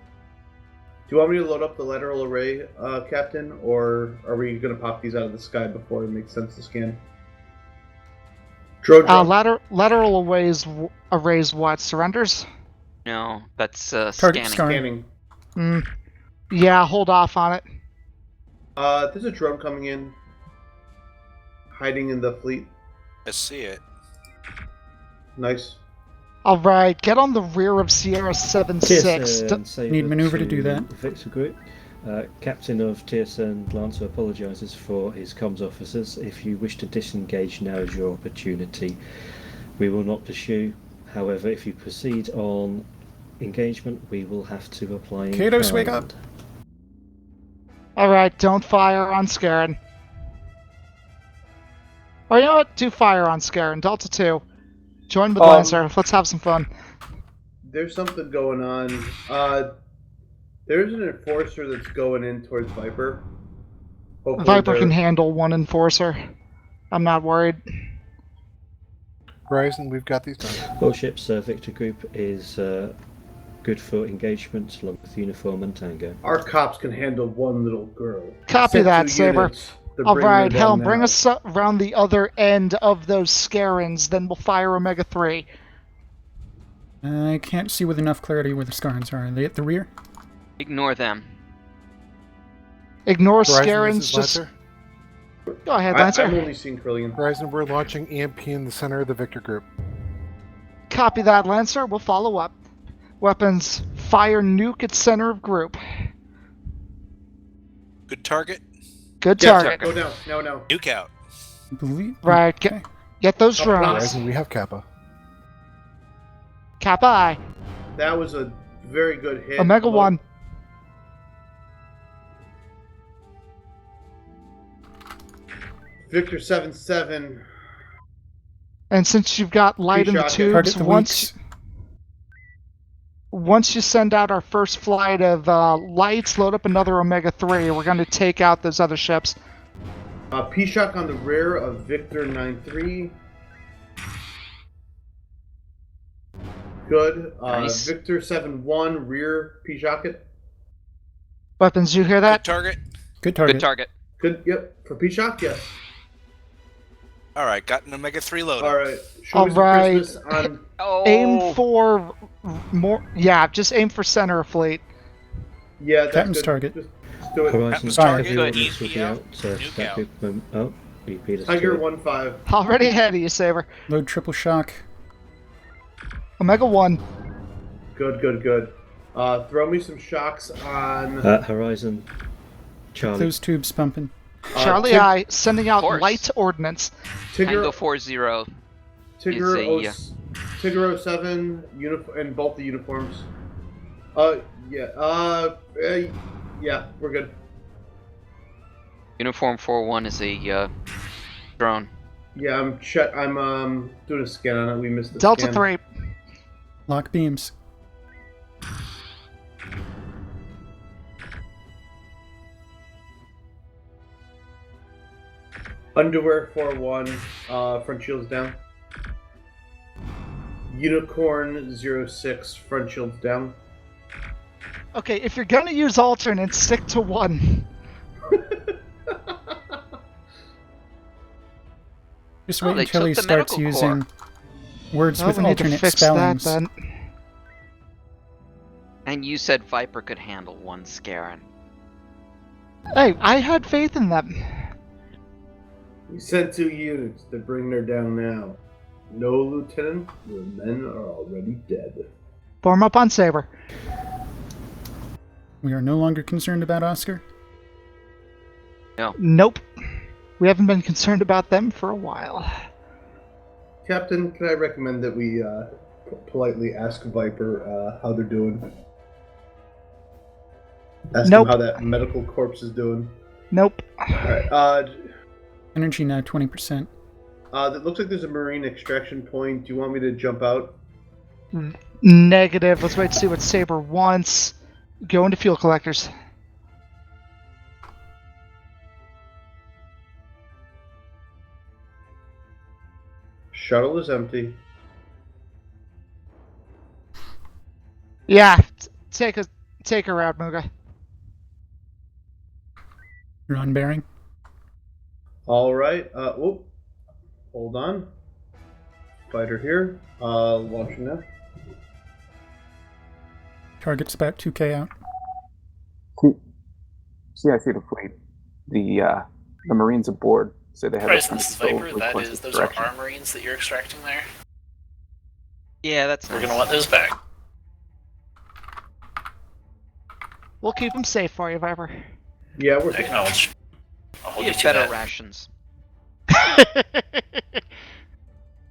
S6: Do you want me to load up the lateral array, Captain, or are we going to pop these out of the sky before it makes sense to scan? Drone.
S17: Lateral arrays what? Surrenders?
S2: No, that's
S3: scanning.
S17: Yeah, hold off on it.
S6: There's a drone coming in. Hiding in the fleet.
S5: I see it.
S6: Nice.
S17: Alright, get on the rear of Sierra 7-6.
S3: Need maneuver to do that.
S10: Victor Group. Captain of TSN Lancer apologises for his comms officers. If you wish to disengage, now is your opportunity. We will not pursue. However, if you proceed on engagement, we will have to apply.
S3: Kados, wake up!
S17: Alright, don't fire on Scarin. Or you know what? Do fire on Scarin. Delta 2. Join with Lancer. Let's have some fun.
S6: There's something going on. There's an enforcer that's going in towards Viper. Hopefully
S17: Viper can handle one enforcer. I'm not worried.
S19: Horizon, we've got these done.
S10: All ships, Victor Group is good for engagement along with Uniform and Tango.
S6: Our cops can handle one little girl.
S17: Copy that, Saber. Alright, Helm, bring
S6: now.
S17: us around the other end of those Scarins, then we'll fire Omega 3.
S3: I can't see with enough clarity where the Scarins are. Are they at the rear?
S2: Ignore them.
S17: Ignore
S19: Horizon,
S17: Scarins, just...
S19: Lancer.
S17: Go ahead, Lancer.
S6: I'm only seeing Krillian.
S19: Horizon, we're launching EMP in the center of the Victor Group.
S17: Copy that, Lancer. We'll follow up. Weapons, fire nuke at center of group.
S5: Good target.
S17: Good target.
S6: Go down. No.
S5: Nuke out.
S17: Right, get those drones.
S19: Horizon, we have Kappa.
S17: Kappa I.
S6: That was a very good hit.
S17: Omega 1.
S6: Victor 7-7.
S17: And since you've got light in the tubes, once you send out our first flight of lights, load up another Omega 3. We're going to take out those other ships.
S6: P-Shock on the rear of Victor 9-3. Good.
S2: Nice.
S6: Victor 7-1, rear P-Shock it.
S17: Weapons, you hear that?
S5: Good target.
S3: Good target.
S2: Good target.
S6: Good, yep. For P-Shock, yes.
S5: Alright, got an Omega 3 loaded.
S6: Alright.
S17: Alright.
S2: Oh.
S17: Aim for more. Yeah, just aim for center of fleet.
S6: Yeah, that's
S3: Captain's
S6: good.
S3: target.
S6: Just do it.
S5: Captain's target.
S2: Good.
S5: EMP out. Nuke out.
S6: Tiger 1-5.
S17: Already ahead of you, Saber.
S3: Load triple shock.
S17: Omega 1.
S6: Good. Throw me some shocks on...
S10: Horizon. Charlie.
S3: Those tubes pumping.
S17: Charlie I, sending out light ordnance.
S2: Tango 4-0.
S6: Tigger 07 and both the uniforms. Yeah, we're good.
S2: Uniform 4-1 is a drone.
S6: Yeah, I'm doing a scan on it. We missed the
S17: Delta
S6: scan.
S17: 3.
S3: Lock beams.
S6: Underwear 4-1, front shields down. Unicorn 06, front shields down.
S17: Okay, if you're gonna use alternates, stick to 1.
S3: Just wait until he starts using words with
S17: we need to
S3: alternate
S17: fix
S3: spellings.
S17: That, then.
S2: And you said Viper could handle one Scarin.
S17: Hey, I had faith in them.
S6: We sent 2 units. They're bringing her down now. No, Lieutenant. Your men are already dead.
S17: Form up on Saber.
S3: We are no longer concerned about Oscar?
S2: No.
S17: Nope. We haven't been concerned about them for a while.
S6: Captain, can I recommend that we politely ask Viper how they're doing? Ask him how that medical corpse is doing.
S17: Nope.
S6: Alright,
S3: Energy now 20%.
S6: it looks like there's a marine extraction point. Do you want me to jump out?
S17: Negative. Let's wait to see what Saber wants. Go into fuel collectors.
S6: Shuttle is empty.
S17: Yeah, take her out, Muga.
S3: You're on bearing.
S6: Alright, hold on. Fighter here. Launching now.
S3: Target's about 2k out.
S18: CIC to fleet. The Marines aboard say they have
S7: Christ,
S18: a
S7: this is
S18: control
S7: Viper. That
S18: request
S7: is, those
S18: direction.
S7: are our Marines that you're extracting there.
S2: Yeah, that's
S7: We're
S2: nice.
S7: gonna want those back.
S17: We'll keep them safe for you, Viper.
S6: Yeah, we're
S7: Acknowledged. I'll hold
S2: We
S7: you
S2: have
S7: to
S2: better
S7: that.
S2: rations.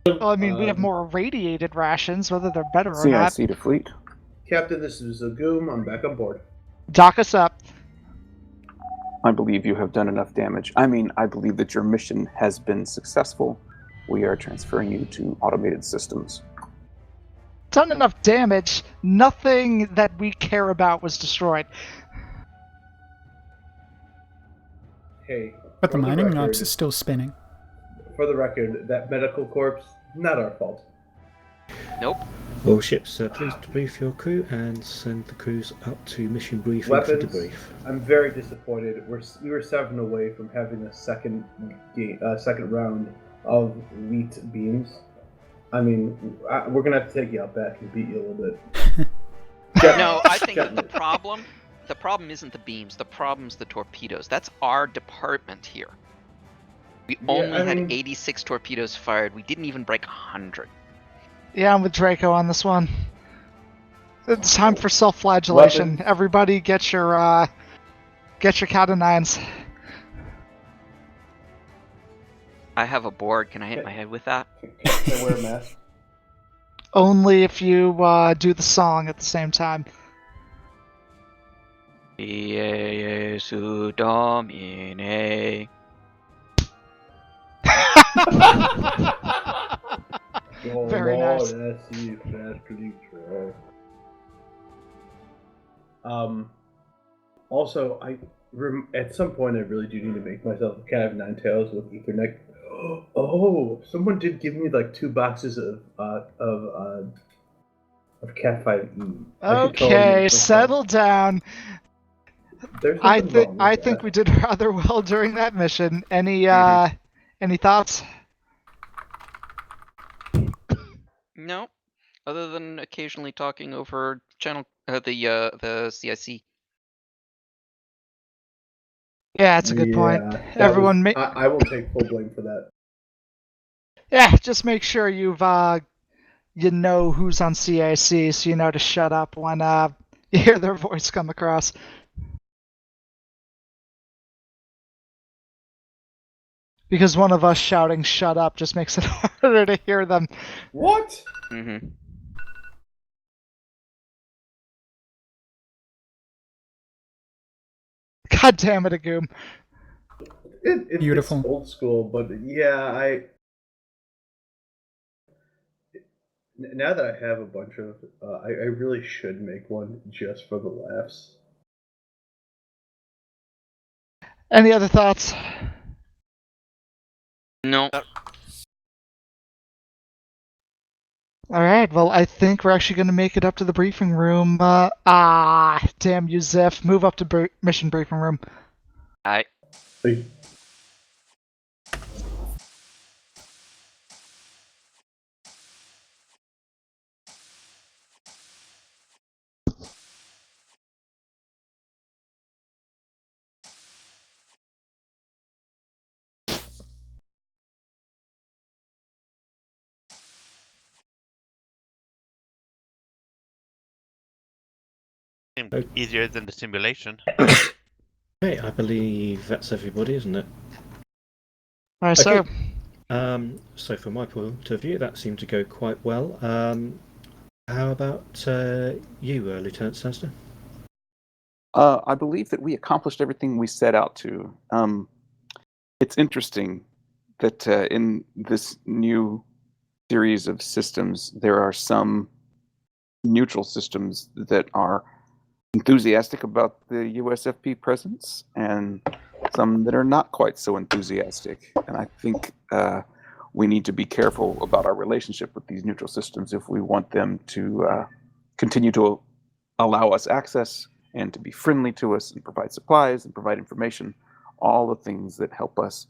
S17: Well, I mean, we have more irradiated rations, whether they're better or not.
S18: CIC to fleet.
S6: Captain, this is Zagoom. I'm back on board.
S17: Dock us up.
S18: I believe you have done enough damage. I believe that your mission has been successful. We are transferring you to automated systems.
S17: Done enough damage. Nothing that we care about was destroyed.
S6: Hey.
S3: But the
S6: for
S3: mining
S6: record-
S3: ops is still spinning.
S6: For the record, that medical corpse, not our fault.
S2: Nope.
S10: All ships, please debrief your crew and send the crews up to mission briefing
S6: Weapons,
S10: for debrief.
S6: I'm very disappointed. We were 7 away from having a second round of elite beams. I mean, we're gonna have to take you out back and beat you a little bit.
S2: No, I think that the problem isn't the beams. The problem's the torpedoes. That's our department here. We only had 86 torpedoes fired. We didn't even break 100.
S17: Yeah, I'm with Draco on this one. It's time for self-flagellation.
S6: Weapons.
S17: Everybody, get your cat o' nines.
S2: I have a board. Can I hit my head with that?
S6: Can I wear a mask?
S17: Only if you do the song at the same time.
S2: Jesu Domine.
S17: Very nice.
S6: Also, at some point I really do need to make myself a cat of 9 tails with Ethernet. Oh, someone did give me like 2 boxes of Cat 5e.
S17: Okay, settle down.
S6: There's
S17: I
S6: nothing wrong with
S17: I
S6: that.
S17: think we did rather well during that mission. Any thoughts?
S2: No, other than occasionally talking over channel the CIC.
S17: Yeah, that's a good point. Everyone,
S6: I will take full blame for that.
S17: yeah, just make sure you've you know who's on CIC, so you know to shut up when you hear their voice come across. Because one of us shouting "shut up" just makes it harder to hear them.
S6: What?
S2: Mm-hmm.
S17: God damn it, Agoom.
S3: Beautiful.
S6: It's old school, but yeah, now that I have a bunch of, I really should make one just for the laughs.
S17: Any other thoughts?
S2: No.
S17: All right, well, I think we're actually going to make it up to the briefing room. Damn you, Ziff. Move up to mission briefing room.
S2: Aye.
S6: Hey.
S14: Seems
S10: Oh.
S14: easier than the simulation.
S10: Hey, I believe that's everybody, isn't it?
S17: All right, sir.
S10: So from my point of view, that seemed to go quite well. How about you, Lieutenant Sester?
S18: I believe that we accomplished everything we set out to. It's interesting that in this new series of systems, there are some neutral systems that are enthusiastic about the USFP presence and some that are not quite so enthusiastic. And I think we need to be careful about our relationship with these neutral systems if we want them to continue to allow us access and to be friendly to us and provide supplies and provide information, all the things that help us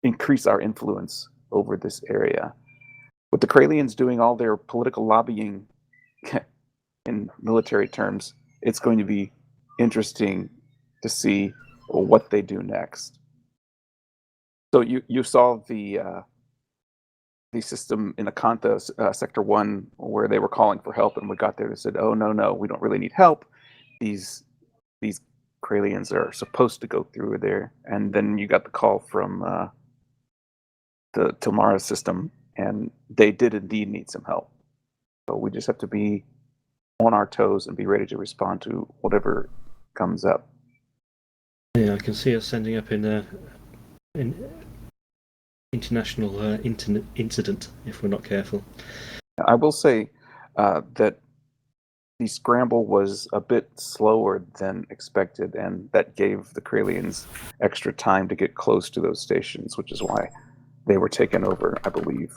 S18: increase our influence over this area. With the Kralians doing all their political lobbying in military terms, it's going to be interesting to see what they do next. So you saw the system in Akantha, Sector 1, where they were calling for help, and we got there and said, oh, no, we don't really need help. These Kralians are supposed to go through there. And then you got the call from the Tomara system, and they did indeed need some help. So we just have to be on our toes and be ready to respond to whatever comes up.
S10: Yeah, I can see us ending up in international incident if we're not careful.
S18: I will say that the scramble was a bit slower than expected, and that gave the Kralians extra time to get close to those stations, which is why they were taken over, I believe.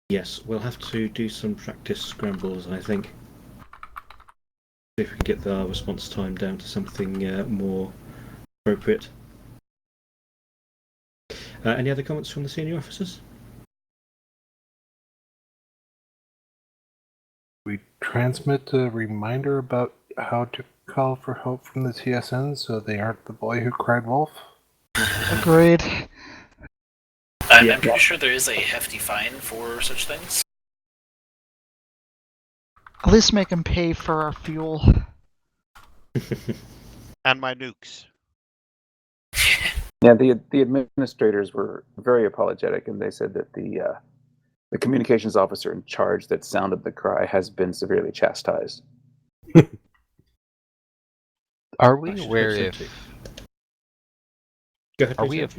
S10: Yes, we'll have to do some practice scrambles, I think. See if we can get the response time down to something more appropriate. Any other comments from the senior officers?
S19: We transmit a reminder about how to call for help from the TSN so they aren't the boy who cried wolf.
S17: Agreed.
S7: I'm pretty sure there is a hefty fine for such things.
S17: At least make them pay for our fuel.
S14: And my nukes.
S18: Yeah, the administrators were very apologetic, and they said that the communications officer in charge that sounded the cry has been severely chastised.
S12: Are we aware if...
S10: Go ahead,
S12: are we if...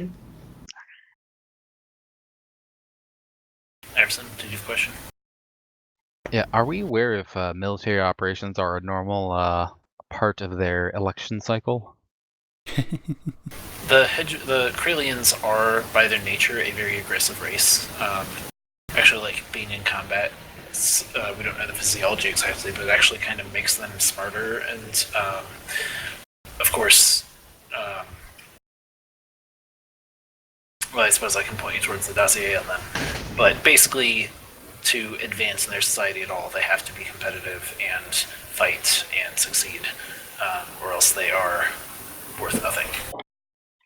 S7: Everson, did you have a question?
S12: Yeah, are we aware if military operations are a normal part of their election cycle?
S7: The Kralians are, by their nature, a very aggressive race. Actually, like being in combat, we don't know the physiology exactly, but it actually kind of makes them smarter. And of course, well, I suppose I can point you towards the dossier on them. But basically, to advance in their society at all, they have to be competitive and fight and succeed, or else they are worth nothing.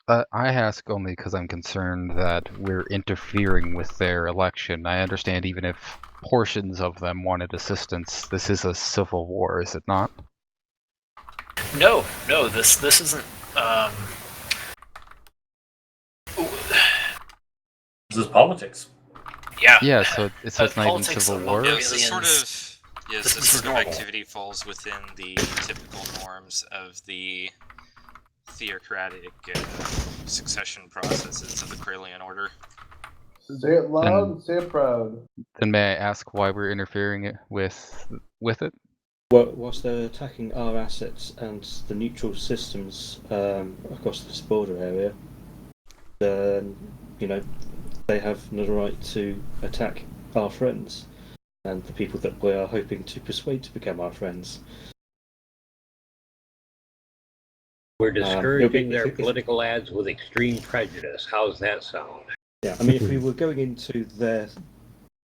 S12: I ask only because I'm concerned that we're interfering with their election. I understand even if portions of them wanted assistance, this is a civil war, is it not?
S7: No, this isn't.
S13: This is politics.
S7: Yeah.
S12: Yeah, so it's not even civil war.
S9: Yes, this sort of
S7: normal.
S9: activity falls within the typical norms of the theocratic succession processes of the Kralian order.
S6: Say it loud and say it proud.
S12: Then may I ask why we're interfering with it?
S10: Well, whilst they're attacking our assets and the neutral systems across this border area, they have no right to attack our friends and the people that we are hoping to persuade to become our friends.
S20: We're discouraging their political ads with extreme prejudice. How's that sound?
S10: Yeah, I mean, if we were going into their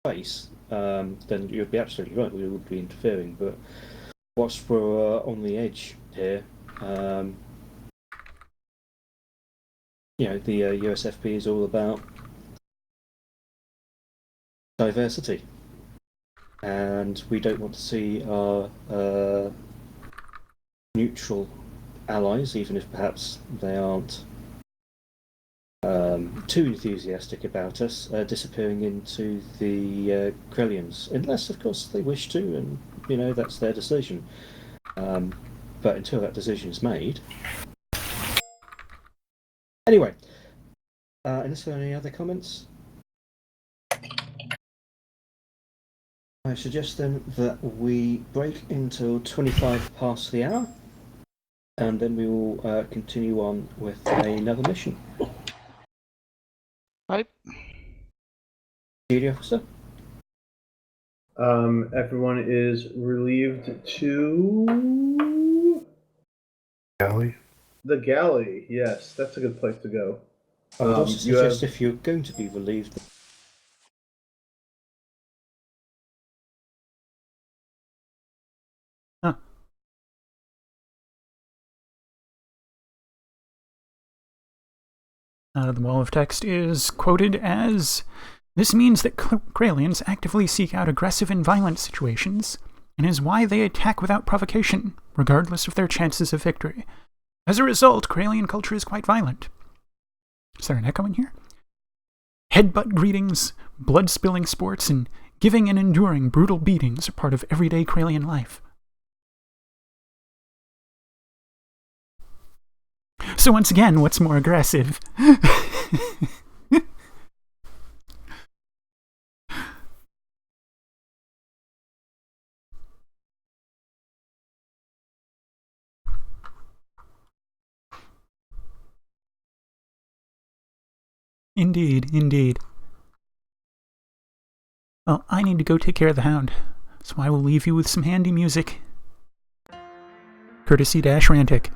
S10: space, then you'd be absolutely right. We would be interfering. But whilst we're on the edge here, the USFP is all about diversity. and we don't want to see our neutral allies, even if perhaps they aren't too enthusiastic about us, disappearing into the Krellians, unless, of course, they wish to, and that's their decision. But until that decision is made. Anyway, unless there are any other comments, I suggest then that we break until 25 past the hour, and then we will continue on with another mission.
S17: Right.
S10: Duty officer?
S6: Everyone is relieved to
S19: Galley.
S6: the galley. Yes, that's a good place to go.
S10: I would also suggest if you're going to be relieved.
S3: Huh. The wall of text is quoted as, "This means that Kralians actively seek out aggressive and violent situations, and is why they attack without provocation, regardless of their chances of victory. As a result, Kralian culture is quite violent." Is there an echo in here? "Headbutt greetings, blood-spilling sports, and giving and enduring brutal beatings are part of everyday Kralian life." So once again, what's more aggressive? Indeed, indeed. Well, I need to go take care of the hound, so I will leave you with some handy music. Courtesy Dash Rantic.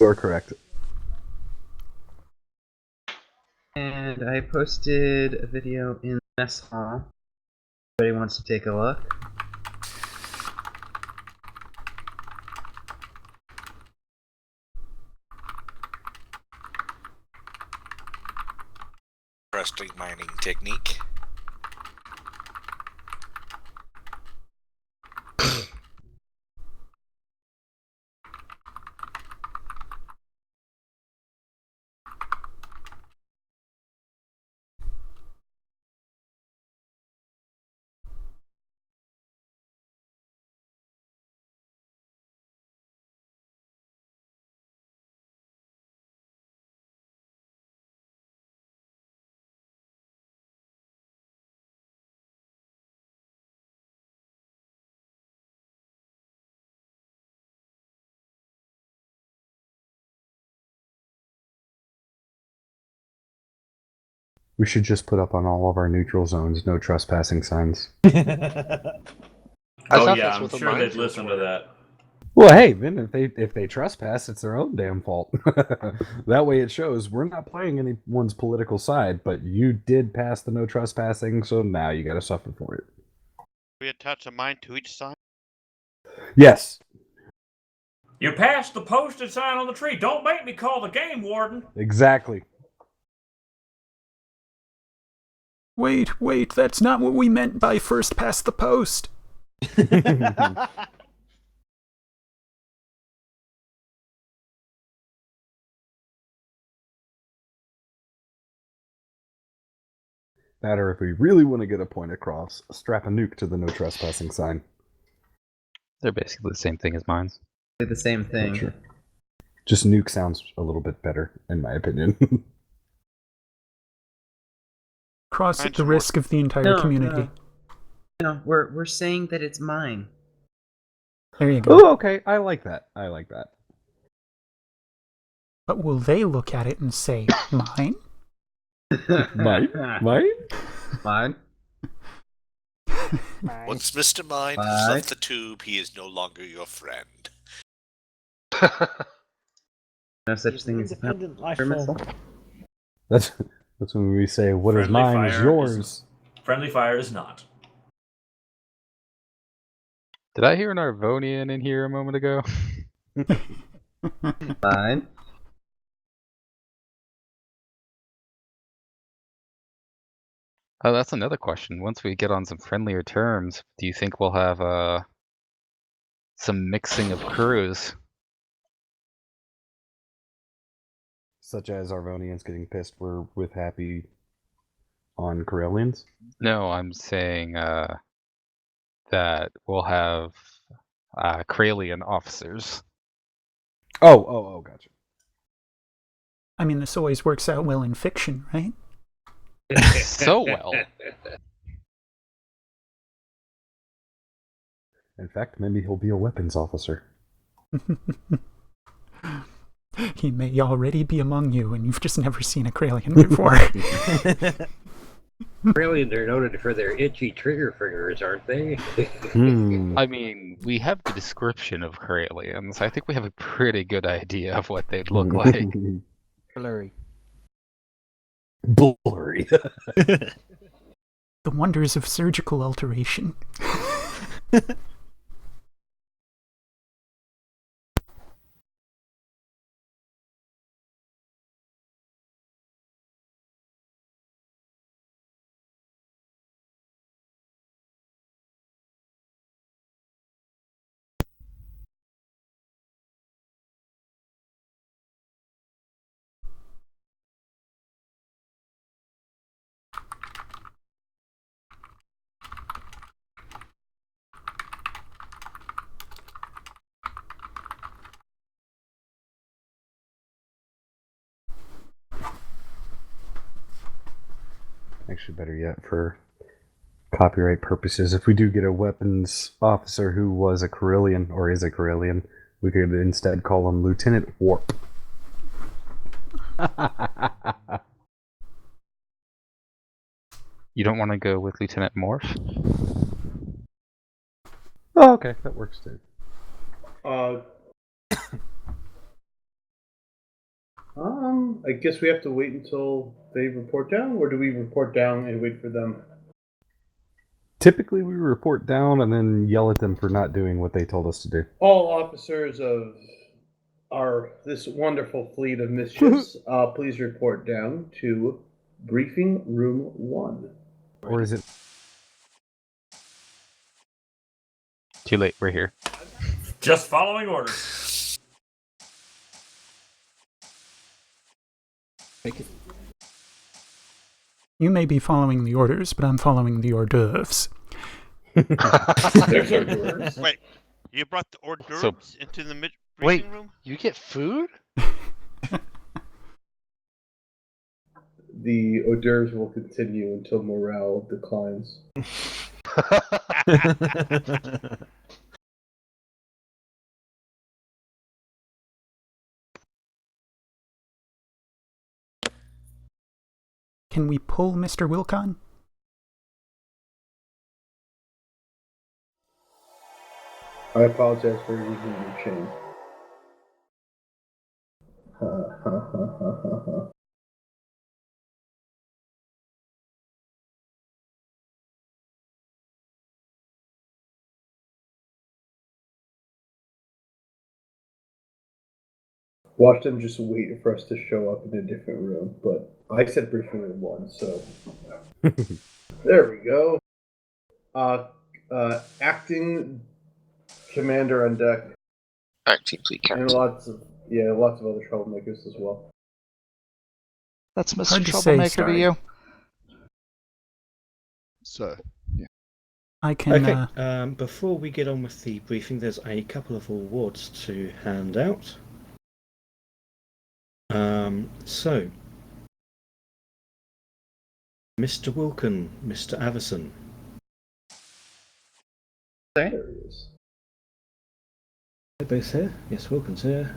S16: You are correct.
S2: And I posted a video in the mess hall. Anybody wants to take a look?
S5: Interesting mining technique.
S16: We should just put up on all of our neutral zones no trespassing signs.
S13: Oh yeah, I'm sure they'd listen to that.
S16: Well, hey, then if they trespass, it's their own damn fault. That way, it shows we're not playing anyone's political side, but you did pass the no trespassing, so now you got to suffer for it.
S14: We attach a mine to each sign.
S16: Yes.
S13: You passed the posted sign on the tree. Don't make me call the game warden.
S16: Exactly.
S3: Wait, that's not what we meant by first past the post.
S16: That, or if we really want to get a point across, strap a nuke to the no trespassing sign.
S12: They're basically the same thing as mines.
S2: They're the same thing.
S16: Sure. Just nuke sounds a little bit better, in my opinion.
S3: Cross at the risk of the entire community.
S2: No, we're saying that it's mine.
S3: There you go.
S16: Oh, okay. I like that.
S3: But will they look at it and say, mine?
S16: Mine?
S2: Mine?
S5: Once Mr. Mine has left the tube, he is no longer your friend.
S2: No such thing as
S21: independent life
S2: missile.
S16: That's when we say, what is mine is yours.
S13: Friendly fire is not.
S12: Did I hear an Arvonian in here a moment ago?
S2: Fine.
S12: Oh, that's another question. Once we get on some friendlier terms, do you think we'll have some mixing of crews?
S16: Such as Arvonians getting pissed we're with happy on Corellians?
S12: No, I'm saying that we'll have Corellian officers.
S16: Oh, gotcha.
S3: I mean, this always works out well in fiction, right?
S12: So well.
S16: In fact, maybe he'll be a weapons officer.
S3: He may already be among you, and you've just never seen a Corellian before.
S20: Corellians are noted for their itchy trigger fingers, aren't they?
S12: I mean, we have the description of Corellians. I think we have a pretty good idea of what they'd look like.
S4: Blurry.
S16: Blurry.
S3: The wonders of surgical alteration.
S16: Actually, better yet, for copyright purposes, if we do get a weapons officer who was a Corellian, or is a Corellian, we could instead call him Lieutenant Warp.
S12: You don't want to go with Lieutenant Morph?
S16: Oh, okay, that works too.
S6: I guess we have to wait until they report down, or do we report down and wait for them?
S16: Typically, we report down and then yell at them for not doing what they told us to do.
S6: All officers of this wonderful fleet of mischiefs, please report down to briefing room 1.
S16: Or is it?
S12: Too late. We're here.
S13: Just following orders.
S10: Thank you.
S3: You may be following the orders, but I'm following the hors d'oeuvres.
S6: There's hors d'oeuvres.
S14: Wait, you brought the hors d'oeuvres into the briefing room?
S15: You get food?
S6: The hors d'oeuvres will continue until morale declines.
S3: Can we pull Mr. Wilcon?
S6: I apologize for using your chain. Watch them just wait for us to show up in a different room, but I said briefing room 1, so there we go. Acting commander on deck.
S11: Acting fleet captain.
S6: And lots of other troublemakers as well.
S17: That's Mr.
S3: Hard to say,
S17: Troublemaker to
S3: Starry.
S17: you.
S2: So,
S3: I can.
S10: Okay, before we get on with the briefing, there's a couple of awards to hand out. So, Mr. Wilkin, Mr. Avison.
S6: There he is.
S10: They're both here. Yes, Wilkin's here.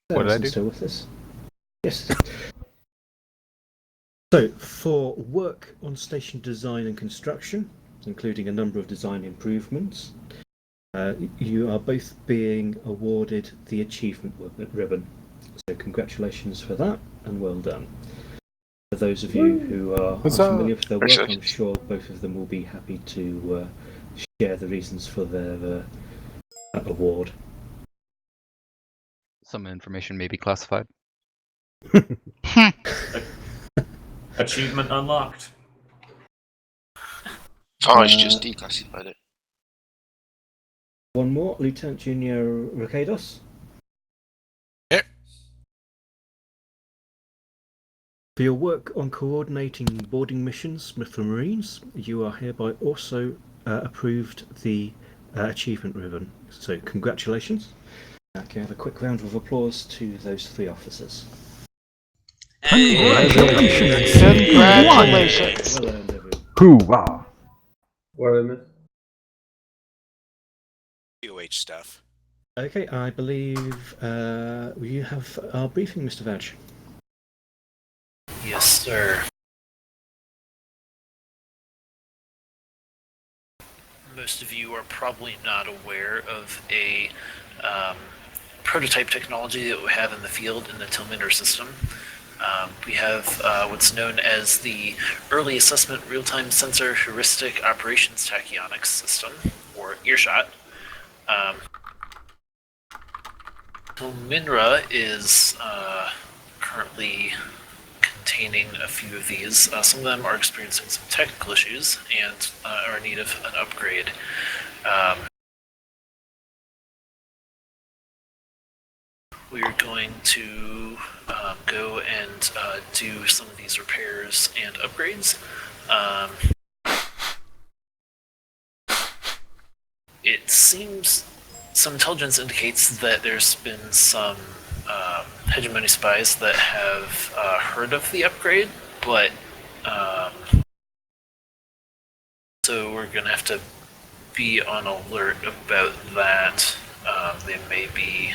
S12: What did I do?
S10: Still with us? Yes. So, for work on station design and construction, including a number of design improvements, you are both being awarded the Achievement Ribbon. So congratulations for that, and well done. For those of you who are unfamiliar with their work, I'm sure both of them will be happy to share the reasons for their award.
S12: Some information may be classified.
S13: Achievement unlocked.
S11: Oh, it's just declassified it.
S10: One more, Lieutenant Junior Ricados.
S5: Yep.
S10: For your work on coordinating boarding missions with the Marines, you are hereby also approved the Achievement Ribbon. So congratulations. Can I have a quick round of applause to those 3 officers?
S17: Congratulations!
S10: Well earned, everyone.
S16: Hoorah!
S6: What did I miss?
S5: UH stuff.
S10: Okay, I believe you have our briefing, Mr. Vouch.
S7: Yes, sir. Most of you are probably not aware of a prototype technology that we have in the field in the Tillmanor system. We have what's known as the Early Assessment Real-Time Sensor Heuristic Operations Tachyonics System, or EARSHOT. Tillmanor is currently containing a few of these. Some of them are experiencing some technical issues and are in need of an upgrade. We're going to go and do some of these repairs and upgrades. It seems some intelligence indicates that there's been some hegemony spies that have heard of the upgrade, but so we're going to have to be on alert about that. They may be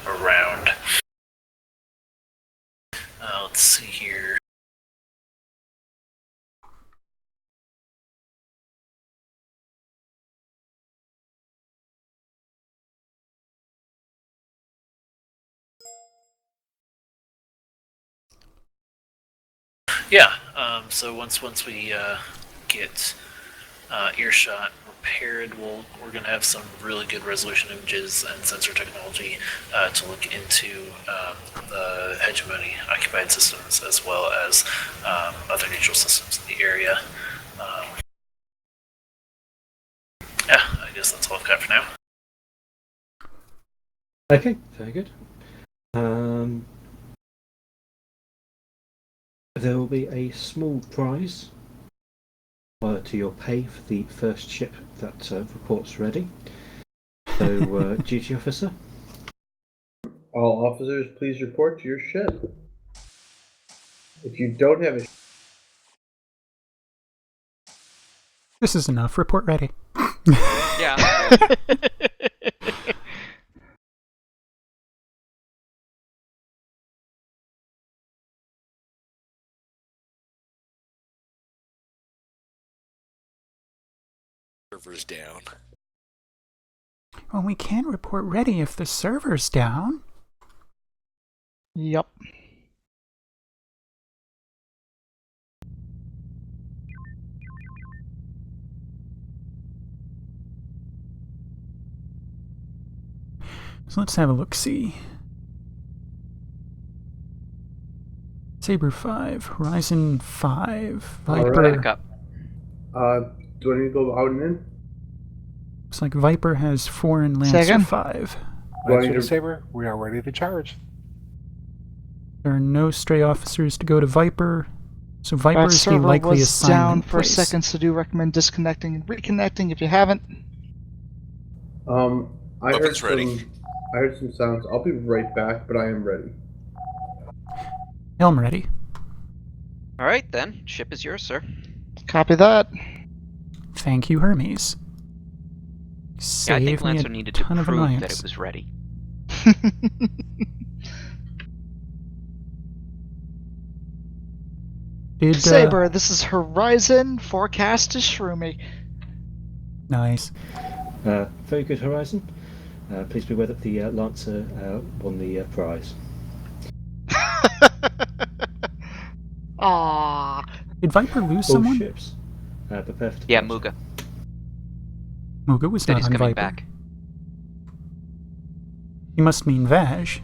S7: around. Let's see here. Yeah. So once we get earshot repaired, we're gonna have some really good resolution images and sensor technology to look into the hegemony occupied systems as well as other neutral systems in the area. Yeah, I guess that's all I've got for now.
S10: Okay, very good. There will be a small prize to your pay for the first ship that reports ready. So, duty officer.
S6: All officers, please report to your ship. If you don't have a
S3: This is enough. Report ready.
S2: Yeah.
S5: Server's down.
S3: Well, we can't report ready if the server's down.
S17: Yep.
S3: So let's have a look-see. Saber 5, Horizon 5, Viper.
S2: Back up.
S6: do I need to go out and in?
S3: Looks like Viper has 4 and Lancer
S17: Second.
S3: 5.
S19: Lancer to Saber, we are ready to charge.
S3: There are no stray officers to go to Viper, so Viper
S17: That
S3: is the
S17: server
S3: likely
S17: was
S3: assignment
S17: down for
S3: place.
S17: seconds, so do recommend disconnecting and reconnecting if you haven't.
S6: I heard some sounds. I'll be right back, but I am ready.
S3: Helm ready.
S2: All right then, ship is yours, sir.
S17: Copy that.
S3: Thank you, Hermes.
S2: Yeah, I
S3: Save
S2: think
S3: me
S2: Lancer
S3: a
S2: needed to
S3: ton of
S2: prove that
S3: annoyance.
S2: it was ready.
S17: Saber, this is Horizon. Forecast is shroomy.
S3: Nice.
S10: Very good, Horizon. Please be aware that the Lancer won the prize.
S17: Aww.
S3: Did Viper lose
S10: All
S3: someone?
S10: ships, prepare for
S2: Yeah,
S10: departure.
S3: Muga was
S2: Said
S3: not
S2: he's
S3: on
S2: coming
S3: Viper.
S2: back.
S3: You must mean Vaj.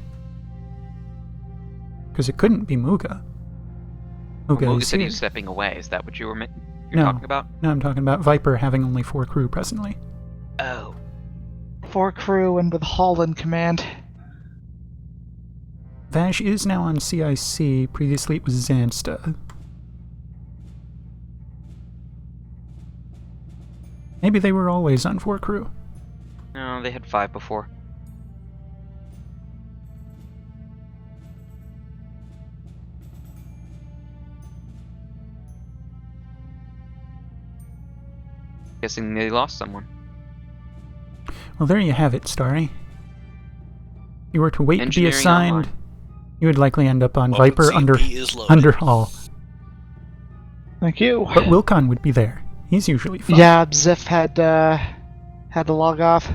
S3: Because it couldn't be Muga. Muga
S2: Muga
S3: is
S2: said he
S3: here.
S2: was stepping away. Is that what you're
S3: No.
S2: talking about?
S3: No, I'm talking about Viper having only 4 crew presently.
S2: Oh.
S17: 4 crew and with Hall in command.
S3: Vaj is now on CIC. Previously it was Zansta. Maybe they were always on 4 crew.
S2: No, they had 5 before. Guessing they lost someone.
S3: Well, there you have it, Starry. If you were to wait to be
S2: Engineering
S3: assigned,
S2: online.
S3: you would likely end up on
S5: Well,
S3: Viper
S5: CP is loaded.
S3: under Hall.
S17: Thank you.
S3: But Wilcon would be there. He's usually fine.
S17: Yeah, Ziff had to log off.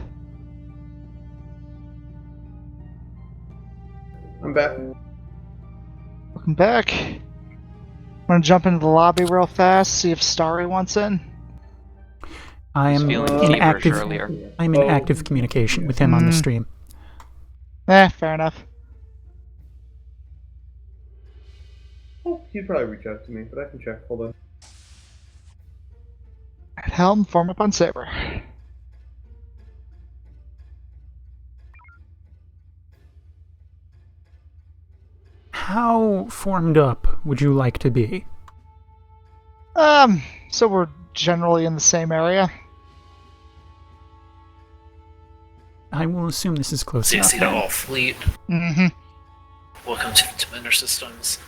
S6: I'm back.
S17: Welcome back. I'm gonna jump into the lobby real fast, see if Starry wants in.
S3: I am
S2: feeling
S3: in
S2: feverish
S3: active.
S2: earlier.
S3: I'm in active communication with him on the stream.
S17: Fair enough.
S6: Oh, he'd probably reach out to me, but I can check. Hold on.
S17: At helm, form up on Saber.
S3: How formed up would you like to be?
S17: So we're generally in the same area.
S3: I will assume this is close enough.
S7: CC to all fleet.
S17: Mm-hmm.
S7: Welcome to Commander Systems.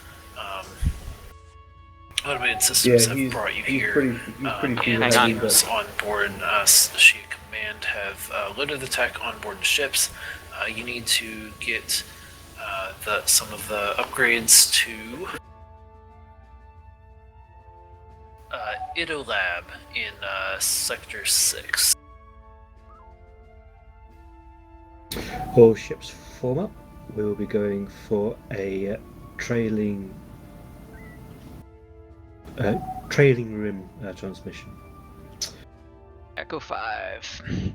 S7: Automated Systems have brought you here.
S6: Pretty cool.
S7: And teams on board Shia Command have loaded the tech on board the ships. You need to get some of the upgrades to Idolab in Sector 6.
S10: All ships form up. We will be going for a trailing Trailing rim transmission.
S2: Echo 5.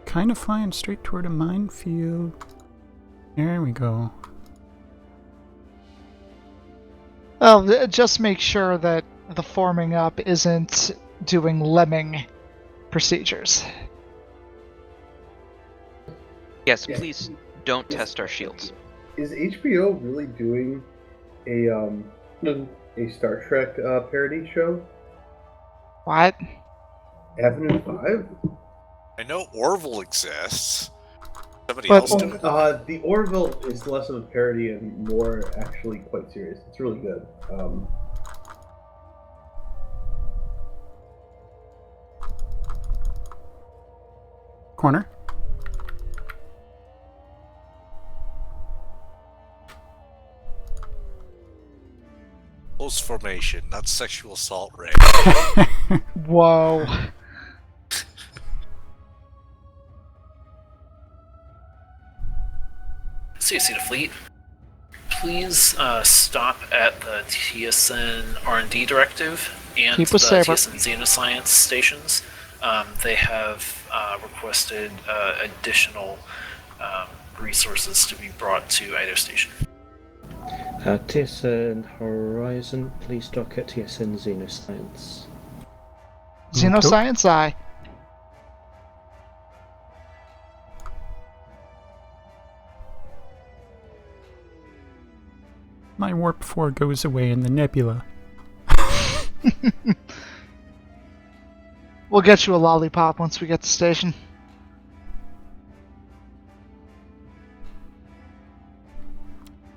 S3: Kind of flying straight toward a minefield. There we go.
S17: Well, just make sure that the forming up isn't doing lemming procedures.
S2: Yes, please don't test our shields.
S6: Is HBO really doing a Star Trek parody show?
S17: What?
S6: Avenue 5?
S5: I know Orville exists. Somebody
S17: But-
S5: else do it?
S6: The Orville is less of a parody and more actually quite serious. It's really good.
S3: Corner.
S5: Close formation, not sexual assault rate.
S17: Whoa.
S7: CSC to fleet. Please stop at the TSN R&D directive and
S17: Keep
S7: the
S17: with Saber.
S7: TSN Xenoscience stations. They have requested additional resources to be brought to either station.
S10: TSN Horizon, please dock at TSN Xenoscience.
S17: Xenoscience Eye.
S3: My warp 4 goes away in the nebula.
S17: We'll get you a lollipop once we get to station.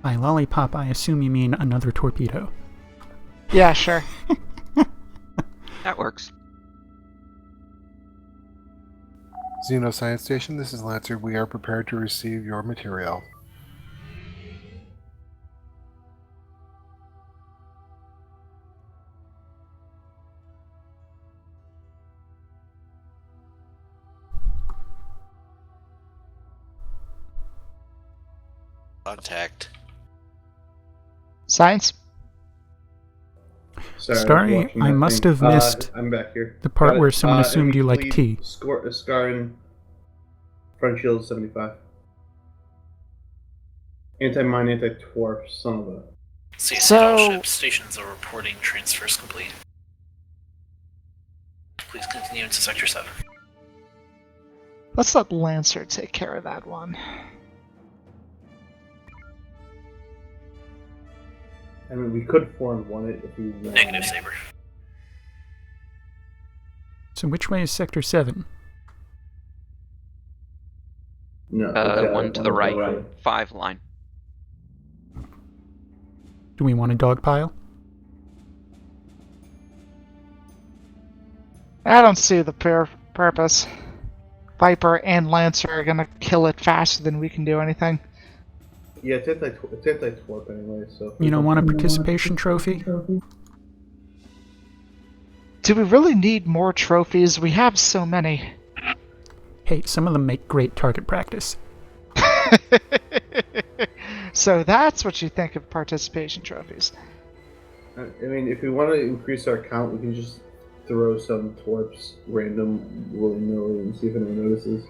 S3: By lollipop, I assume you mean another torpedo.
S17: Yeah, sure.
S2: That works.
S19: Xenoscience Station, this is Lancer. We are prepared to receive your material.
S5: Contact.
S17: Science?
S6: Sorry,
S3: Starry,
S6: watching
S3: I
S6: that
S3: must
S6: thing.
S3: have missed
S6: I'm back here.
S3: the part
S6: Got it.
S3: where someone
S6: And
S3: assumed
S6: we
S3: you liked
S6: lead
S3: tea.
S6: Scarin, front shield 75. Anti-mine, anti-torp, son of a...
S7: CSC
S17: So-
S7: battleship stations are reporting transfers complete. Please continue into Sector 7.
S17: Let's let Lancer take care of that one.
S6: I mean, we could form one if we wanted.
S7: Negative, Saber.
S3: So which way is Sector 7?
S6: No.
S2: One to the right. 5 line.
S3: Do we want a dog pile?
S17: I don't see the purpose. Viper and Lancer are gonna kill it faster than we can do anything.
S6: Yeah, it's anti-torp anyway, so...
S3: You don't want a participation trophy?
S17: Do we really need more trophies? We have so many.
S3: Hey, some of them make great target practice.
S17: So that's what you think of participation trophies.
S6: I mean, if we want to increase our count, we can just throw some torps random, willy-nilly, and see if anyone notices.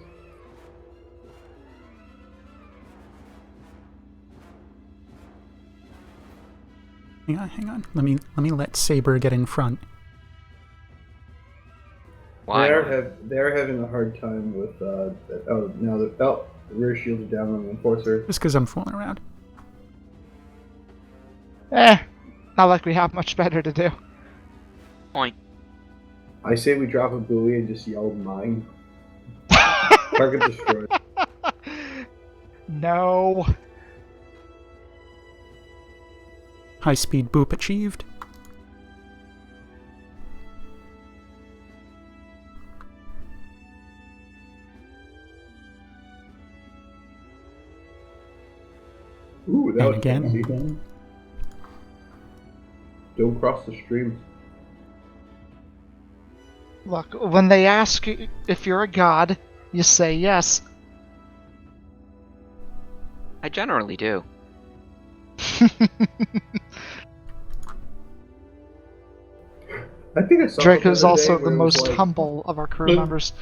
S3: Hang on. Let me let Saber get in front.
S2: Why?
S6: They're having a hard time with now the rear shields are down on the enforcer.
S3: Just because I'm fooling around.
S17: Not like we have much better to do.
S2: Point.
S6: I say we drop a buoy and just yell mine. Target destroyed.
S17: No.
S3: High-speed boop achieved.
S6: Ooh, that
S3: And
S6: was
S3: again.
S6: fancy. Don't cross the stream.
S17: Look, when they ask you if you're a god, you say yes.
S2: I generally do.
S6: I think I saw
S17: Draco is
S6: something the other day
S17: also
S6: where
S17: the
S6: it was
S17: most
S6: like,
S17: humble of our crew members.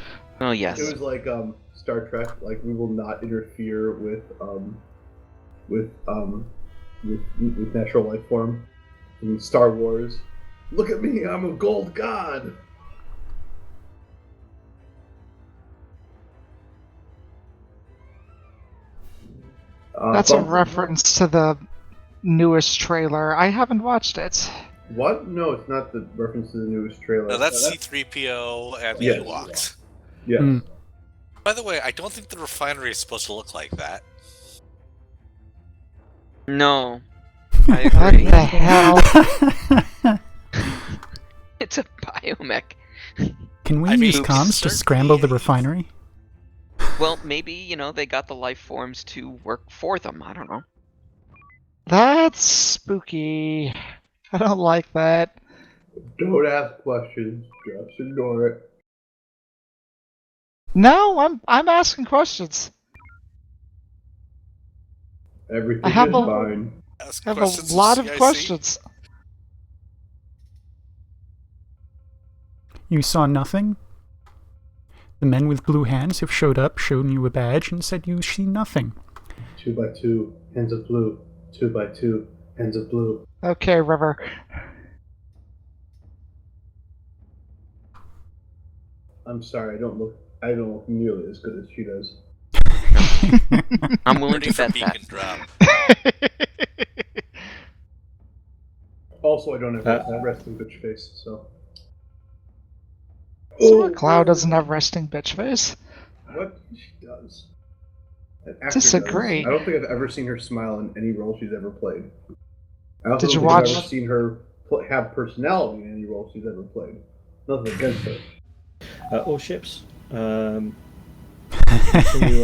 S2: Oh yes.
S6: It was like Star Trek, like we will not interfere with natural life form. In Star Wars, look at me, I'm a gold god.
S17: That's a reference to the newest trailer. I haven't watched it.
S6: What? No, it's not the reference to the newest trailer.
S5: No, that's C-3PO and the
S6: Yes.
S5: Ewoks.
S6: Yes.
S16: Mm.
S5: By the way, I don't think the refinery is supposed to look like that.
S2: No. I
S17: What
S2: agree.
S17: the hell?
S2: It's a biomech.
S16: Can we
S5: I mean,
S16: use
S5: it's
S16: comms to scramble the refinery?
S2: Well, maybe, they got the life forms to work for them. I don't know.
S17: That's spooky. I don't like that.
S6: Don't ask questions, just ignore it.
S17: No, I'm asking questions.
S6: Everything
S17: I have
S6: is
S17: a-
S6: fine.
S17: I have a lot of questions.
S16: You saw nothing? The men with blue hands have showed up, shown you a badge, and said you see nothing.
S6: 2 by 2, hands of blue. 2 by 2, hands of blue.
S17: Okay, River.
S6: I'm sorry, I don't look nearly as good as she does.
S2: I'm willing
S5: Ready
S2: to
S5: for
S2: bet
S5: beacon
S2: that.
S5: drop.
S6: Also, I don't have resting bitch face, so.
S17: Cloud doesn't have resting bitch face.
S6: What? She does. An actor
S17: Disagree.
S6: does. I don't think I've ever seen her smile in any role she's ever played. I also
S17: Did you
S6: don't think
S17: watch-
S6: I've ever seen her have personality in any role she's ever played. Nothing against her.
S10: All ships. Continue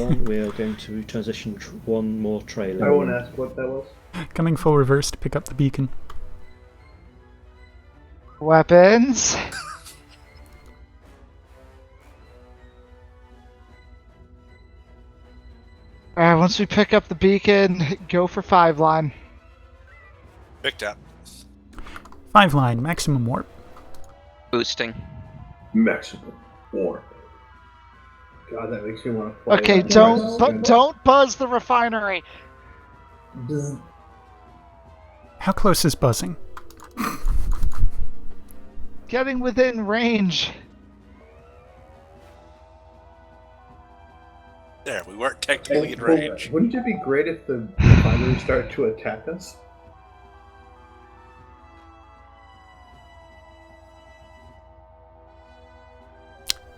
S10: on. We are going to transition one more trailer.
S6: I won't ask what that was.
S16: Coming full reverse to pick up the beacon.
S17: Weapons. Alright, once we pick up the beacon, go for 5 line.
S5: Picked up.
S16: 5 line, maximum warp.
S2: Boosting.
S6: Maximum warp. God, that makes me want to play.
S17: Okay, don't buzz the refinery.
S16: How close is buzzing?
S17: Getting within range.
S5: There, we weren't technically in range.
S6: Wouldn't it be great if the refinery started to attack us?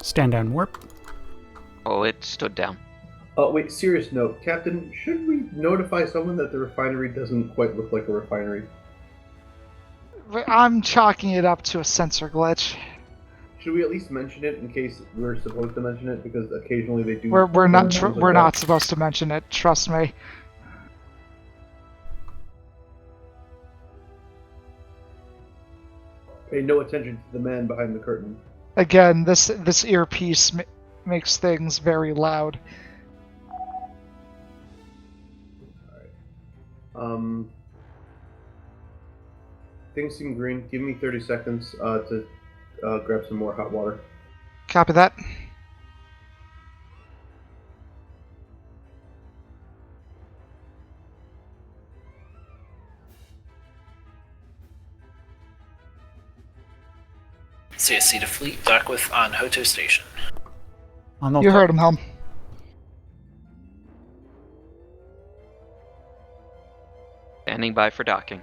S16: Stand down warp.
S2: Oh, it stood down.
S6: Oh, wait, serious note. Captain, should we notify someone that the refinery doesn't quite look like a refinery?
S17: I'm chalking it up to a sensor glitch.
S6: Should we at least mention it in case we're supposed to mention it? Because occasionally they do.
S17: We're not
S6: things like
S17: we're
S6: that.
S17: not supposed to mention it. Trust me.
S6: Pay no attention to the man behind the curtain.
S17: Again, this earpiece makes things very loud.
S6: Things seem green. Give me 30 seconds to grab some more hot water.
S17: Copy that.
S7: CSC to fleet, dock with on Hoto Station.
S17: You heard him, Helm.
S2: Standing by for docking.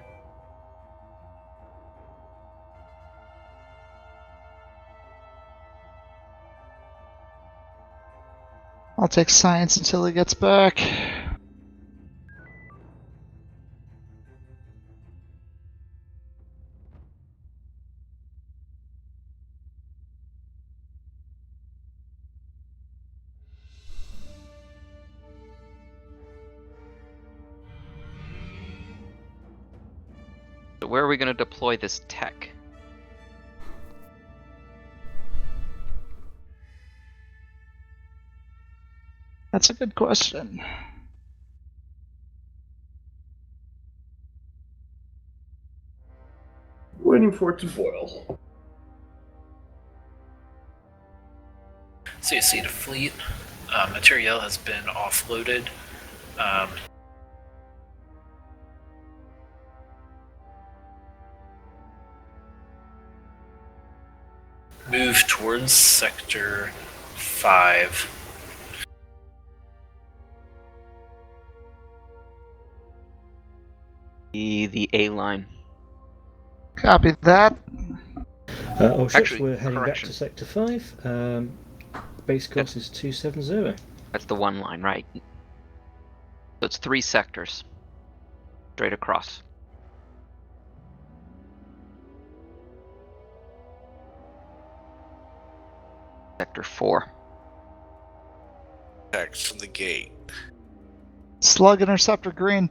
S17: I'll take science until he gets back.
S2: So where are we going to deploy this tech?
S17: That's a good question.
S6: Waiting for it to boil.
S7: So you see the fleet. Materiel has been offloaded. Move towards Sector 5.
S2: The A line.
S17: Copy that.
S10: All ships,
S2: Actually,
S10: we're heading
S2: correction.
S10: back to Sector 5. Base course is 270.
S2: That's the one line, right? So it's 3 sectors. Straight across. Sector 4.
S5: Text from the gate.
S17: Slug interceptor green.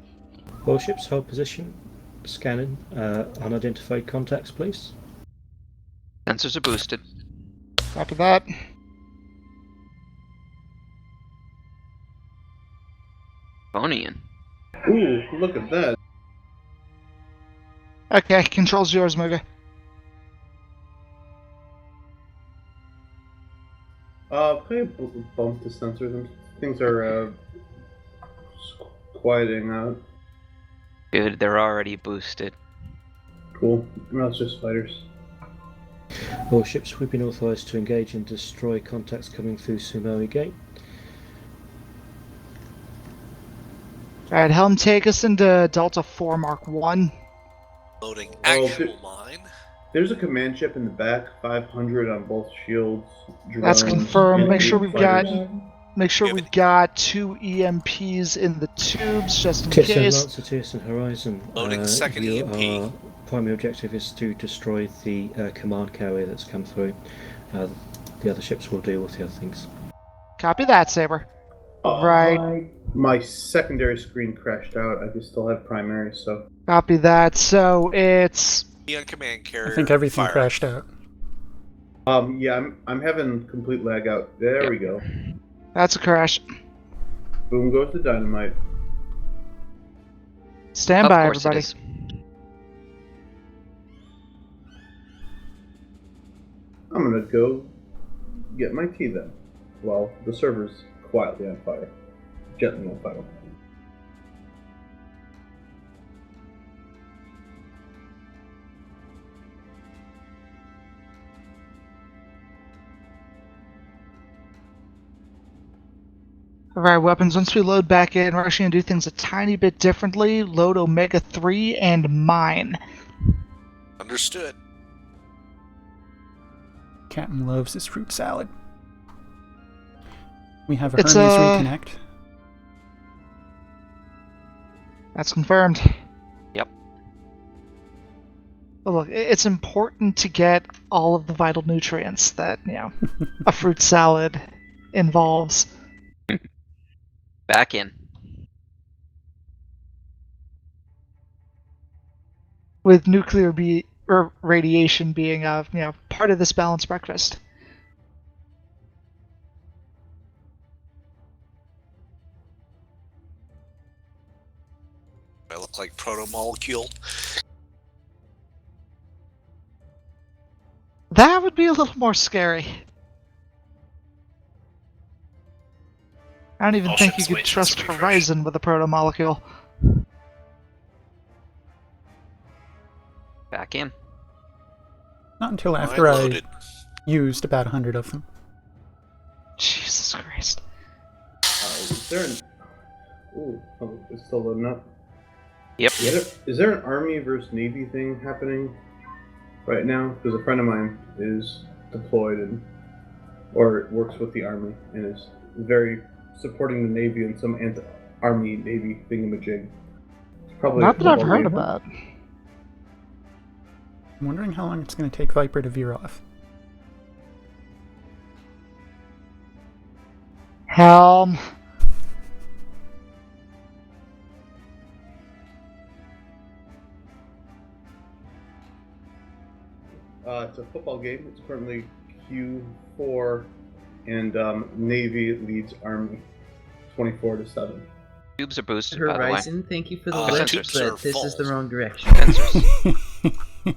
S10: All ships, hold position. Scanning unidentified contacts, please.
S2: Sensors are boosted.
S17: Copy that.
S2: Bonian.
S6: Ooh, look at that.
S17: Okay, control's yours, Mooga.
S6: Can I bump the sensors? Things are quieting out.
S2: Good, they're already boosted.
S6: Cool. No, it's just fighters.
S10: All ships, we've been authorized to engage and destroy contacts coming through Sumawi Gate.
S17: Alright, helm, take us into Delta 4 Mark 1.
S5: Loading actual mine.
S6: There's a command ship in the back, 500 on both shields.
S17: That's
S6: drones,
S17: confirmed.
S6: and
S17: Make sure we've
S6: fighters.
S17: we've got 2 EMPs in the tubes, just in
S10: TSN
S17: case.
S10: Lancer, TSN Horizon.
S5: Loading second EMP.
S10: Our primary objective is to destroy the command carrier that's come through. The other ships will deal with the other things.
S17: Copy that, Saber. Right.
S6: My secondary screen crashed out. I just still have primary, so.
S17: Copy that. So it's.
S5: On command carrier.
S2: I think everything
S5: fire.
S2: crashed out.
S6: Yeah, I'm having complete lag out. There we go.
S17: That's a crash.
S6: Boom goes the dynamite.
S17: Stand by, everybody.
S6: I'm gonna go get my tea then. While the server's quietly on fire. Gently on fire.
S17: Alright, weapons. Once we load back in, we're actually going to do things a tiny bit differently. Load Omega 3 and mine.
S5: Understood.
S2: Captain loves his fruit salad. We have a
S17: It's
S2: Hermes reconnect.
S17: That's confirmed.
S2: Yep.
S17: Well, look, it's important to get all of the vital nutrients that, a fruit salad involves.
S2: Back in.
S17: With nuclear radiation being part of this balanced breakfast.
S5: I look like proto-molecule.
S17: That would be a little more scary. I don't even think you could trust Horizon with a proto-molecule.
S2: Back in. Not until after I used about 100 of them.
S17: Jesus Christ.
S6: Is there an... Ooh, it's still loading up.
S2: Yep.
S6: Is there an Army versus Navy thing happening right now? Because a friend of mine is deployed or works with the Army and is very supporting the Navy and some anti-Army Navy thingamajig. Probably
S17: not that I've heard about.
S2: I'm wondering how long it's going to take Viper to veer off.
S17: Helm.
S6: It's a football game. It's currently Q4, and Navy leads Army. 24 to 7.
S2: Tubes are boosted, by the way. Horizon, thank you for the
S5: The
S2: lift,
S5: tubes are
S2: but this is the
S5: full.
S2: wrong direction. Sensors.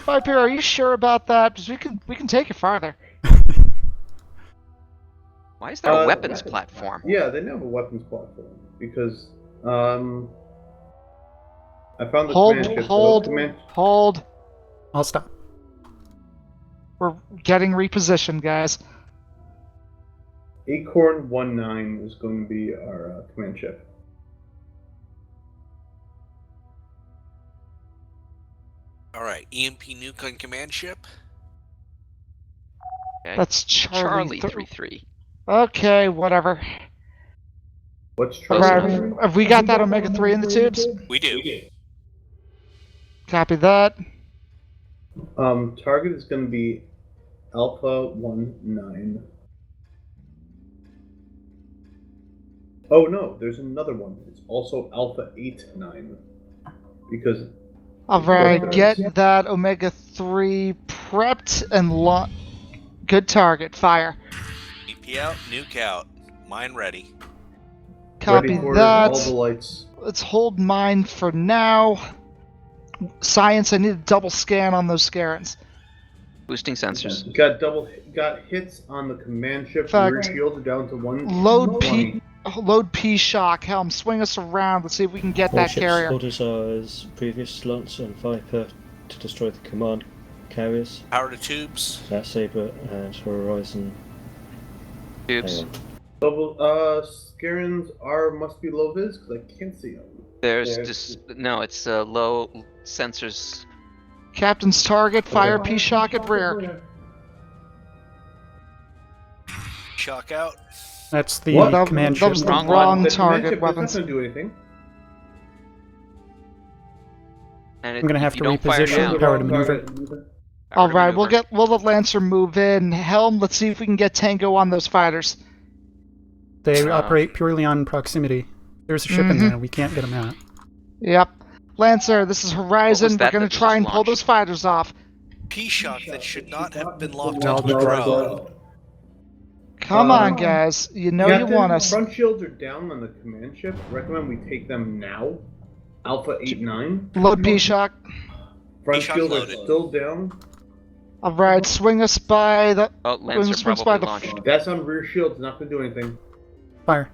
S17: Viper, are you sure about that? Because we can take it farther.
S2: Why is there a weapons platform?
S6: Yeah, they have a weapons platform because I found the command ship.
S17: Hold.
S3: I'll stop.
S17: We're getting repositioned, guys.
S6: Acorn 19 is going to be our command ship.
S5: All right, EMP nuke on command ship.
S2: Okay.
S17: That's Charlie
S2: 3-3.
S17: Okay, whatever.
S6: What's
S2: Close
S6: Charlie?
S2: enough.
S17: Have we got that Omega 3 in the tubes?
S5: We do.
S17: Copy that.
S6: Target is going to be Alpha 19. Oh no, there's another one. It's also Alpha 89 because.
S17: Alright, get that Omega 3 prepped and good target. Fire.
S5: EP out, nuke out. Mine ready.
S17: Copy
S6: Ready for
S17: that.
S6: all the lights.
S17: Let's hold mine for now. Science, I need a double scan on those Scarens.
S2: Boosting sensors.
S6: Got hits on the command ship.
S17: Fact.
S6: Rear shield down to 1.
S17: Load P shock. Helm, swing us around. Let's see if we can get that carrier.
S10: Orders are as previous Lancer and Viper to destroy the command carriers.
S5: Power to tubes.
S10: Saber and Horizon.
S2: Tubes.
S6: Scarens must be low vis because I can't see them.
S2: There's just no. It's low sensors.
S17: Captain's target. Fire P shock at rear.
S5: Shock out.
S3: That's the
S6: What?
S3: command
S17: That
S3: ship.
S17: was the wrong
S6: The
S17: target
S6: command
S17: weapons.
S6: ship doesn't do anything.
S2: And
S3: I'm gonna have
S2: if
S3: to
S2: you don't fire
S3: reposition
S2: now,
S3: power to maneuver.
S2: power to
S17: All right,
S2: maneuver.
S17: we'll let Lancer move in. Helm, let's see if we can get Tango on those fighters.
S3: They operate purely on proximity. There's a ship in
S17: Mhm.
S3: there. We can't get them out.
S17: Yep. Lancer, this is Horizon. We're
S2: that
S17: gonna
S2: that
S17: try
S2: just
S17: and pull
S2: launched?
S17: those fighters off.
S5: P-shock that should not have been locked
S19: No,
S5: onto the
S19: drive
S5: drone.
S17: Come on, guys. You know
S6: Captain,
S17: you want us.
S6: Front shields are down on the command ship. Recommend we take them now. Alpha 89.
S17: Load P shock.
S6: Front
S5: P-shock
S6: shields
S5: loaded.
S6: are still down.
S17: All right, swing us by the.
S2: Oh, Lancer
S17: swings by
S2: probably
S17: the.
S2: launched.
S6: That's on rear shields. Not gonna do anything.
S3: Fire.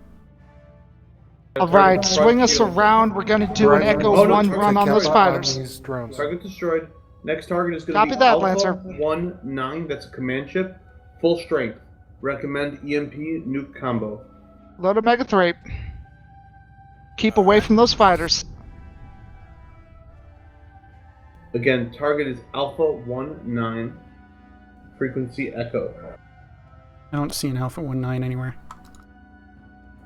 S17: All right, swing us around. We're gonna do an
S19: Horizon,
S17: Echo
S6: Oh, no,
S17: 1
S6: target
S17: run on those
S19: Captain
S17: fighters.
S19: these drones.
S6: Target destroyed. Next target is gonna
S17: Copy
S6: be
S17: that,
S6: Alpha
S17: Lancer.
S6: 19. That's a command ship. Full strength. Recommend EMP nuke combo.
S17: Load Omega 3. Keep away from those fighters.
S6: Again, target is Alpha 19. Frequency Echo.
S3: I don't see an Alpha 19 anywhere.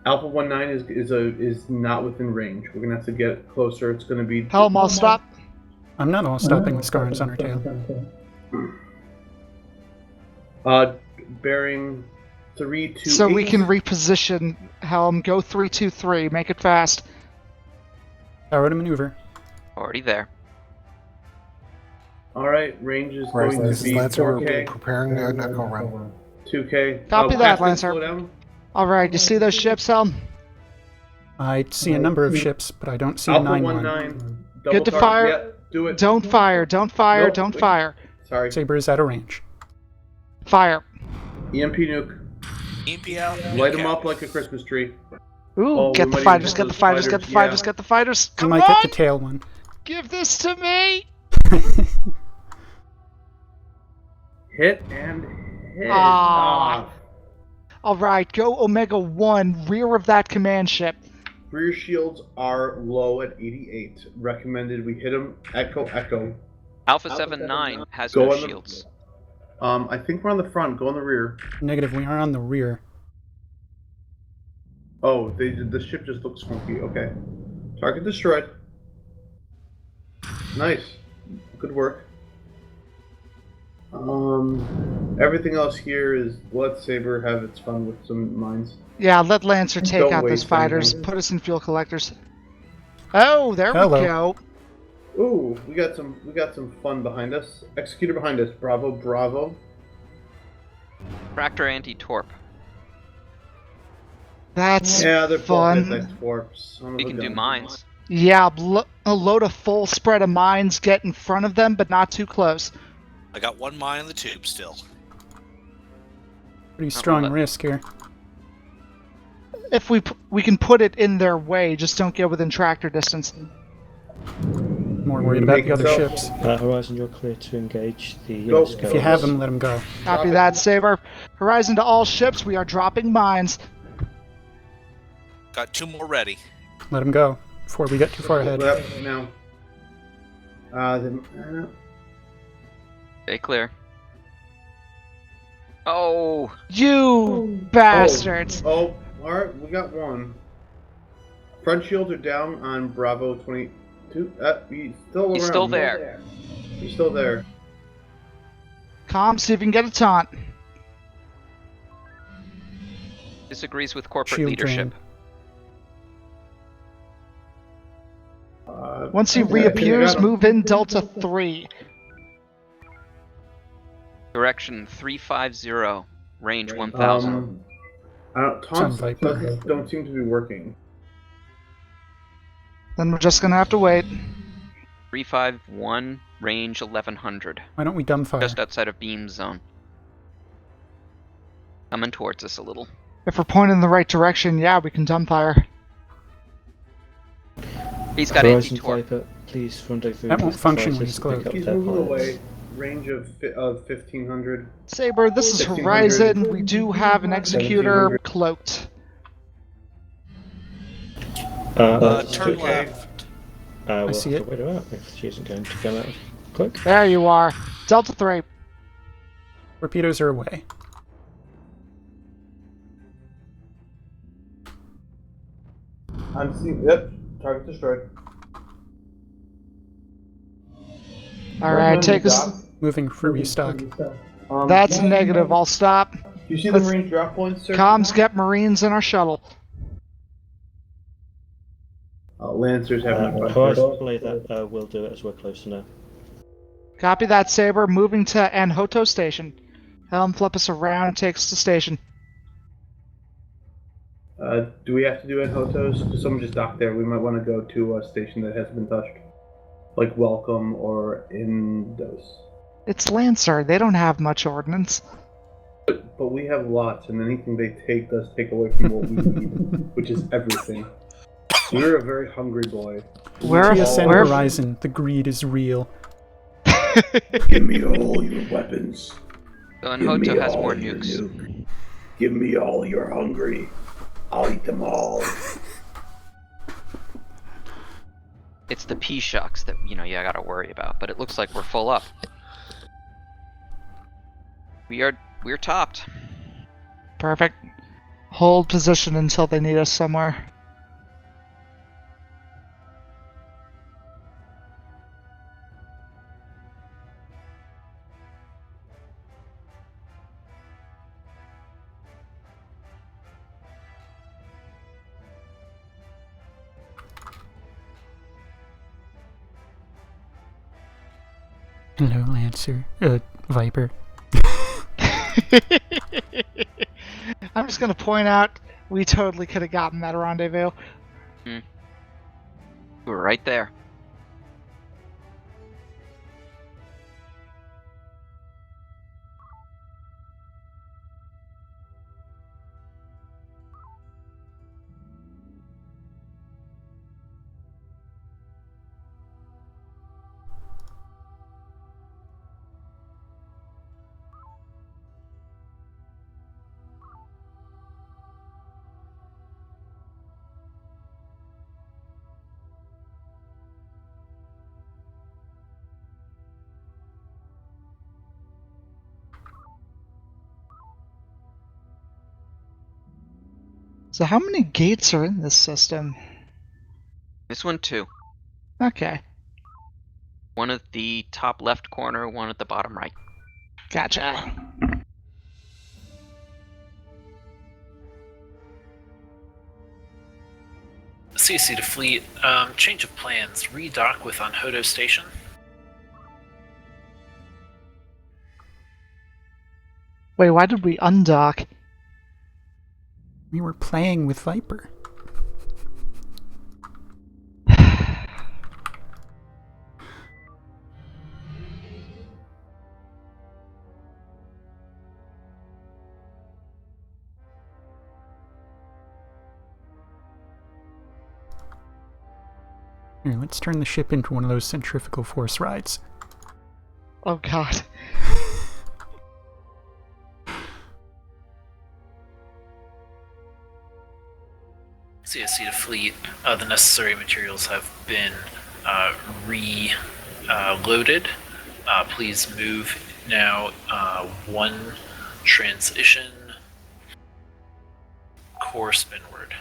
S6: Alpha 19 is not within range. We're gonna have to get closer. It's gonna be
S17: Helm, I'll stop.
S3: I'm not all stopping the Scarens on our tail.
S6: bearing 328.
S17: So we can reposition. Helm, go 323. Make it fast.
S3: Power to maneuver.
S2: Already there.
S6: All right, range is
S19: Horizon,
S6: going
S19: this
S6: to
S19: is
S6: be
S19: Lancer. We're
S6: 4K,
S19: preparing an Echo run.
S6: 2K.
S17: Copy that,
S6: Captain,
S17: Lancer.
S6: slow down.
S17: All right, you see those ships, Helm?
S3: I see a number of ships, but I don't see a
S6: Alpha
S3: 9-1.
S6: 19.
S17: Good to
S6: Double
S17: fire.
S6: target. Yeah, do it.
S17: Don't fire. Don't fire.
S6: Nope.
S17: Don't fire.
S6: Sorry.
S3: Saber is out of range.
S17: Fire.
S6: EMP nuke.
S5: EMP out.
S6: Light
S5: nuke
S6: them
S5: out.
S6: up like a Christmas tree.
S17: Ooh,
S6: Oh,
S17: get
S6: we
S17: the
S6: might
S17: fighters,
S6: even
S17: get
S6: get
S17: the
S6: those
S17: fighters, get the
S6: fighters,
S17: fighters,
S6: yeah.
S17: get the fighters.
S3: You
S17: Come
S3: might
S17: on!
S3: get the tail one.
S17: Give this to me!
S6: Hit and hit.
S17: Ah. Alright, go Omega 1, rear of that command ship.
S6: Rear shields are low at 88. Recommended we hit them. Echo, echo.
S2: Alpha 79 has
S6: Go
S2: no
S6: on the-
S2: shields.
S6: I think we're on the front. Go on the rear.
S3: Negative, we are on the rear.
S6: Oh, the ship just looks funky. Okay. Target destroyed. Nice. Good work. Everything else here is let Saber have its fun with some mines.
S17: Yeah, let Lancer take
S6: Don't
S17: out those
S6: waste
S17: fighters.
S6: anything.
S17: Put us in fuel collectors. Oh, there
S3: Hello.
S17: we go.
S6: Ooh, we got some fun behind us. Executor behind us. Bravo, bravo.
S2: Tractor anti-torp.
S17: That's
S6: Yeah, they're both
S17: fun.
S6: anti-swarps.
S2: We can do mines.
S17: Yeah, load a full spread of mines, get in front of them, but not too close.
S5: I got one mine in the tube still.
S3: Pretty strong risk here.
S17: If we can put it in their way, just don't get within tractor distance.
S3: More worried about the other ships.
S10: Horizon, you're clear to engage the
S6: Go.
S3: If you have them, let them go.
S17: Copy that, Saber. Horizon to all ships, we are dropping mines.
S5: Got 2 more ready.
S3: Let them go before we get too far ahead.
S6: Yep, now.
S2: Stay clear. Oh!
S17: You bastards!
S6: Oh, alright, we got one. Front shields are down on Bravo 22. He's still around.
S2: He's still there.
S6: He's still there.
S17: Com, see if you can get a taunt.
S2: Disagrees with corporate
S3: Shield
S2: leadership.
S17: Once he reappears, move in Delta 3.
S2: Direction 350. Range 1000.
S6: Taunts don't seem to be working.
S17: Then we're just gonna have to wait.
S2: 351. Range 1100.
S3: Why don't we dumbfire?
S2: Just outside of beam zone. Coming towards us a little.
S17: If we're pointing in the right direction, yeah, we can dumbfire.
S2: He's got
S10: Horizon
S2: anti-torp.
S10: Viper, please rendezvous.
S3: That won't
S10: with
S3: function
S10: fighters
S3: when he's
S10: to
S3: close.
S10: pick up
S6: He's
S10: their
S6: moving
S10: pilots.
S6: away. Range of 1500.
S17: Saber, this is
S6: 1600.
S17: Horizon. We do have an executor
S6: 1700.
S17: cloaked.
S5: Turn left.
S10: We'll
S3: see
S10: have
S3: it.
S10: to wait her out if she isn't going to come out quick.
S17: There you are. Delta 3.
S3: Torpedoes are away.
S6: I'm seeing. Yep. Target destroyed.
S17: Alright, take us.
S3: Moving for restock.
S17: That's negative. I'll stop.
S6: You see the Marine drop points, sir?
S17: Comms, get Marines in our shuttle.
S6: Lancers having a
S10: Horizon, I believe that will do it as we're closer now.
S17: Copy that, Saber. Moving to Anhoto Station. Helm, flip us around, take us to station.
S6: Do we have to do Anhotos? Because someone just docked there. We might want to go to a station that hasn't been touched. Like Welcome or Indos.
S17: It's Lancer. They don't have much ordnance.
S6: But we have lots, and anything they take does take away from what we need, which is everything. We're a very hungry boy.
S3: TSN Horizon, the greed is real.
S6: Give me all your weapons.
S2: So Anhoto has more nukes.
S6: Give me all your hungry. I'll eat them all.
S2: It's the P-shocks that, you gotta worry about, but it looks like we're full up. We're topped.
S17: Perfect. Hold position until they need us somewhere.
S3: Hello, Lancer. Viper.
S17: I'm just gonna point out, we totally could have gotten that rendezvous.
S2: We're right there.
S17: So how many gates are in this system?
S2: This one too.
S17: Okay,
S2: One at the top left corner, one at the bottom right.
S17: gotcha.
S7: CC to fleet, change of plans. Redock with Anhoto Station.
S17: Wait, why did we undock?
S3: We were playing with Viper. Here, let's turn the ship into one of those centrifugal force rides.
S17: Oh god.
S7: CSC to fleet, the necessary materials have been reloaded. Please move now one transition course inward.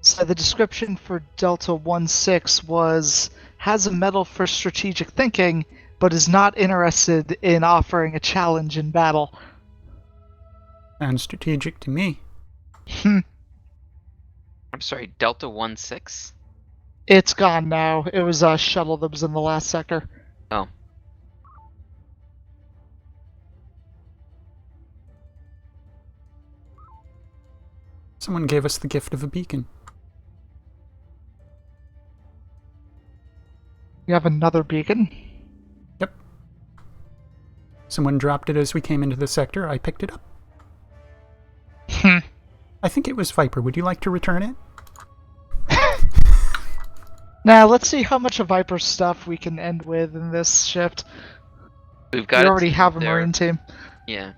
S17: So the description for Delta 16 was, has a medal for strategic thinking, but is not interested in offering a challenge in battle.
S3: Sounds strategic to me.
S2: I'm sorry, Delta 16?
S17: It's gone now. It was a shuttle that was in the last sector.
S2: Oh.
S3: Someone gave us the gift of a beacon.
S17: You have another beacon?
S3: Yep. Someone dropped it as we came into the sector. I picked it up. I think it was Viper. Would you like to return it?
S17: Now, let's see how much of Viper stuff we can end with in this shift.
S2: We
S17: already have a Marine team.
S2: Yeah.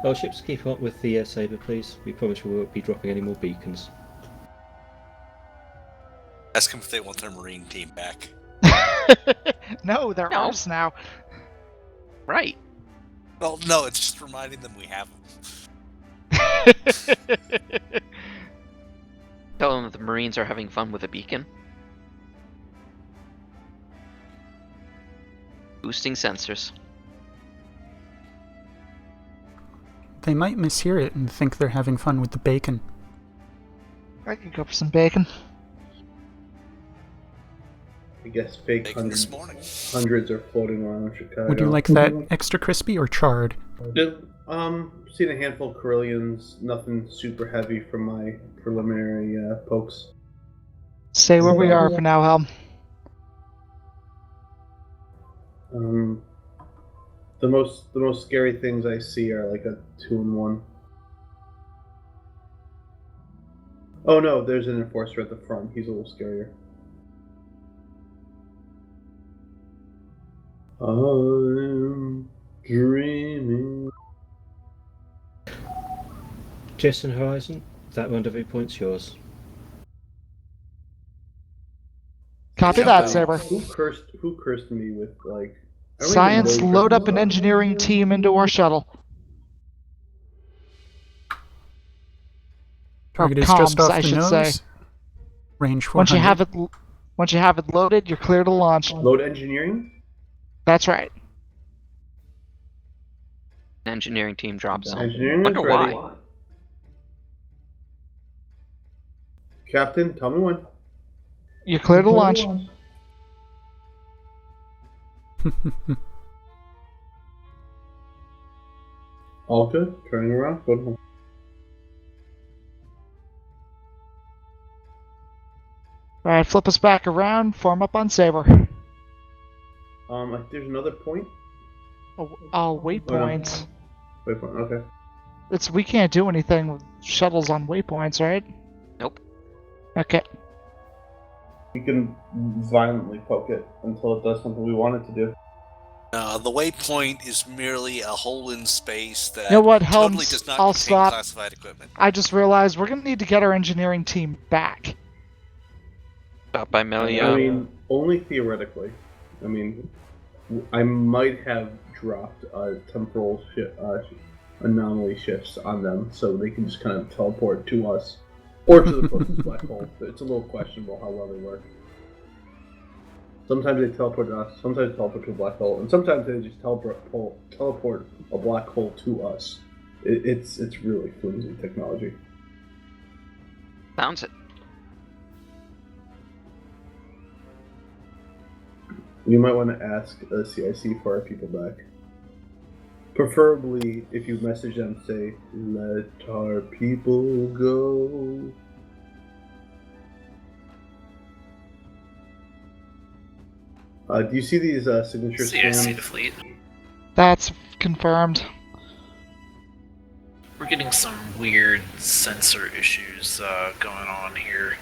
S10: Well, ships, keep up with the Sabre, please. We promise we won't be dropping any more beacons.
S5: Ask them if they want their Marine team back.
S17: No, they're ours now.
S2: Right.
S5: Well, no, it's just reminding them we have them.
S2: Tell them that the Marines are having fun with a beacon. Boosting sensors.
S3: They might mishear it and think they're having fun with the bacon.
S17: I could go for some bacon.
S6: I guess fake hundreds are floating around Chicago.
S3: Would you like that extra crispy or charred?
S6: Seen a handful of Corellians, nothing super heavy from my preliminary pokes.
S17: Stay where we are for now, Helm.
S6: The most scary things I see are like a 2-in-1. Oh no, there's an enforcer at the front. He's a little scarier. I'm dreaming.
S10: TSN Horizon, that rendezvous point's yours.
S17: Copy that, Saber.
S6: Who cursed me with like?
S17: Science, load up an engineering team into our shuttle.
S3: Target is
S17: comms,
S3: just off
S17: I
S3: the
S17: should
S3: nose.
S17: say.
S3: Range 400.
S17: Once you have it loaded, you're clear to launch.
S6: Load engineering?
S17: That's right.
S2: Engineering team drops on.
S6: Engineering
S2: Wonder
S6: is ready.
S2: why.
S6: Captain, tell me when.
S17: You're clear to launch.
S6: All good. Turning around. Good.
S17: Alright, flip us back around, form up on Saber.
S6: There's another point.
S17: Waypoint.
S6: Waypoint, okay.
S17: We can't do anything with shuttles on waypoints, right?
S2: Nope.
S17: Okay.
S6: We can violently poke it until it does something we want it to do.
S5: The waypoint is merely a hole in space that
S17: You know what, Helms?
S5: totally does not
S17: I'll
S5: contain
S17: stop.
S5: classified equipment.
S17: I just realized we're gonna need to get our engineering team back.
S2: Stop by
S6: I
S2: Melia.
S6: mean, only theoretically. I mean, I might have dropped temporal anomaly shifts on them so they can just kind of teleport to us or to the closest black hole. It's a little questionable how well they work. Sometimes they teleport to us, sometimes they teleport to a black hole, and sometimes they just teleport a black hole to us. It's really flimsy technology.
S2: Sounds it.
S6: You might want to ask a CIC for our people back. Preferably, if you message them, say, "Let our people go." Do you see these signature
S7: See, I see
S6: scans?
S7: the fleet.
S17: That's confirmed.
S7: We're getting some weird sensor issues going on here.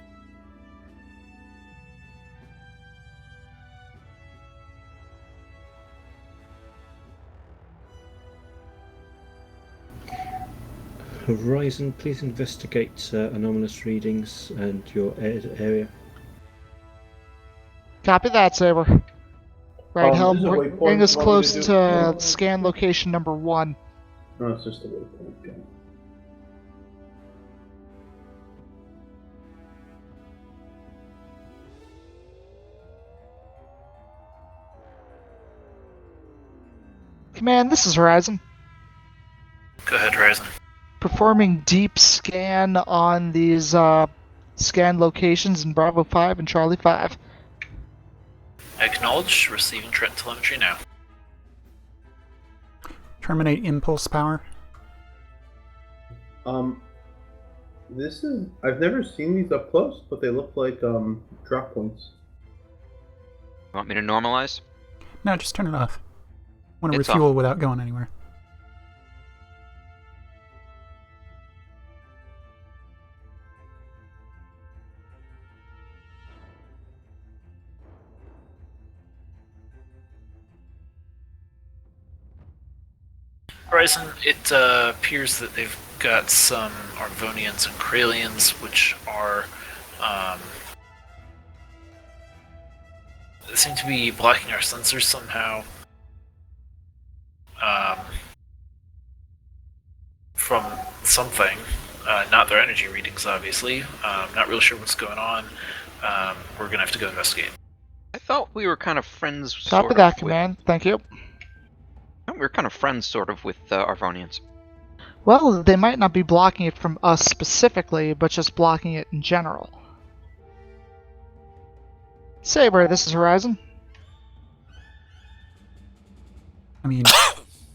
S10: Horizon, please investigate anomalous readings and your area.
S17: Copy that, Saber. Right, Helm,
S6: this is a waypoint.
S17: bring us
S6: You want me
S17: close
S6: to
S17: to
S6: do-
S17: scan location number 1.
S6: No, it's just a waypoint. Okay.
S17: Command, this is Horizon.
S7: Go ahead, Horizon.
S17: Performing deep scan on these scan locations in Bravo 5 and Charlie 5.
S7: Acknowledge, receiving telemetry now.
S3: Terminate impulse power.
S6: This is... I've never seen these up close, but they look like drop points.
S2: Want me to normalize?
S3: No, just turn it off. Want to
S2: It's
S3: refuel
S2: off.
S3: without going anywhere.
S7: Horizon, it appears that they've got some Arvonians and Kralians, which are seem to be blocking our sensors somehow. From something, not their energy readings, obviously. Not really sure what's going on. We're gonna have to go investigate.
S2: I thought we were kind of friends.
S17: Copy that, Command. Thank you.
S2: We were kind of friends, sort of, with Arvonians.
S17: Well, they might not be blocking it from us specifically, but just blocking it in general. Saber, this is Horizon.
S3: I mean,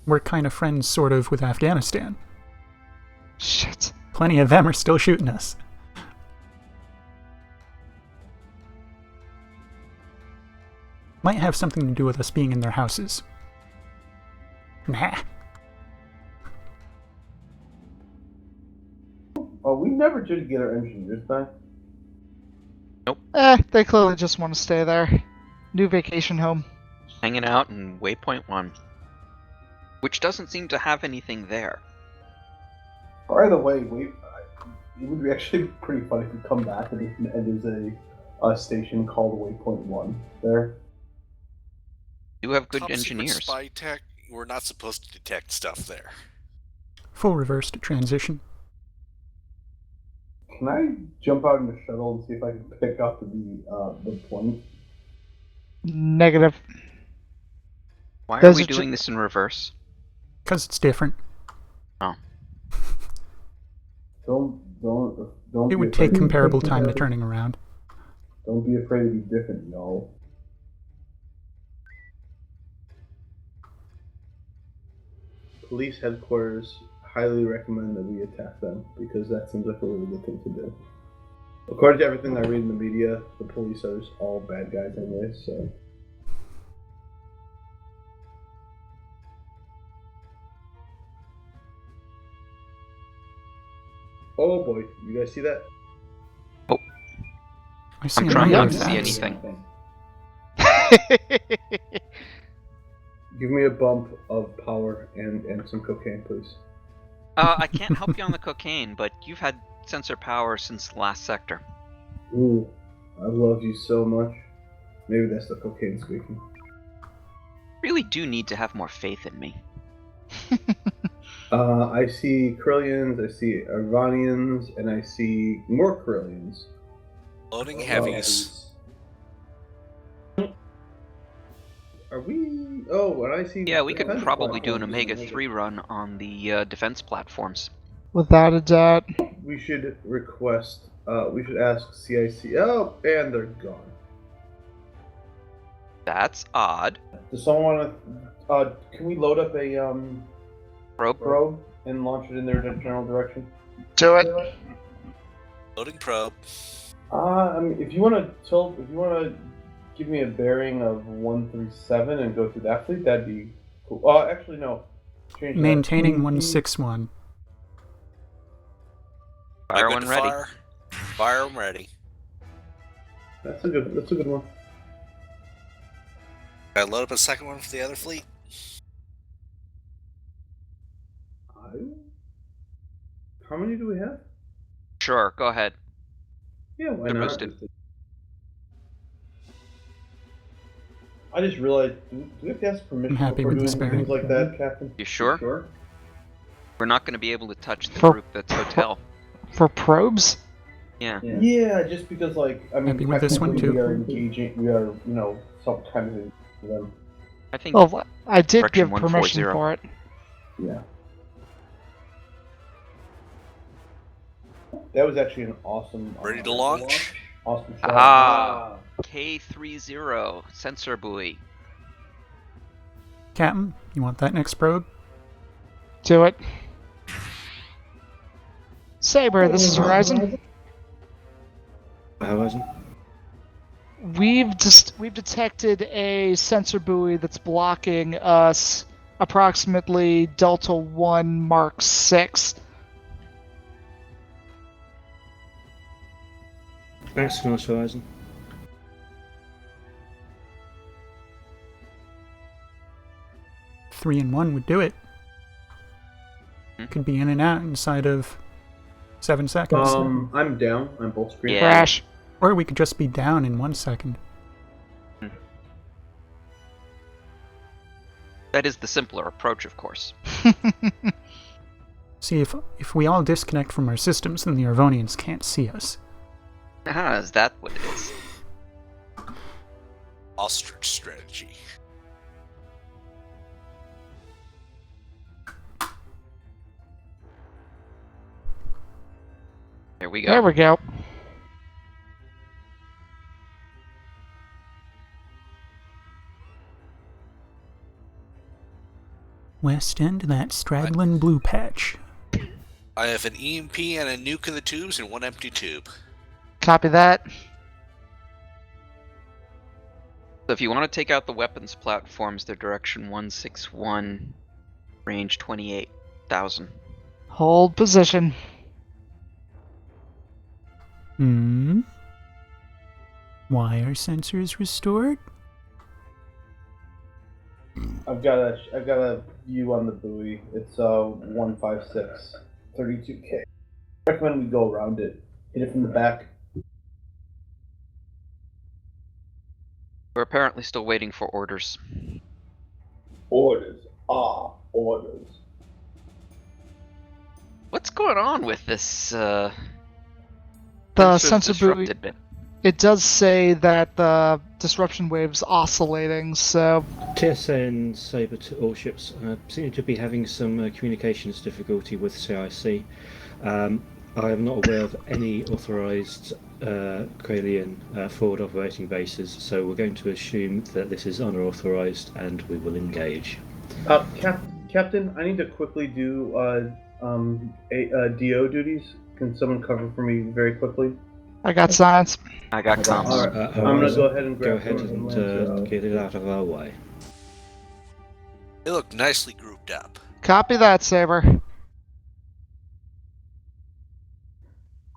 S3: we're kind of friends, sort of, with Afghanistan.
S17: Shit.
S3: Plenty of them are still shooting us. Might have something to do with us being in their houses. Nah.
S6: Oh, we never did get our engineers back.
S17: They clearly just want to stay there. New vacation home.
S2: Hanging out in Waypoint 1. Which doesn't seem to have anything there.
S6: By the way, it would be actually pretty funny if we come back and there's a station called Waypoint 1 there.
S2: Do have good
S5: Top secret
S2: engineers.
S5: spy tech. We're not supposed to detect stuff there.
S3: Full reverse to transition.
S6: Can I jump out in the shuttle and see if I can pick up the point?
S17: Negative.
S2: Why are
S17: Those
S2: we
S17: are
S2: doing this in reverse?
S3: Because it's different.
S2: Oh.
S6: Don't.
S3: It would take comparable time to turning around.
S6: Don't be afraid to be different, y'all. Police headquarters highly recommend that we attack them because that seems like a really good thing to do. According to everything I read in the media, the police are just all bad guys anyway, so. Oh boy, you guys see that?
S2: Oh.
S3: I see
S2: I'm
S3: a
S2: trying
S3: number
S2: not
S3: of
S2: to see
S3: things.
S2: anything.
S6: Give me a bump of power and some cocaine, please.
S2: I can't help you on the cocaine, but you've had sensor power since the last sector.
S6: Ooh, I love you so much. Maybe that's the cocaine speaking.
S2: Really do need to have more faith in me.
S6: I see Krillians, I see Iranians, and I see more Krillians.
S5: Loading heavies.
S6: Are we? Oh, and I see.
S2: Yeah, we could
S6: defense
S2: probably do an
S6: platforms.
S2: Omega-3 run on the defense platforms.
S17: Without a doubt.
S6: We should request. We should ask CIC. Oh, and they're gone.
S2: That's odd.
S6: Does someone want to? Can we load up a probe and launch it in their general direction?
S17: Do it.
S5: Loading probe.
S6: I mean, if you want to give me a bearing of 137 and go through that fleet, that'd be cool. Actually, no. Change that.
S3: Maintaining 161.
S2: Fire when ready.
S5: Fire when ready.
S6: That's a good one.
S5: Can I load up a second one for the other fleet?
S6: How many do we have?
S2: Sure, go ahead.
S6: Yeah, why
S2: They're
S6: not?
S2: boosted.
S6: I just realized, do we have to ask permission
S3: I'm happy
S6: for
S3: with
S6: doing
S3: this bearing.
S6: things like that, Captain?
S2: You sure?
S6: Sure.
S2: We're not going to be able to touch the
S17: For-
S2: group that's hotel.
S17: For probes?
S2: Yeah.
S6: Yeah, just because, like, I mean,
S3: Happy with this one,
S6: technically
S3: too.
S6: we are engaging, we are, some kind of for them.
S2: I think.
S17: Oh, I did
S2: Correction,
S17: give permission
S2: 140.
S17: for it.
S6: Yeah. That was actually an awesome.
S5: Ready to launch?
S6: Awesome shot.
S2: Ah, K30 sensor buoy.
S3: Captain, you want that next probe?
S17: Do it. Saber, this is Horizon.
S10: Horizon?
S17: We've detected a sensor buoy that's blocking us approximately Delta 1 Mark 6.
S10: That's nice, Horizon.
S3: Three and one would do it. Could be in and out inside of 7 seconds.
S6: I'm down. I'm both screen.
S2: Yeah.
S17: Crash.
S3: Or we could just be down in 1 second.
S2: That is the simpler approach, of course.
S3: See, if we all disconnect from our systems, then the Arvonians can't see us.
S2: Ah, is that what it is?
S5: Ostrich strategy.
S2: There we go.
S17: There we go.
S3: West end of that straggling blue patch.
S5: I have an EMP and a nuke in the tubes and one empty tube.
S17: Copy that.
S2: So if you want to take out the weapons platforms, they're direction 161, range 28,000.
S17: Hold position.
S3: Why are sensors restored?
S6: I've got a view on the buoy. It's 156, 32K. I recommend we go around it. Hit it from the back.
S2: We're apparently still waiting for orders.
S6: Orders. Orders.
S2: What's going on with this,
S17: The
S2: sensors
S17: sensor buoy.
S2: disrupted bit?
S17: It does say that the disruption wave's oscillating, so
S10: TSN Sabre all ships seem to be having some communications difficulty with CIC. I am not aware of any authorised Kralian forward operating bases, so we're going to assume that this is unauthorised and we will engage.
S6: Captain, I need to quickly do DO duties. Can someone cover for me very quickly?
S17: I got science.
S2: I got comms.
S6: Alright, I'm gonna go ahead and grab
S10: get it out of our way.
S5: They look nicely grouped up.
S17: Copy that, Saber.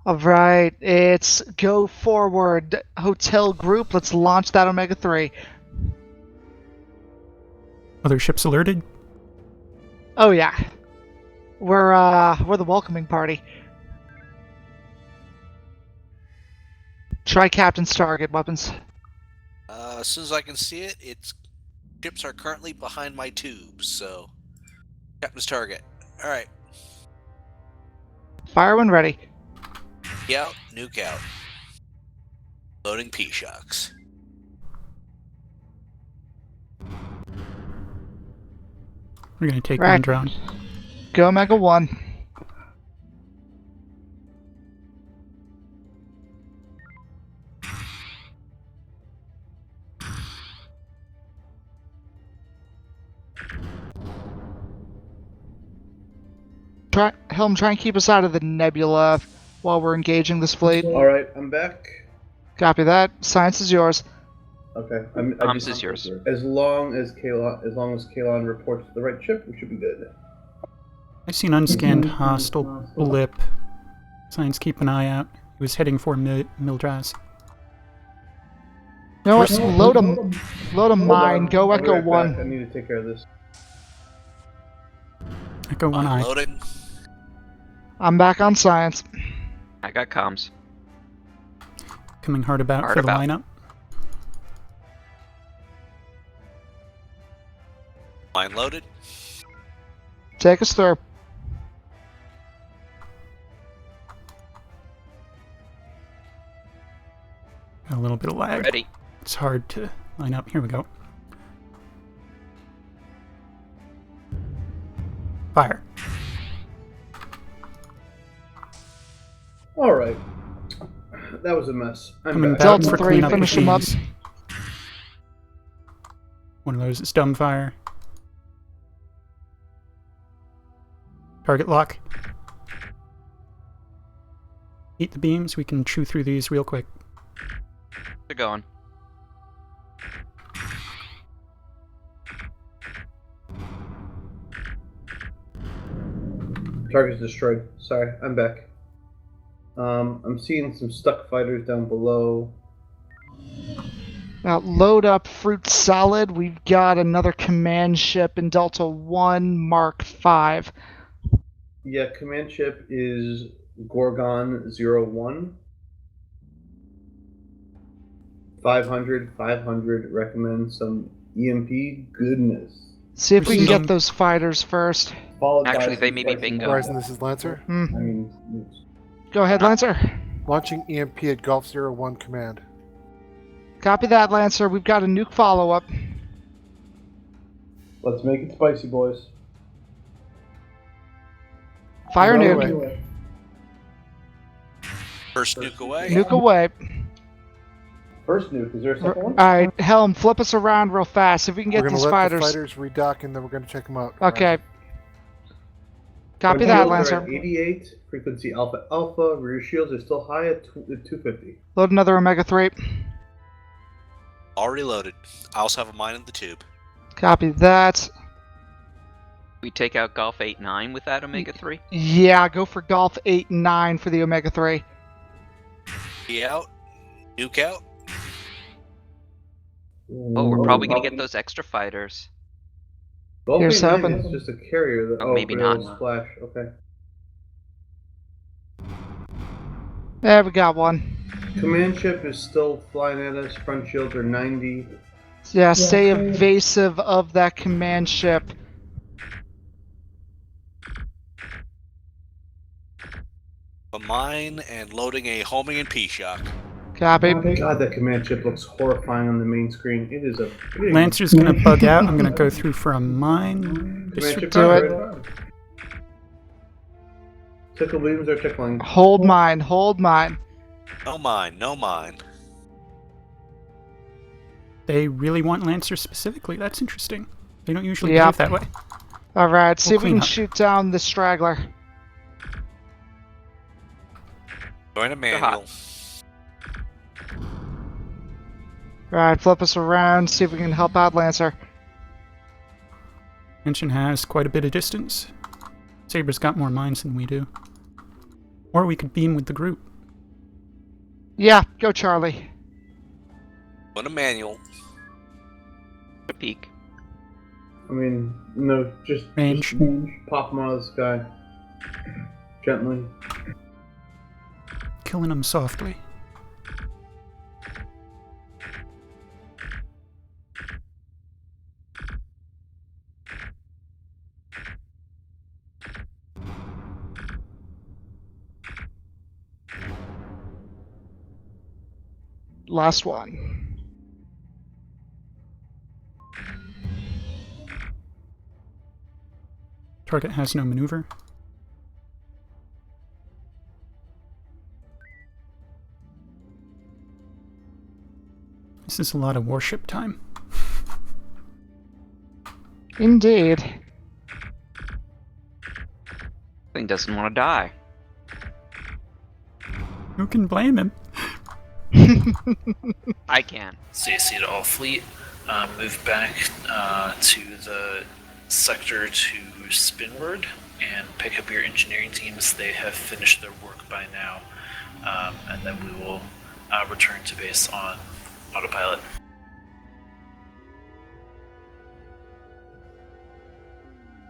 S17: Alright, it's go forward. Hotel group, let's launch that Omega 3.
S3: Other ships alerted?
S17: Oh yeah. We're the welcoming party. Try Captain's target weapons.
S5: As soon as I can see it, ships are currently behind my tubes, so Captain's target. Alright.
S17: Fire when ready.
S5: Out, nuke out. Loading P-shocks.
S3: We're gonna take
S17: Right.
S3: one drone.
S17: Go Omega 1. Helm, try and keep us out of the nebula while we're engaging this fleet.
S6: Alright, I'm back.
S17: Copy that. Science is yours.
S6: Okay.
S2: Comms is yours.
S6: As long as Kalon reports to the right ship, we should be good.
S3: I've seen unscanned hostile blip. Science, keep an eye out. He was heading for Mildraz.
S17: You know what? Load a mine. Go Echo
S6: Right
S17: 1.
S6: back. I need to take care of this.
S3: Echo 1 eye.
S5: Loading.
S17: I'm back on science.
S2: I got comms.
S3: Coming hard about for the lineup.
S5: Mine loaded.
S17: Take us through.
S3: Got a little bit of lag.
S2: Ready.
S3: It's hard to line up. Here we go. Fire.
S6: Alright. That was a mess. I'm
S3: Coming
S6: back.
S3: back
S17: Delta
S3: for
S17: 3,
S3: cleanup
S17: finish them up.
S3: machines. One of those is dumbfire. Target lock. Eat the beams. We can chew through these real quick.
S2: They're going.
S6: Target's destroyed. Sorry, I'm back. I'm seeing some stuck fighters down below.
S17: Now load up Fruit Salad. We've got another command ship in Delta 1 Mark 5.
S6: Yeah, command ship is Gorgon 01. 500, recommend some EMP goodness.
S17: See if we can get those fighters first.
S2: Actually, they may be bingo.
S19: Horizon, this is Lancer.
S6: I mean,
S17: Go ahead, Lancer.
S19: Launching EMP at Golf 01 command.
S17: Copy that, Lancer. We've got a nuke follow-up.
S6: let's make it spicy, boys.
S17: Fire
S19: No
S17: nuke.
S19: way.
S5: First nuke away.
S17: Nuke away.
S6: First nuke, is there a second one?
S17: Alright, Helm, flip us around real fast. If we can get
S19: We're gonna
S17: these
S19: let
S17: fighters.
S19: the fighters redock and then we're gonna check them out.
S17: Okay. Copy
S6: Our
S17: that,
S6: shields are
S17: Lancer.
S6: at 88, frequency alpha alpha, rear shields are still high at 250.
S17: Load another Omega 3.
S5: Already loaded. I also have a mine in the tube.
S17: Copy that.
S2: We take out Golf 8-9 with that Omega 3?
S17: Yeah, go for Golf 8 and 9 for the Omega 3.
S5: Be out. Nuke out.
S2: Oh, we're probably going to get those extra fighters.
S6: Golf
S17: Here's
S6: 89
S17: hoping.
S6: is just a carrier. That,
S2: Oh, maybe
S6: rail
S2: not.
S6: Splash. Okay.
S17: There, we got one.
S6: Command ship is still flying at us. Front shields are 90.
S17: Yeah, stay evasive of that command ship.
S5: A mine and loading a homing and P-shock.
S17: Copy.
S6: God, that command ship looks horrifying on the main screen. It is a big
S3: Lancer's gonna bug out. I'm gonna go through for a mine.
S6: command
S3: This
S6: ship.
S3: should
S17: do it.
S6: Right. Tickle beams are tickling.
S17: Hold mine, hold mine.
S5: No mine, no mine.
S3: They really want Lancer specifically. That's interesting. They don't usually
S17: Yep.
S3: behave that way.
S17: Alright, see
S3: We'll
S17: if we
S3: clean
S17: can
S3: up.
S17: shoot down the straggler.
S5: Join a manual.
S17: Right, flip us around, see if we can help out Lancer.
S3: Engine has quite a bit of distance. Saber's got more mines than we do. Or we could beam with the group.
S17: Yeah, go Charlie.
S5: Put a manual.
S2: A peek.
S6: I mean, no, just
S3: Range.
S6: Just pop them out of the sky. Gently.
S3: Killing them softly.
S17: Last one.
S3: Target has no maneuver. This is a lot of warship time.
S17: Indeed.
S2: Thing doesn't want to die.
S3: Who can blame him?
S2: I can.
S7: CAC to all fleet. Move back to the sector to Spinward and pick up your engineering teams. They have finished their work by now. And then we will return to base on autopilot.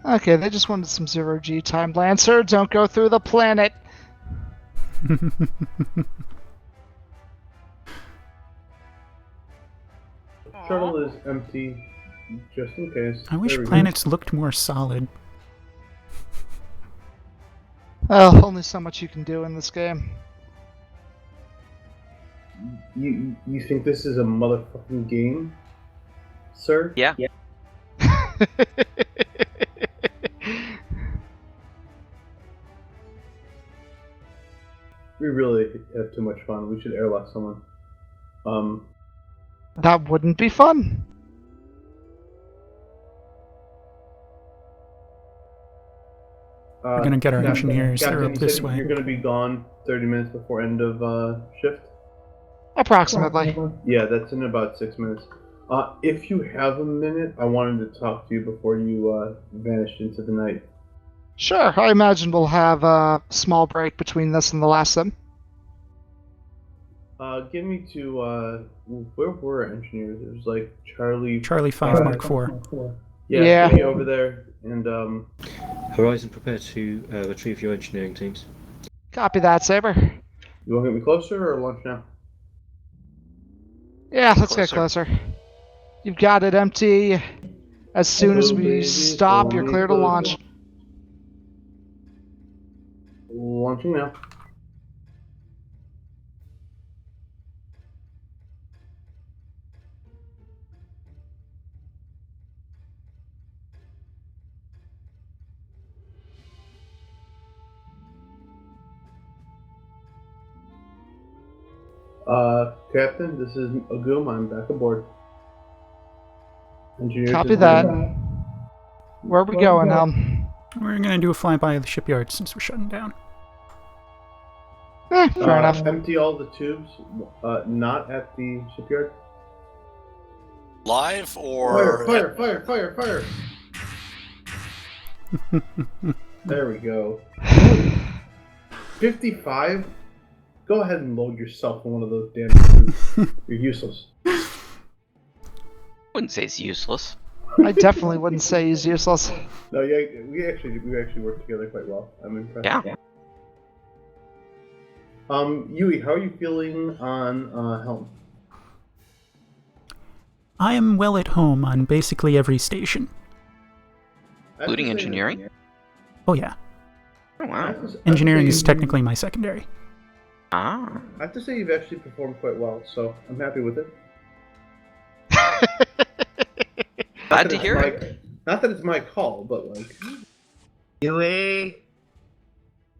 S17: Okay, they just wanted some zero-G time. Lancer, don't go through the planet!
S6: Shuttle is empty, just in case.
S3: I wish
S6: There we go.
S3: planets looked more solid.
S17: Oh, only so much you can do in this game.
S6: You think this is a motherfucking game, sir?
S2: Yeah.
S6: We really have too much fun. We should airlock someone.
S17: That wouldn't be fun.
S3: We're gonna get our engineers. They're
S6: Captain,
S3: up
S6: you
S3: this
S6: said
S3: way.
S6: You're gonna be gone 30 minutes before end of shift?
S17: Approximately.
S6: Yeah, that's in about 6 minutes. If you have a minute, I wanted to talk to you before you vanished into the night.
S17: Sure, I imagine we'll have a small break between this and the last sim.
S6: Get me to, where were our engineers? It was like Charlie
S3: 5 Mark 4.
S6: Yeah, get me over there, and,
S10: Horizon, prepare to retrieve your engineering teams.
S17: Copy that, Saber.
S6: You want to get me closer, or launch now?
S17: Yeah, let's get closer. You've got it empty. As soon as we stop, you're clear to launch.
S6: Launching now. Captain, this is Agum. I'm back aboard. Engineers
S17: Copy that. Where are we going, Helm?
S3: We're gonna do a flyby of the shipyard since we're shutting down.
S17: Fair enough.
S6: Empty all the tubes, not at the shipyard.
S5: Live or
S6: Fire! There we go. 55? Go ahead and load yourself in one of those damn tubes. You're useless.
S2: Wouldn't say it's useless.
S17: I definitely wouldn't say he's useless.
S6: No, yeah, we actually work together quite well. I'm impressed.
S2: Yeah.
S6: Yui, how are you feeling on Helm?
S3: I am well at home on basically every station.
S2: Including engineering?
S3: Oh yeah.
S2: Oh wow.
S3: Engineering is technically my secondary.
S2: Ah.
S6: I have to say you've actually performed quite well, so I'm happy with it.
S2: Glad to hear it.
S6: Not that it's my call, but like...
S20: Yui?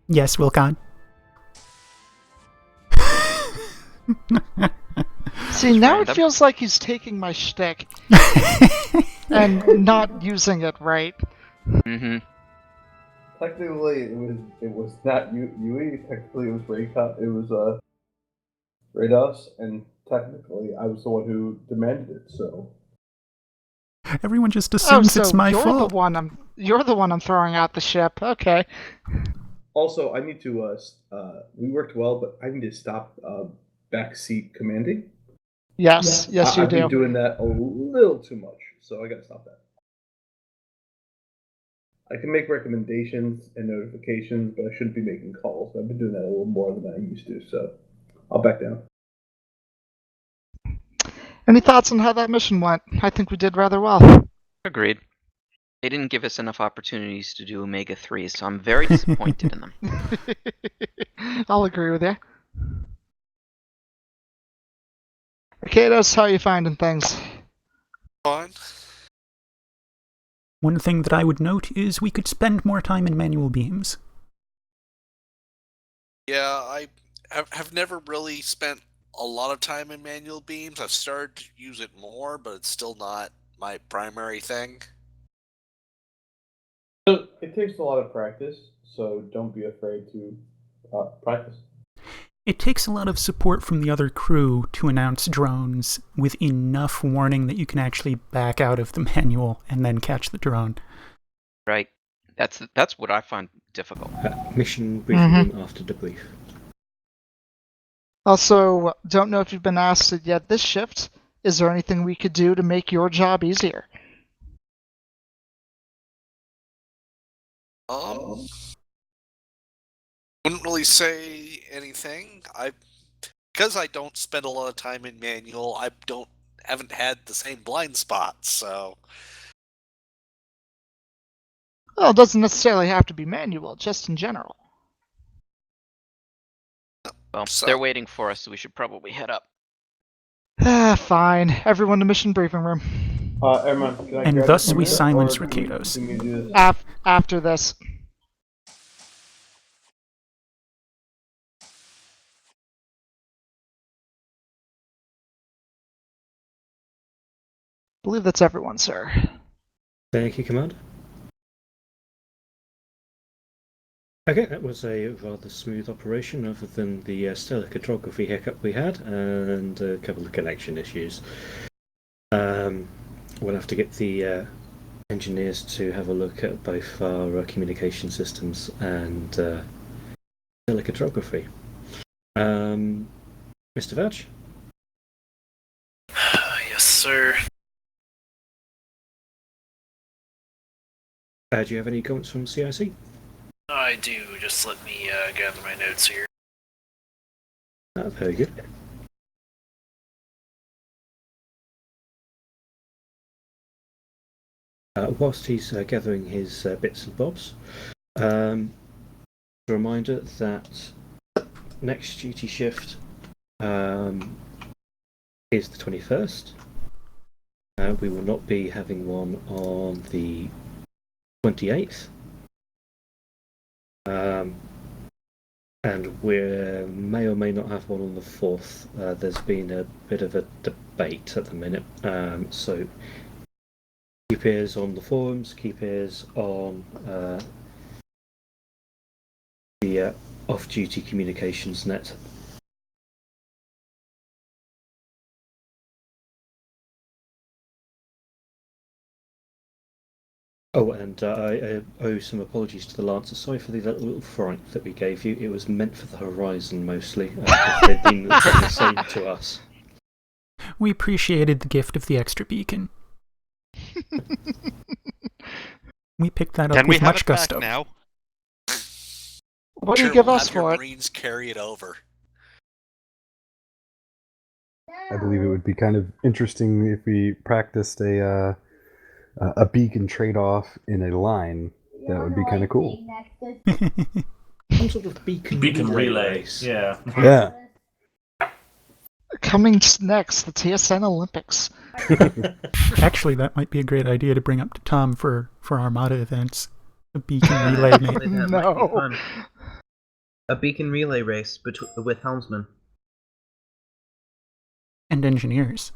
S3: Yes, Wilcon.
S17: See, now it feels like he's taking my shtick and not using it right.
S2: Mm-hmm.
S6: Technically, it was not Yui. Technically, it was Raycon. It was Rados, and technically, I was the one who demanded it, so.
S16: Everyone just
S17: Oh,
S16: assumes
S17: so
S16: it's my
S17: you're
S16: fault.
S17: you're the one I'm throwing out the ship. Okay.
S6: Also, I need to. We worked well, but I need to stop backseat commanding.
S17: Yes, yes, you
S6: I've been
S17: do.
S6: doing that a little too much, so I gotta stop that. I can make recommendations and notifications, but I shouldn't be making calls. I've been doing that a little more than I used to, so I'll back down.
S17: Any thoughts on how that mission went? I think we did rather well.
S2: Agreed. They didn't give us enough opportunities to do Omega 3, so I'm very disappointed in them.
S17: I'll agree with you. Kados, how are you finding things?
S5: Fine.
S16: One thing that I would note is we could spend more time in manual beams.
S5: Yeah, I have never really spent a lot of time in manual beams. I've started to use it more, but it's still not my primary thing.
S6: So it takes a lot of practice, so don't be afraid to practice.
S16: It takes a lot of support from the other crew to announce drones with enough warning that you can actually back out of the manual and then catch the drone.
S2: Right. That's what I find difficult.
S10: Mission briefing room after debrief.
S17: Also, don't know if you've been asked it yet this shift. Is there anything we could do to make your job easier?
S5: Wouldn't really say anything. Because I don't spend a lot of time in manual, haven't had the same blind spots, so.
S17: Well, it doesn't necessarily have to be manual, just in general.
S2: Well, they're waiting for us, so we should probably head up.
S17: Fine. Everyone to mission briefing room.
S6: Erman, can I
S16: And
S6: grab
S16: thus
S6: you
S16: we
S6: from
S16: silence
S6: there, or do
S16: Ricados.
S6: you need me to do this?
S17: After this. I believe that's everyone, sir.
S10: Thank you, Commander. Okay, that was a rather smooth operation, other than the stellar cartography hiccup we had and a couple of connection issues. We'll have to get the engineers to have a look at both our communication systems and stellar cartography. Mr. Vouch?
S7: Yes, sir.
S10: Do you have any comments from CIC?
S7: I do. Just let me gather my notes here.
S10: Very good. Whilst he's gathering his bits and bobs, a reminder that next duty shift is the 21st. We will not be having one on the 28th. And we may or may not have one on the 4th. There's been a bit of a debate at the minute, so keep ears on the forums, keep ears on the off-duty communications net. Oh, and I owe some apologies to the Lancer. Sorry for that little fright that we gave you. It was meant for the Horizon mostly. They've been the same to us.
S16: We appreciated the gift of the extra beacon. We picked that up with much gusto.
S5: Now?
S17: What do you give us
S5: have your
S17: for it?
S5: Marines carry it over.
S16: I believe it would be kind of interesting if we practiced a beacon trade-off in a line. That would be kind of cool.
S10: Some sort of beacon
S13: relay.
S10: race.
S13: Yeah.
S16: Yeah.
S17: Coming next, the TSN Olympics.
S16: Actually, that might be a great idea to bring up to Tom for Armada events. A beacon relay.
S17: No.
S2: A beacon relay race with helmsmen.
S16: And engineers.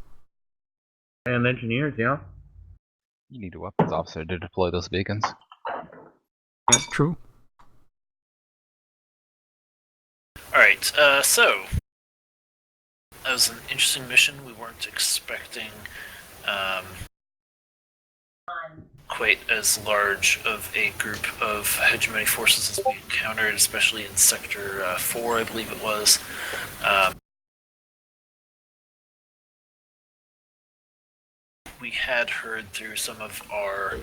S2: And engineers, yeah.
S12: You need a weapons officer to deploy those beacons.
S16: That's true.
S7: Alright, so That was an interesting mission. We weren't expecting quite as large of a group of hegemony forces as we encountered, especially in Sector 4, I believe it was. We had heard through some of our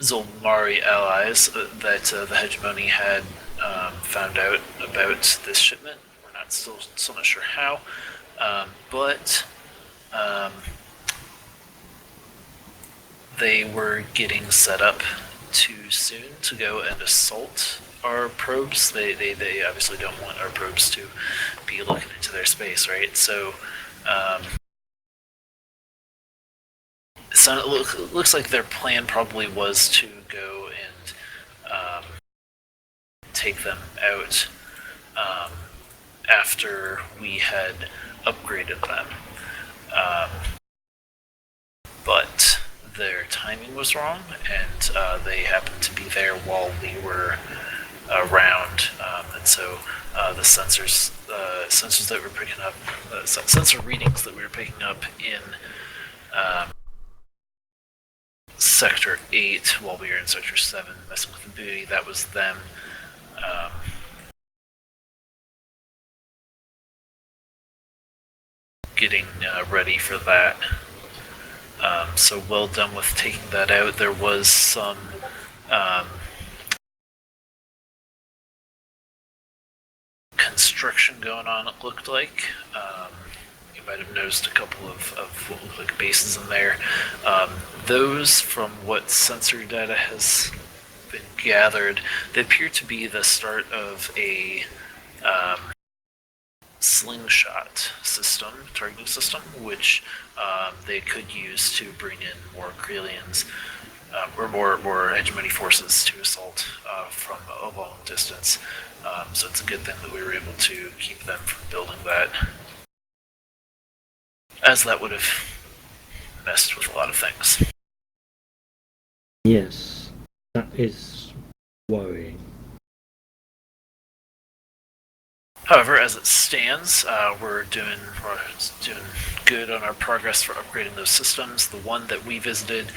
S7: Zolmari allies that the hegemony had found out about this shipment. We're not still not sure how, but they were getting set up too soon to go and assault our probes. They obviously don't want our probes to be looking into their space, right? So it looks like their plan probably was to go and take them out after we had upgraded them. But their timing was wrong, and they happened to be there while we were around, and so the sensors that we're picking up, sensor readings that we were picking up in Sector 8 while we were in Sector 7 messing with the booty, that was them getting ready for that. So well done with taking that out. There was some construction going on, it looked like. You might have noticed a couple of what looked like bases in there. Those, from what sensor data has been gathered, they appear to be the start of a slingshot system, targeting system, which they could use to bring in more Krelians, or more hegemony forces to assault from a long distance. So it's a good thing that we were able to keep them from building that, as that would have messed with a lot of things.
S10: Yes, that is worrying.
S7: However, as it stands, we're doing good on our progress for upgrading those systems. The one that we visited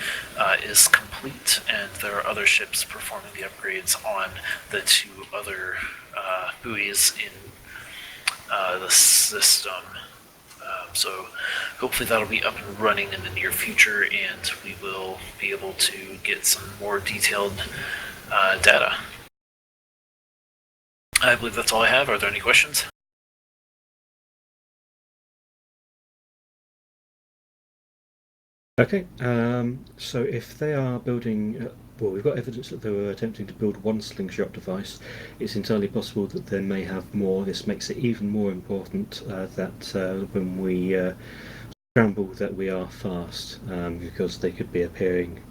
S7: is complete, and there are other ships performing the upgrades on the two other buoys in the system. So hopefully that'll be up and running in the near future, and we will be able to get some more detailed data. I believe that's all I have. Are there any questions?
S10: Okay, so if they are building, well, we've got evidence that they were attempting to build one slingshot device. It's entirely possible that they may have more. This makes it even more important that when we scramble, that we are fast, because they could be appearing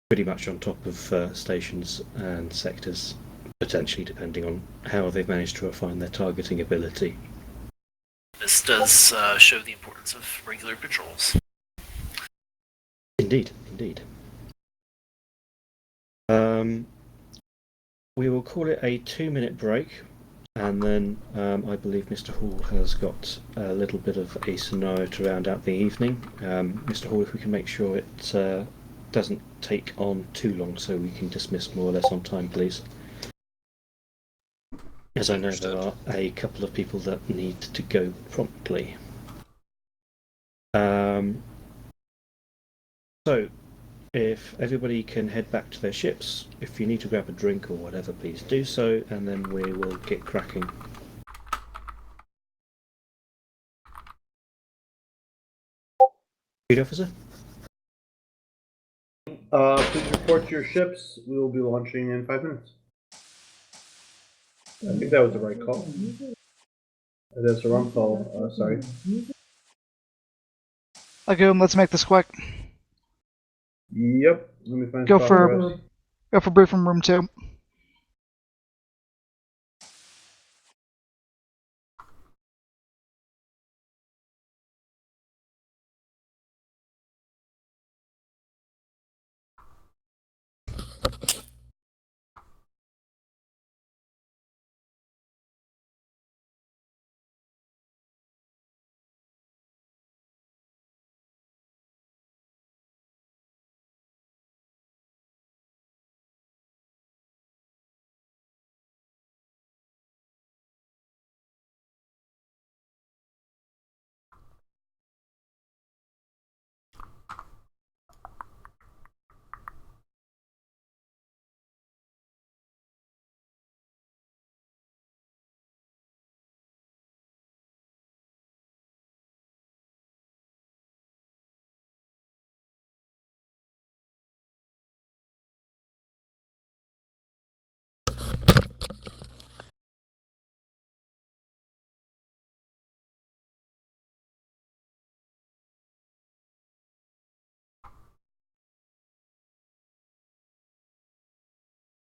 S10: pretty much on top of stations and sectors, potentially, depending on how they've managed to refine their targeting ability.
S7: This does show the importance of regular patrols.
S10: Indeed, indeed. We will call it a 2-minute break, and then I believe Mr. Hall has got a little bit of a scenario to round out the evening. Mr. Hall, if we can make sure it doesn't take on too long, so we can dismiss more or less on time, please. As I know there are a couple of people that need to go promptly. So, if everybody can head back to their ships, if you need to grab a drink or whatever, please do so, and then we will get cracking. Lead officer?
S6: Please report to your ships. We will be launching in 5 minutes. I think that was the right call. That's the wrong call. Sorry.
S17: Okay, let's make this quick.
S6: Yep. Let me find
S17: Go
S6: for
S17: briefing room 2.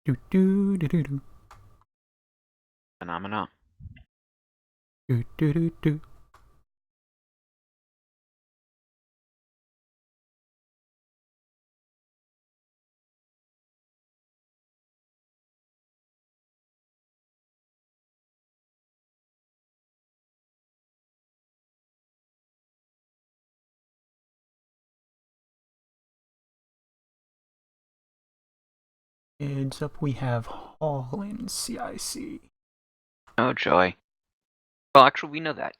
S3: Do do do do do.
S2: Phenomena.
S3: Do do do do. Heads up, we have Hall in CIC.
S2: Oh joy. Well, actually, we know that.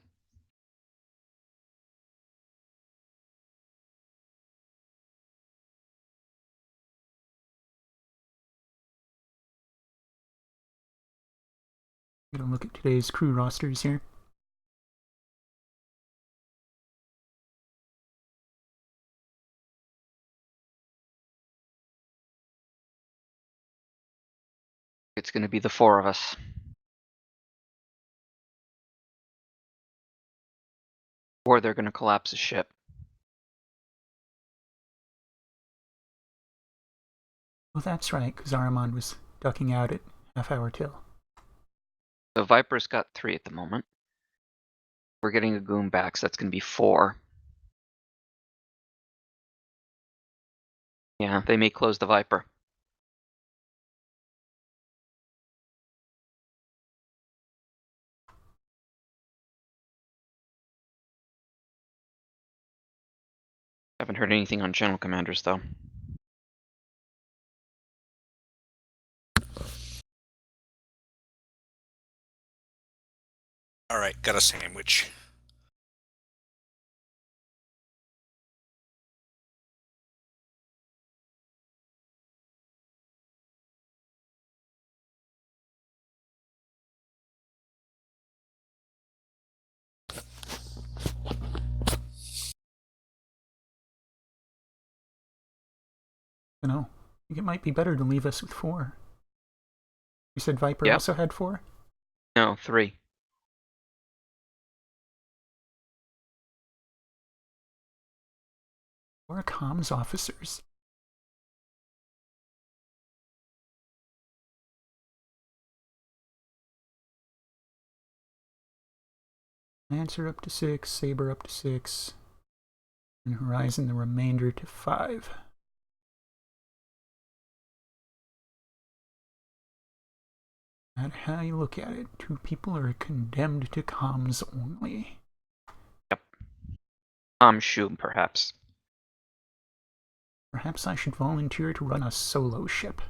S3: Get a look at today's crew rosters here.
S2: It's going to be the four of us. Or they're going to collapse the ship.
S3: Well, that's right, because Aramon was ducking out at half-hour till.
S2: So Viper's got 3 at the moment. We're getting a goon back, so that's going to be 4. Yeah, they may close the Viper. Haven't heard anything on General Commanders, though.
S5: All right, got a sandwich.
S3: I know. I think it might be better to leave us with 4. You said Viper
S2: Yep.
S3: also had 4?
S2: No, 3.
S3: Or comms officers. Lancer up to 6, Saber up to 6, and Horizon the remainder to 5. No matter how you look at it, 2 people are condemned to comms only.
S2: Yep. Shoot, perhaps.
S3: Perhaps I should volunteer to run a solo ship.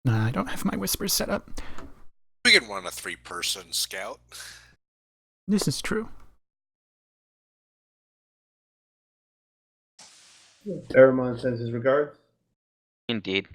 S3: Nah, I don't have my whispers set up.
S5: We can run a 3-person scout.
S3: This is true.
S6: Aramon sends his regards.
S2: Indeed.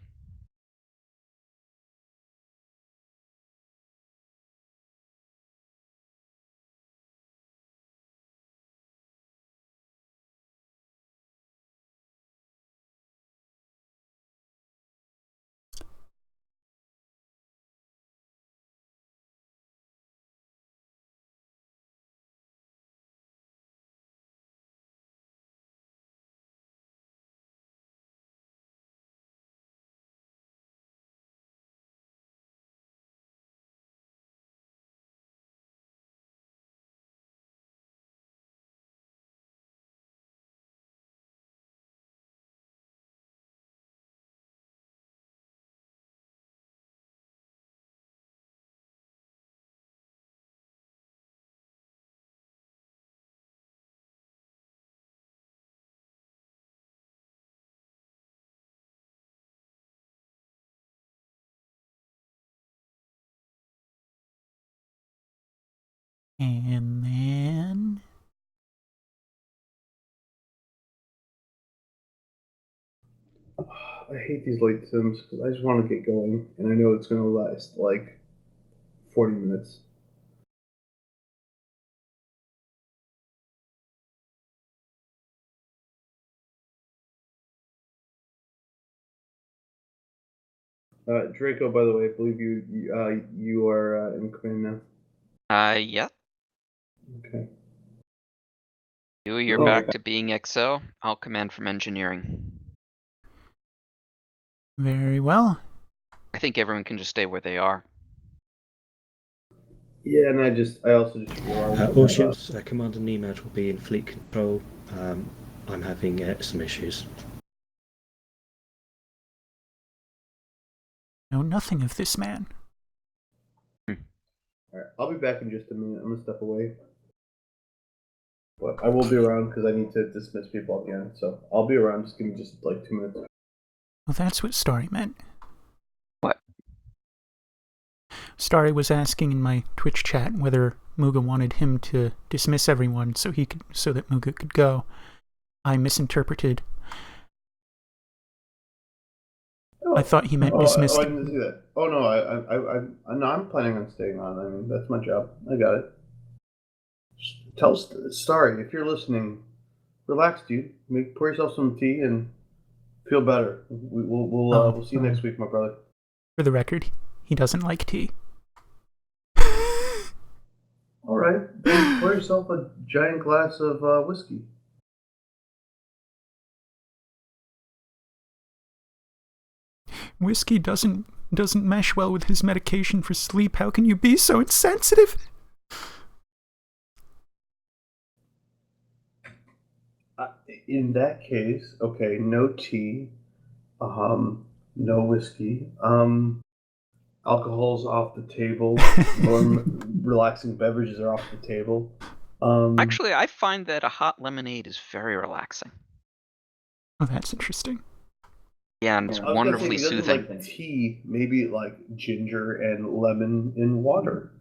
S3: And then...
S6: I hate these late sims because I just want to get going, and I know it's going to last like 40 minutes. Draco, by the way, I believe you are in command now.
S2: Yep.
S6: Okay.
S2: You're back to being XO. I'll command from engineering.
S3: Very well.
S2: I think everyone can just stay where they are.
S6: Yeah, and I also just realized
S10: All ships, Commander Nemad will be in fleet control. I'm having some issues.
S3: Know nothing of this man.
S6: Alright, I'll be back in just a minute. I'm gonna step away. But I will be around because I need to dismiss people again. So I'll be around. Just give me just like 2 minutes.
S3: Well, that's what Starry meant.
S2: What?
S3: Starry was asking in my Twitch chat whether Muga wanted him to dismiss everyone so that Muga could go. I misinterpreted. I thought he meant dismissed.
S6: I didn't see that. Oh no, no, I'm planning on staying on. I mean, that's my job. I got it. Just tell Starry if you're listening. Relax, dude. Pour yourself some tea and feel better. We'll see you next week, my brother.
S3: For the record, he doesn't like tea.
S6: All right, then pour yourself a giant glass of whiskey.
S3: Whiskey doesn't mesh well with his medication for sleep. How can you be so insensitive?
S6: In that case, okay, no tea, no whiskey, alcohol's off the table, more relaxing beverages are off the table.
S2: Actually, I find that a hot lemonade is very relaxing.
S3: Oh, that's interesting.
S2: Yeah, and it's wonderfully soothing.
S6: Like tea, maybe like ginger and lemon in water,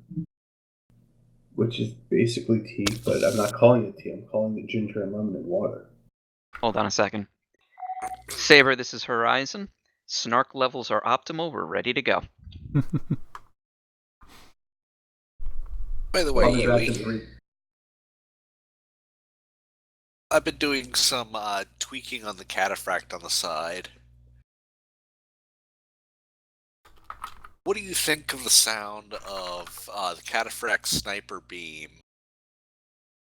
S6: which is basically tea, but I'm not calling it tea. I'm calling it ginger and lemon in water.
S2: Hold on a second. Saber, this is Horizon. Snark levels are optimal. We're ready to go.
S5: By the way, I've been doing some tweaking on the cataphract on the side. What do you think of the sound of the cataphract sniper beam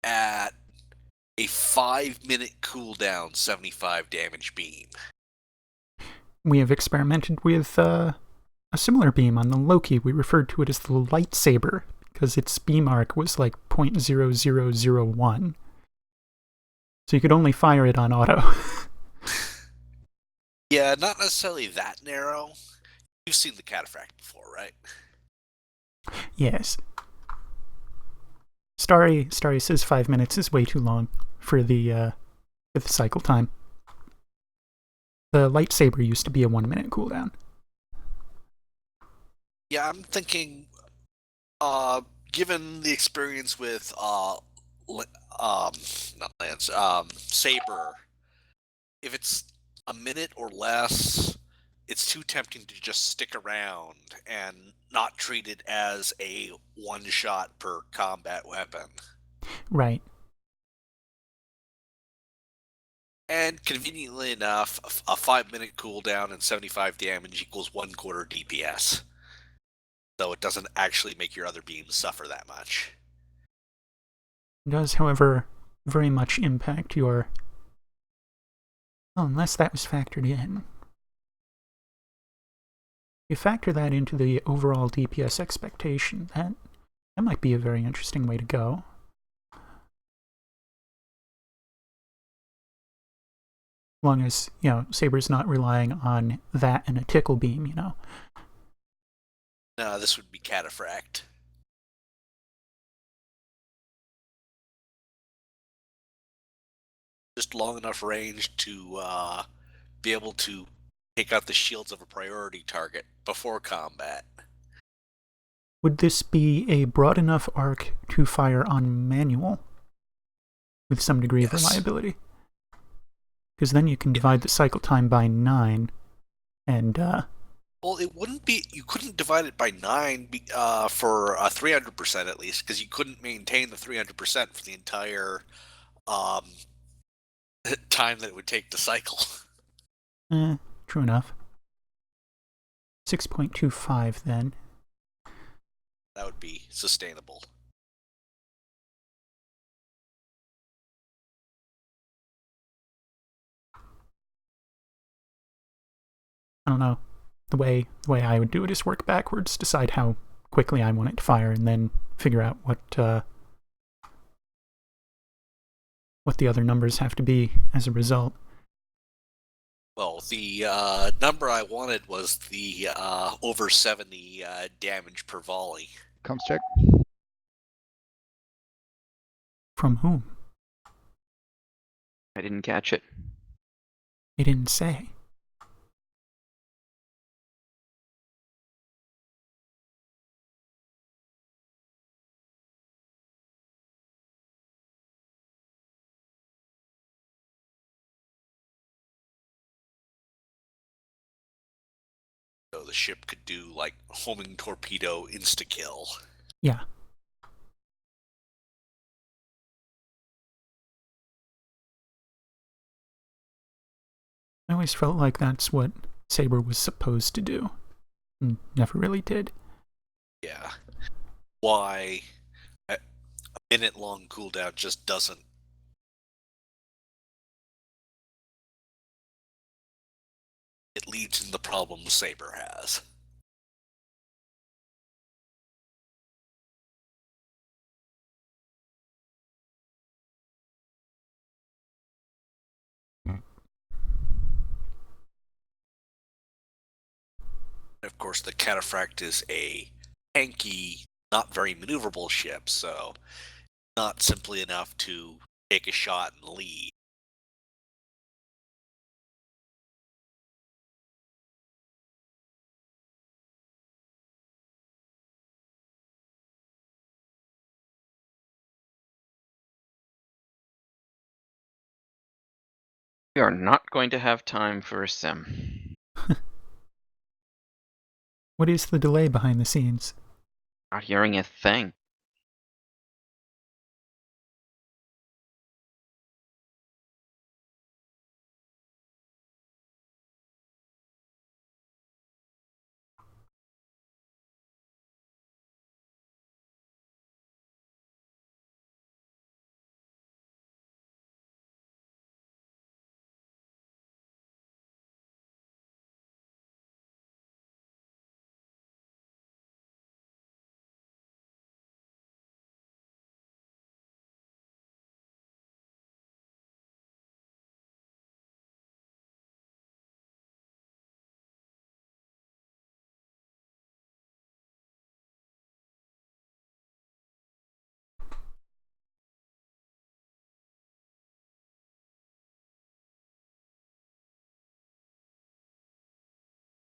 S5: at a 5-minute cooldown 75 damage beam?
S3: We have experimented with a similar beam on the Loki. We referred to it as the lightsaber because its beam arc was like 0.0001. So you could only fire it on auto.
S5: Yeah, not necessarily that narrow. You've seen the cataphract before, right?
S3: Yes. Starry says 5 minutes is way too long for the cycle time. The lightsaber used to be a 1 minute cooldown.
S5: Yeah, I'm thinking, given the experience with Saber, if it's a minute or less, it's too tempting to just stick around and not treat it as a one-shot per combat weapon.
S3: Right.
S5: And conveniently enough, a 5-minute cooldown and 75 damage equals 1/4 DPS. So it doesn't actually make your other beams suffer that much.
S3: It does, however, very much impact your... Well, unless that was factored in. You factor that into the overall DPS expectation, that might be a very interesting way to go. As long as, Saber's not relying on that and a tickle beam,
S5: No, this would be cataphract. Just long enough range to be able to take out the shields of a priority target before combat.
S3: Would this be a broad enough arc to fire on manual with some degree of reliability? Because then you can divide the cycle time by 9 and...
S5: Well, it wouldn't be... You couldn't divide it by 9 for 300% at least, because you couldn't maintain the 300% for the entire time that it would take to cycle.
S3: True enough. 6.25 then.
S5: That would be sustainable.
S3: I don't know. The way I would do it is work backwards, decide how quickly I want it to fire, and then figure out what the other numbers have to be as a result.
S5: Well, the number I wanted was the over 70 damage per volley.
S2: Comms check.
S3: From whom?
S2: I didn't catch it.
S3: They didn't say.
S5: So the ship could do like homing torpedo insta kill.
S3: Yeah. I always felt like that's what Saber was supposed to do. Never really did.
S5: Yeah. Why a minute long cooldown just doesn't. It leads in the problem Saber has. Of course, the Cataphract is a tanky, not very maneuverable ship, so not simply enough to take a shot and leave.
S2: We are not going to have time for a sim.
S3: What is the delay behind the scenes?
S2: Not hearing a thing.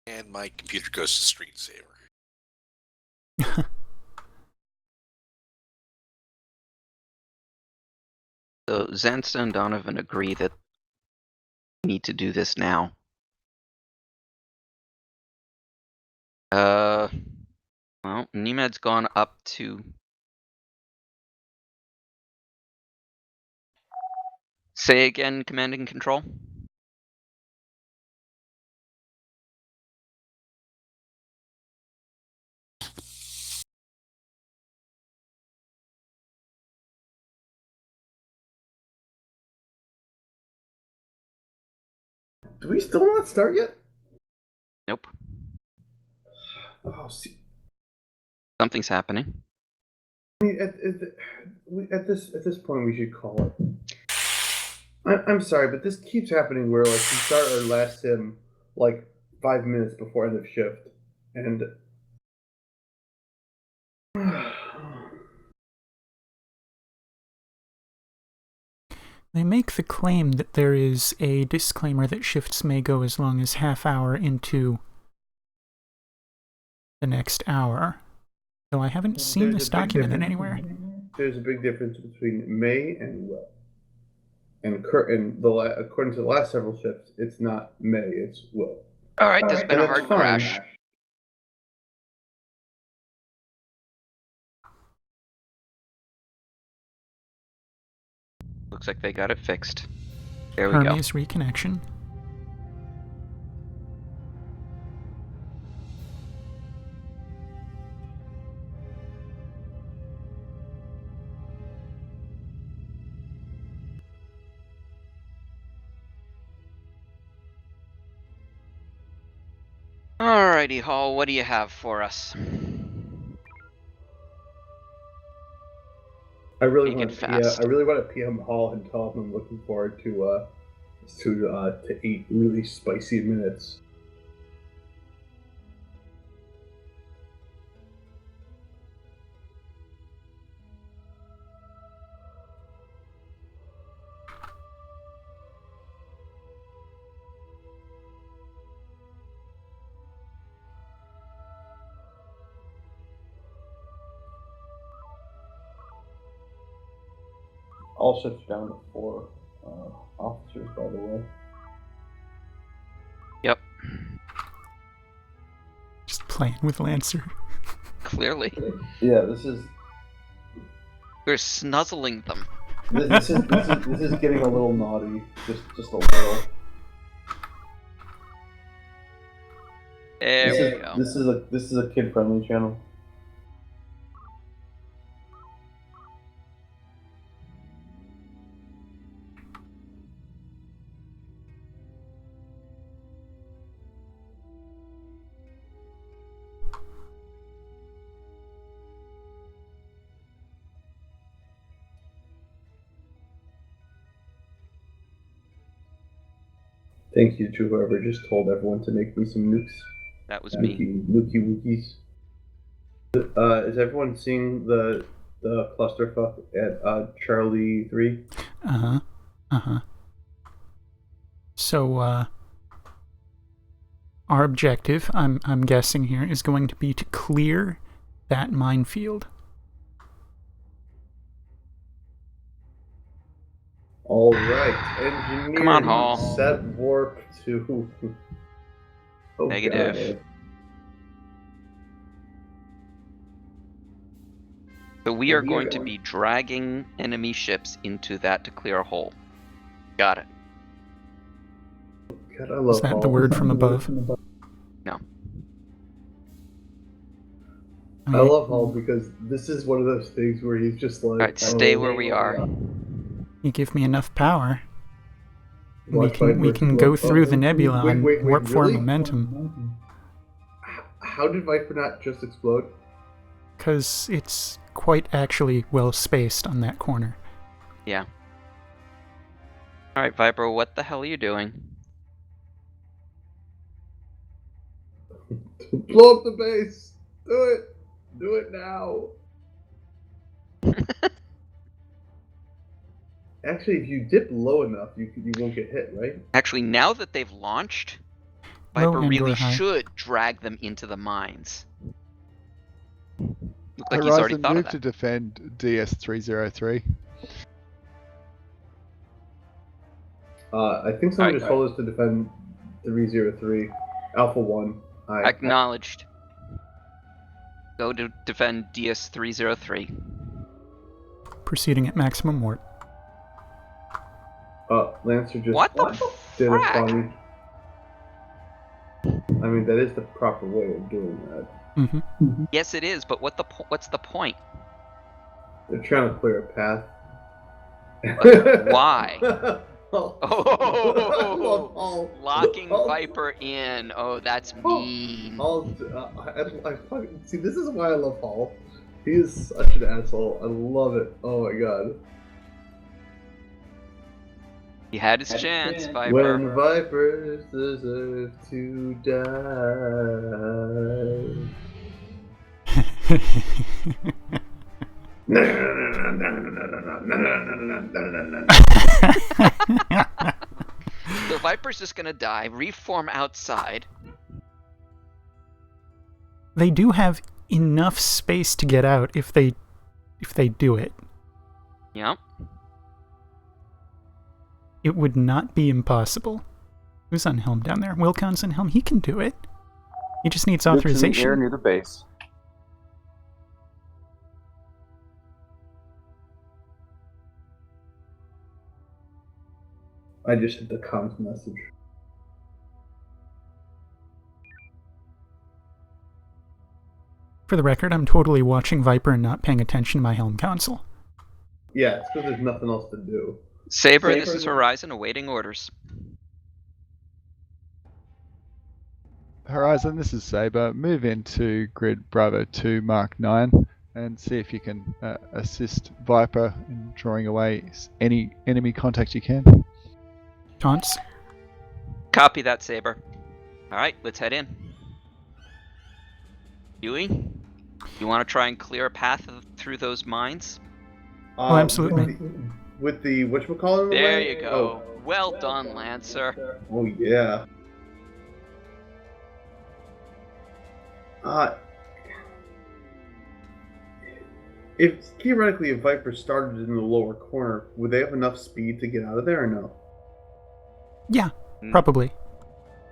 S5: And my computer goes to screensaver.
S2: So Zansta and Donovan agree that we need to do this now. Well, Nemed's gone up to... Say again, Command and Control?
S6: Do we still not start yet?
S2: Nope.
S6: Oh, see.
S2: Something's happening.
S6: I mean, at this point, we should call it. I'm sorry, but this keeps happening where like we start our last sim like 5 minutes before end of shift, and
S3: They make the claim that there is a disclaimer that shifts may go as long as half hour into the next hour, though I haven't seen this documented anywhere.
S6: There's a big difference between May and will. And according to the last several shifts, it's not May, it's will.
S2: Alright, there's been a hard crash. Looks like they got it fixed. There we go.
S3: Hermes reconnection.
S2: Alrighty, Hall, what do you have for us?
S6: I really
S2: Make
S6: want
S2: it
S6: to PM.
S2: fast.
S6: I really want to PM Hall and tell him I'm looking forward to 8 really spicy minutes. All ships down to 4 officers, by the way.
S2: Yep.
S3: Just playing with Lancer.
S2: Clearly.
S6: Yeah, this is
S2: We're snuzzling them.
S6: this is getting a little naughty, just a little.
S2: There we go.
S6: This is a kid-friendly channel. Thank you to whoever just told everyone to make me some nukes.
S2: That was me.
S6: Nukey wookies. Is everyone seeing the clusterfuck at Charlie 3?
S3: So, our objective, I'm guessing here, is going to be to clear that minefield.
S6: All right, engineering.
S2: Come on, Hall.
S6: Set warp to. Oh,
S2: Negative.
S6: God.
S2: So we are going to be dragging enemy ships into that to clear a hole. Got it.
S6: God, I love
S3: Is that
S6: Hall.
S3: the word from above?
S2: No.
S6: I love Hall because this is one of those things where he's just like.
S2: Alright, stay where we are.
S3: You give me enough power.
S6: Watch
S3: We can go through the nebula
S6: Wait,
S3: and
S6: wait,
S3: warp for
S6: really?
S3: momentum.
S6: How did Viper not just explode?
S3: Because it's quite actually well spaced on that corner.
S2: Yeah. Alright, Viper, what the hell are you doing?
S6: Blow up the base! Do it! Do it now! Actually, if you dip low enough, you won't get hit, right?
S2: Actually, now that they've launched,
S3: Low
S2: Viper
S3: and
S2: really
S3: or high.
S2: should drag them into the mines. Look like he's already Horizon,
S3: Oh,
S2: thought of move that. to defend DS-303.
S6: I think someone just told us to defend 303. Alpha 1.
S2: Acknowledged. Go to defend DS-303.
S3: Proceeding at maximum warp.
S6: Lancer just
S2: What the
S6: did a
S2: frack?
S6: funny. I mean, that is the proper way of doing that.
S3: Mm-hmm.
S2: Yes, it is, but what's the point?
S6: They're trying to clear a path.
S2: Why?
S6: Oh,
S2: Locking Viper in. Oh, that's mean.
S6: See, this is why I love Hall. He is such an asshole. I love it. Oh my god.
S2: He had his chance, Viper.
S6: When vipers deserve to die.
S2: So Viper's just gonna die, reform outside.
S3: They do have enough space to get out if they do it.
S2: Yep.
S3: It would not be impossible. Who's on helm down there? Wilcon's on helm. He can do it. He just needs authorization.
S18: Air near the base.
S6: I just hit the comms message.
S3: For the record, I'm totally watching Viper and not paying attention to my helm console.
S6: Yeah, it's because there's nothing else to do.
S2: Saber, this is Horizon awaiting orders. Horizon, this is Saber. Move into grid Bravo 2 Mark 9 and see if you can assist Viper in drawing away any enemy contact you can.
S3: Taunts.
S2: Copy that, Saber. Alright, let's head in. Huey, you want to try and clear a path through those mines?
S3: Oh, absolutely.
S6: With the whatchamacallit?
S2: There you go. Well done, Lancer.
S6: Oh yeah. If theoretically if Viper started in the lower corner, would they have enough speed to get out of there or no?
S3: Yeah, probably.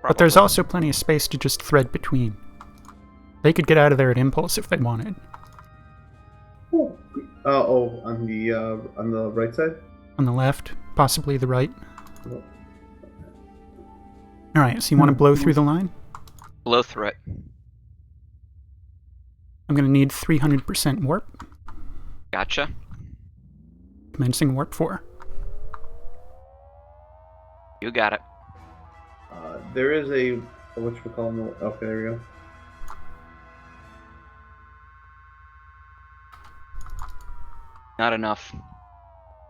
S3: But there's also plenty of space to just thread between. They could get out of there at impulse if they wanted.
S6: On the right side?
S3: On the left, possibly the right. Alright, so you want to blow through the line?
S2: Blow through it.
S3: I'm going to need 300% warp.
S2: Gotcha.
S3: Commencing warp 4.
S2: You got it.
S6: There is a whatchamacallit. Okay, there we go.
S2: Not enough.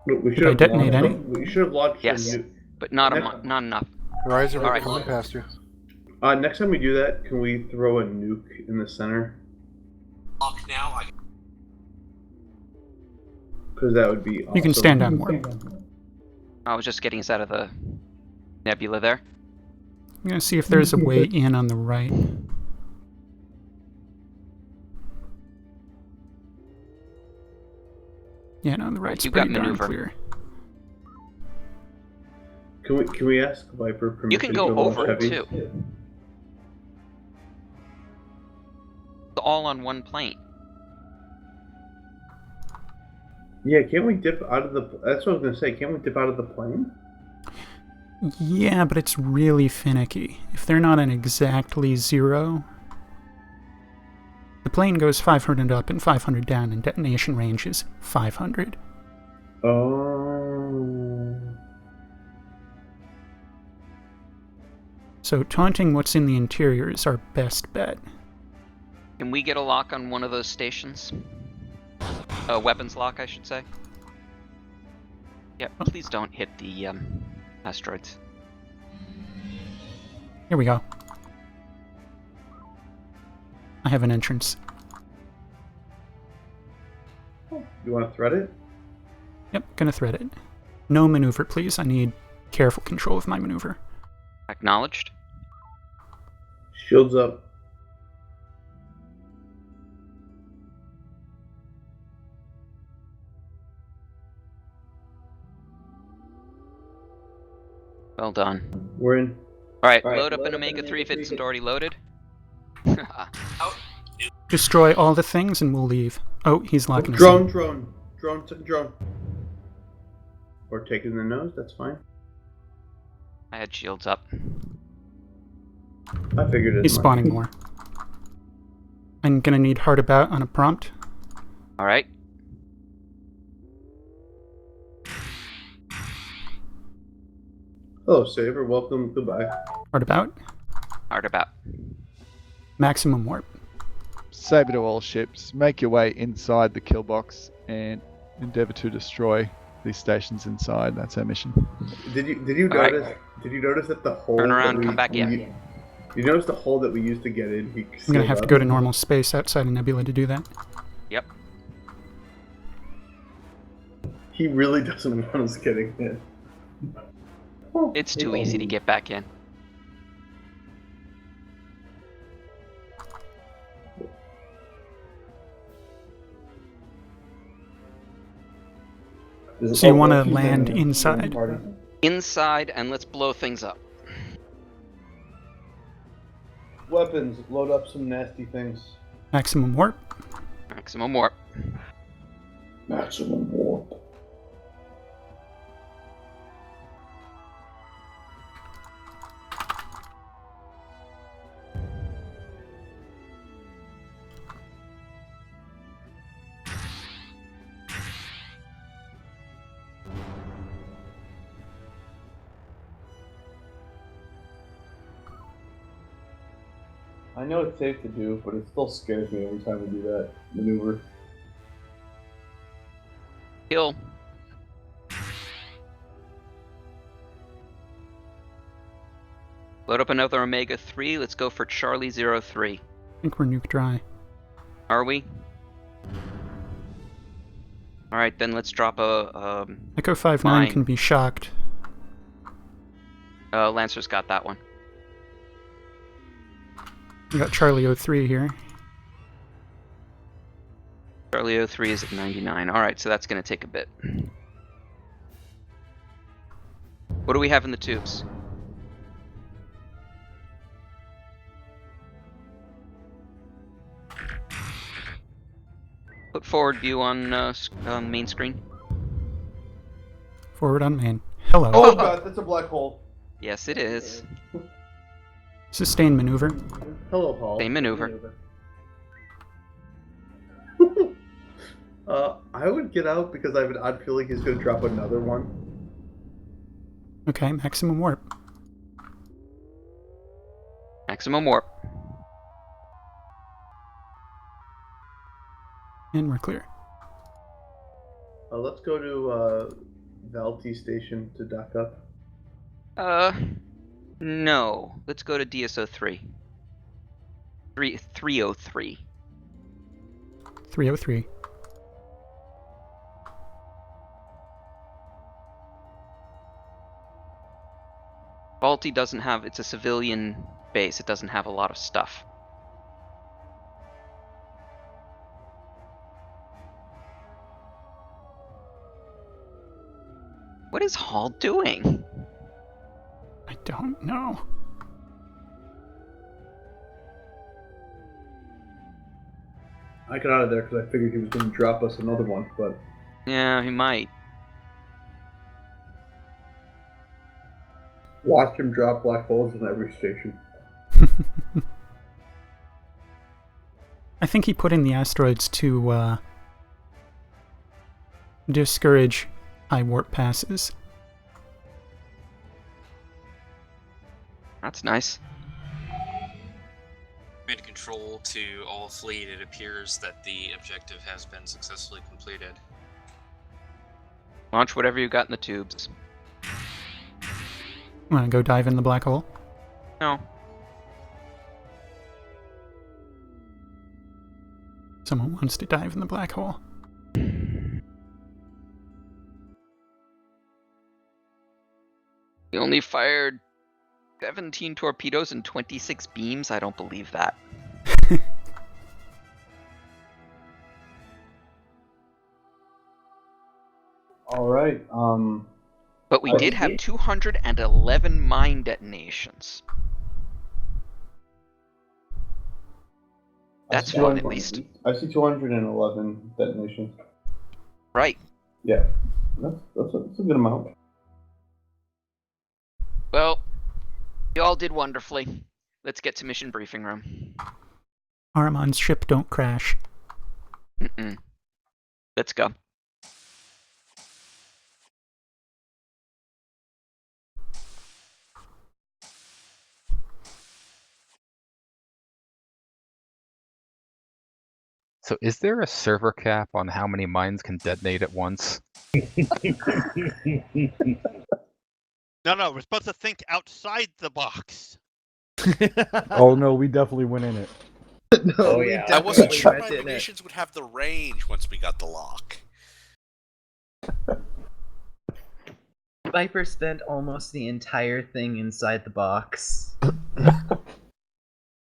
S6: We
S3: Did I detonate any?
S6: We should have launched.
S2: Yes, but not enough.
S19: Horizon,
S2: All
S19: we're
S2: right.
S19: coming past you.
S6: Next time we do that, can we throw a nuke in the center?
S5: Lock now.
S6: Because that would be awesome.
S3: You can stand on warp.
S2: I was just getting us out of the nebula there.
S3: I'm going to see if there's a way in on the right. Yeah, no, the right's
S2: You got
S3: pretty darn
S2: maneuver.
S3: clear.
S6: Can we ask Viper permission?
S2: You can go
S6: to launch
S2: over it
S6: heavy?
S2: too. It's all on one plane.
S6: Yeah, can't we dip out of the? That's what I was gonna say. Can't we dip out of the plane?
S3: Yeah, but it's really finicky. If they're not an exactly 0, the plane goes 500 up and 500 down, and detonation range is 500.
S6: Oh.
S3: So taunting what's in the interior is our best bet.
S2: Can we get a lock on one of those stations? A weapons lock, I should say. Yeah, please don't hit the asteroids.
S3: Here we go. I have an entrance.
S6: You want to thread it?
S3: Yep, gonna thread it. No maneuver, please. I need careful control of my maneuver.
S2: Acknowledged.
S6: Shields up.
S2: Well done.
S6: We're in.
S2: Alright, load up an Omega-3 if it's already loaded.
S3: Destroy all the things and we'll leave. Oh, he's locking us
S6: Drone,
S3: in.
S6: drone. Or taking the nose, that's fine.
S2: I had shields up.
S6: I figured it.
S3: He's spawning more. I'm gonna need hard about on a prompt.
S2: Alright.
S6: Hello, Saber. Welcome. Goodbye.
S3: Hard about.
S2: Hard about.
S3: Maximum warp.
S2: Saber to all ships. Make your way inside the kill box and endeavor to destroy these stations inside. That's our mission.
S6: Did you
S2: All right.
S6: notice? Did you notice that the hole?
S2: Turn
S6: that
S2: around,
S6: we-
S2: come back in.
S6: You notice the hole that we used to get in?
S3: I'm gonna have to go to normal space outside of Nebula to do that.
S2: Yep.
S6: He really doesn't want us getting in.
S2: It's too easy to get back in.
S3: So you want to land inside?
S2: Inside, and let's blow things up.
S6: Weapons. Load up some nasty things.
S3: Maximum warp.
S2: Maximum warp.
S6: Maximum warp. I know it's safe to do, but it still scares me every time we do that maneuver.
S2: Kill. Load up another Omega-3. Let's go for Charlie 03.
S3: I think we're nuke dry.
S2: Are we? Alright, then let's drop a
S3: Echo 5-9
S2: mine.
S3: can be shocked.
S2: Lancer's got that one.
S3: We got Charlie 03 here.
S2: Charlie 03 is at 99. Alright, so that's going to take a bit. What do we have in the tubes? Put forward view on main screen.
S3: Forward on main. Hello.
S6: Oh god, that's a black hole.
S2: Yes, it is.
S3: Sustain maneuver.
S6: Hello, Paul.
S2: Same maneuver.
S6: I would get out because I have an odd feeling he's going to drop another one.
S3: Okay, maximum warp.
S2: Maximum warp.
S3: And we're clear.
S6: Let's go to Valty Station to dock up.
S2: No. Let's go to DSO3. 303.
S3: 303.
S2: Balti doesn't have, it's a civilian base, it doesn't have a lot of stuff. What is Hall doing?
S3: I don't know.
S6: I got out of there because I figured he was going to drop us another one, but...
S2: Yeah, he might.
S6: Watch him drop black holes in every station.
S3: I think he put in the asteroids to discourage high warp passes.
S2: That's nice.
S9: Mid control to all fleet, it appears that the objective has been successfully completed.
S2: Launch whatever you got in the tubes.
S3: Want to go dive in the black hole?
S2: No.
S3: Someone wants to dive in the black hole.
S2: We only fired 17 torpedoes and 26 beams? I don't believe that.
S6: Alright,
S2: But we did have 211 mine detonations. That's fun, at least.
S6: I see 211 detonations.
S2: Right.
S6: Yeah, that's a good amount.
S2: Well, you all did wonderfully. Let's get to mission briefing room.
S3: Aramon's ship don't crash.
S2: Let's go.
S12: So is there a server cap on how many mines can detonate at once?
S14: No, we're supposed to think outside the box.
S16: Oh no, we definitely went in it.
S20: Oh yeah.
S5: I wasn't sure my munitions would have the range once we got the lock.
S2: Viper spent almost the entire thing inside the box.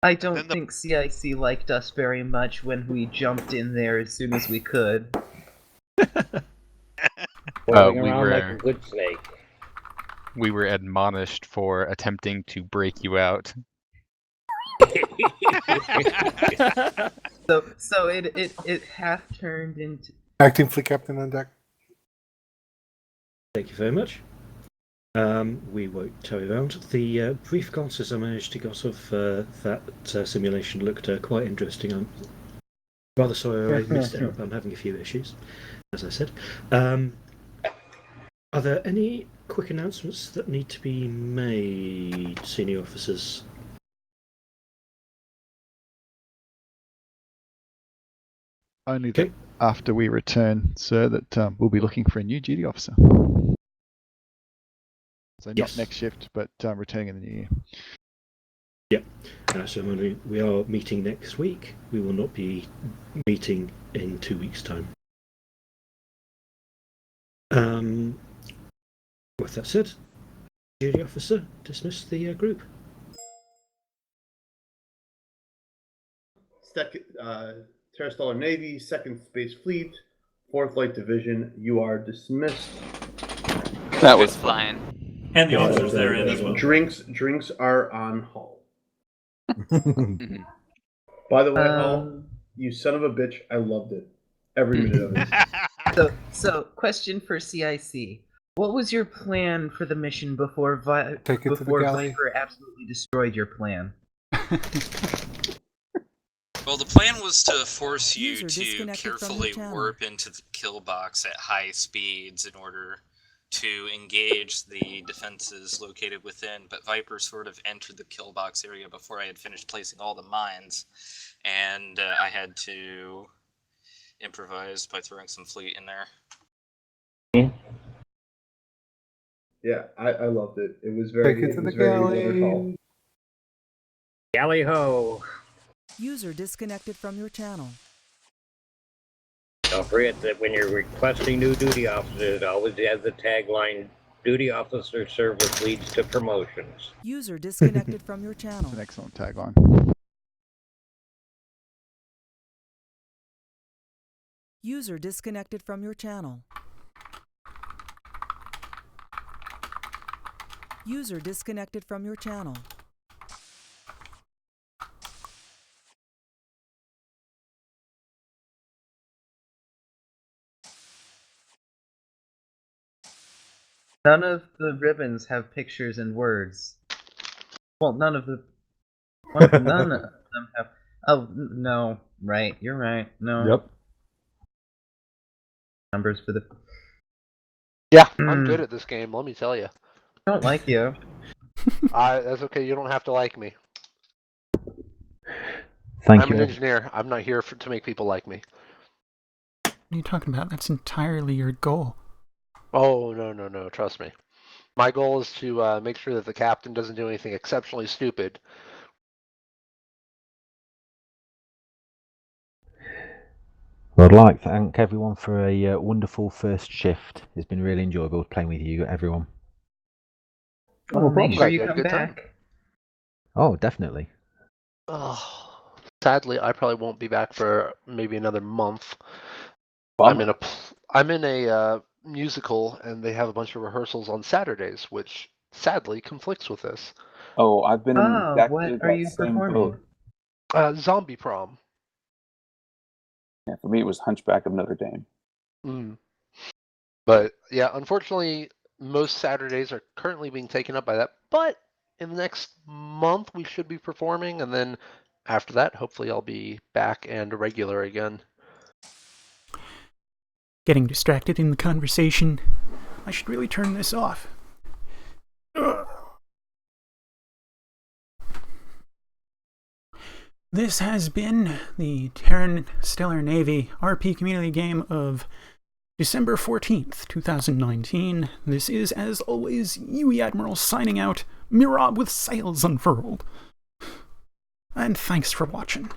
S2: I don't think CIC liked us very much when we jumped in there as soon as we could.
S12: We were admonished for attempting to break you out.
S2: So it half turned into...
S19: Acting fleet captain on deck.
S10: Thank you very much. We won't tell you around. The brief answers I managed to get off that simulation looked quite interesting. I'm rather sorry I missed it. I'm having a few issues, as I said. Are there any quick announcements that need to be made, senior officers?
S2: Only that after we return, sir, that we'll be looking for a new duty officer. So not next shift, but returning in the new year.
S10: Yep. So we are meeting next week. We will not be meeting in 2 weeks' time. With that said, duty officer, dismiss the group.
S6: Terran Navy, Second Space Fleet, 4th Light Division, you are dismissed.
S18: That was
S2: flying.
S13: And the officers therein as well.
S6: Drinks are on Hull. By the way, Hull, you son of a bitch, I loved it. Every minute of it.
S21: So, question for CIC. What was your plan for the mission before Viper absolutely destroyed your plan?
S9: Well, the plan was to force you to carefully warp into the kill box at high speeds in order to engage the defenses located within, but Viper sort of entered the kill box area before I had finished placing all the mines, and I had to improvise by throwing some fleet in there.
S6: Yeah, I loved it. It was very good. It was very wonderful.
S20: Galley ho!
S8: User disconnected from your channel.
S20: Don't forget that when you're requesting new duty officers, always have the tagline, duty officer service leads to promotions.
S8: User disconnected from your channel.
S2: That's an excellent tagline.
S8: User disconnected from your channel. User disconnected from your channel.
S21: None of the ribbons have pictures and words. Well, none of them have. Oh, no. Right. You're right. No.
S15: Yep.
S21: Numbers for the...
S15: Yeah, I'm good at this game, let me tell you.
S21: I don't like you.
S15: That's okay, you don't have to like me.
S16: I'm
S15: an engineer. I'm not here to make people like me.
S3: What are you talking about? That's entirely your goal.
S15: Oh, no, trust me. My goal is to make sure that the captain doesn't do anything exceptionally stupid.
S4: Well, I'd like to thank everyone for a wonderful first shift. It's been really enjoyable playing with you, everyone.
S21: Well, make sure you come back.
S4: Oh, definitely.
S15: Oh, sadly, I probably won't be back for maybe another month.
S18: Bummer.
S15: I'm in a musical, and they have a bunch of rehearsals on Saturdays, which sadly conflicts with this.
S18: Oh, I've been in exactly
S21: what are you performing?
S15: Zombie Prom.
S18: Yeah, for me it was Hunchback of Notre Dame.
S15: But yeah, unfortunately, most Saturdays are currently being taken up by that. But in the next month, we should be performing, and then after that, hopefully, I'll be back and regular again.
S3: Getting distracted in the conversation. I should really turn this off. Ugh. This has been the Terran Stellar Navy RP community game of December 14th, 2019. This is, as always, Yui Admiral signing out, Mirab with sails unfurled. And thanks for watching.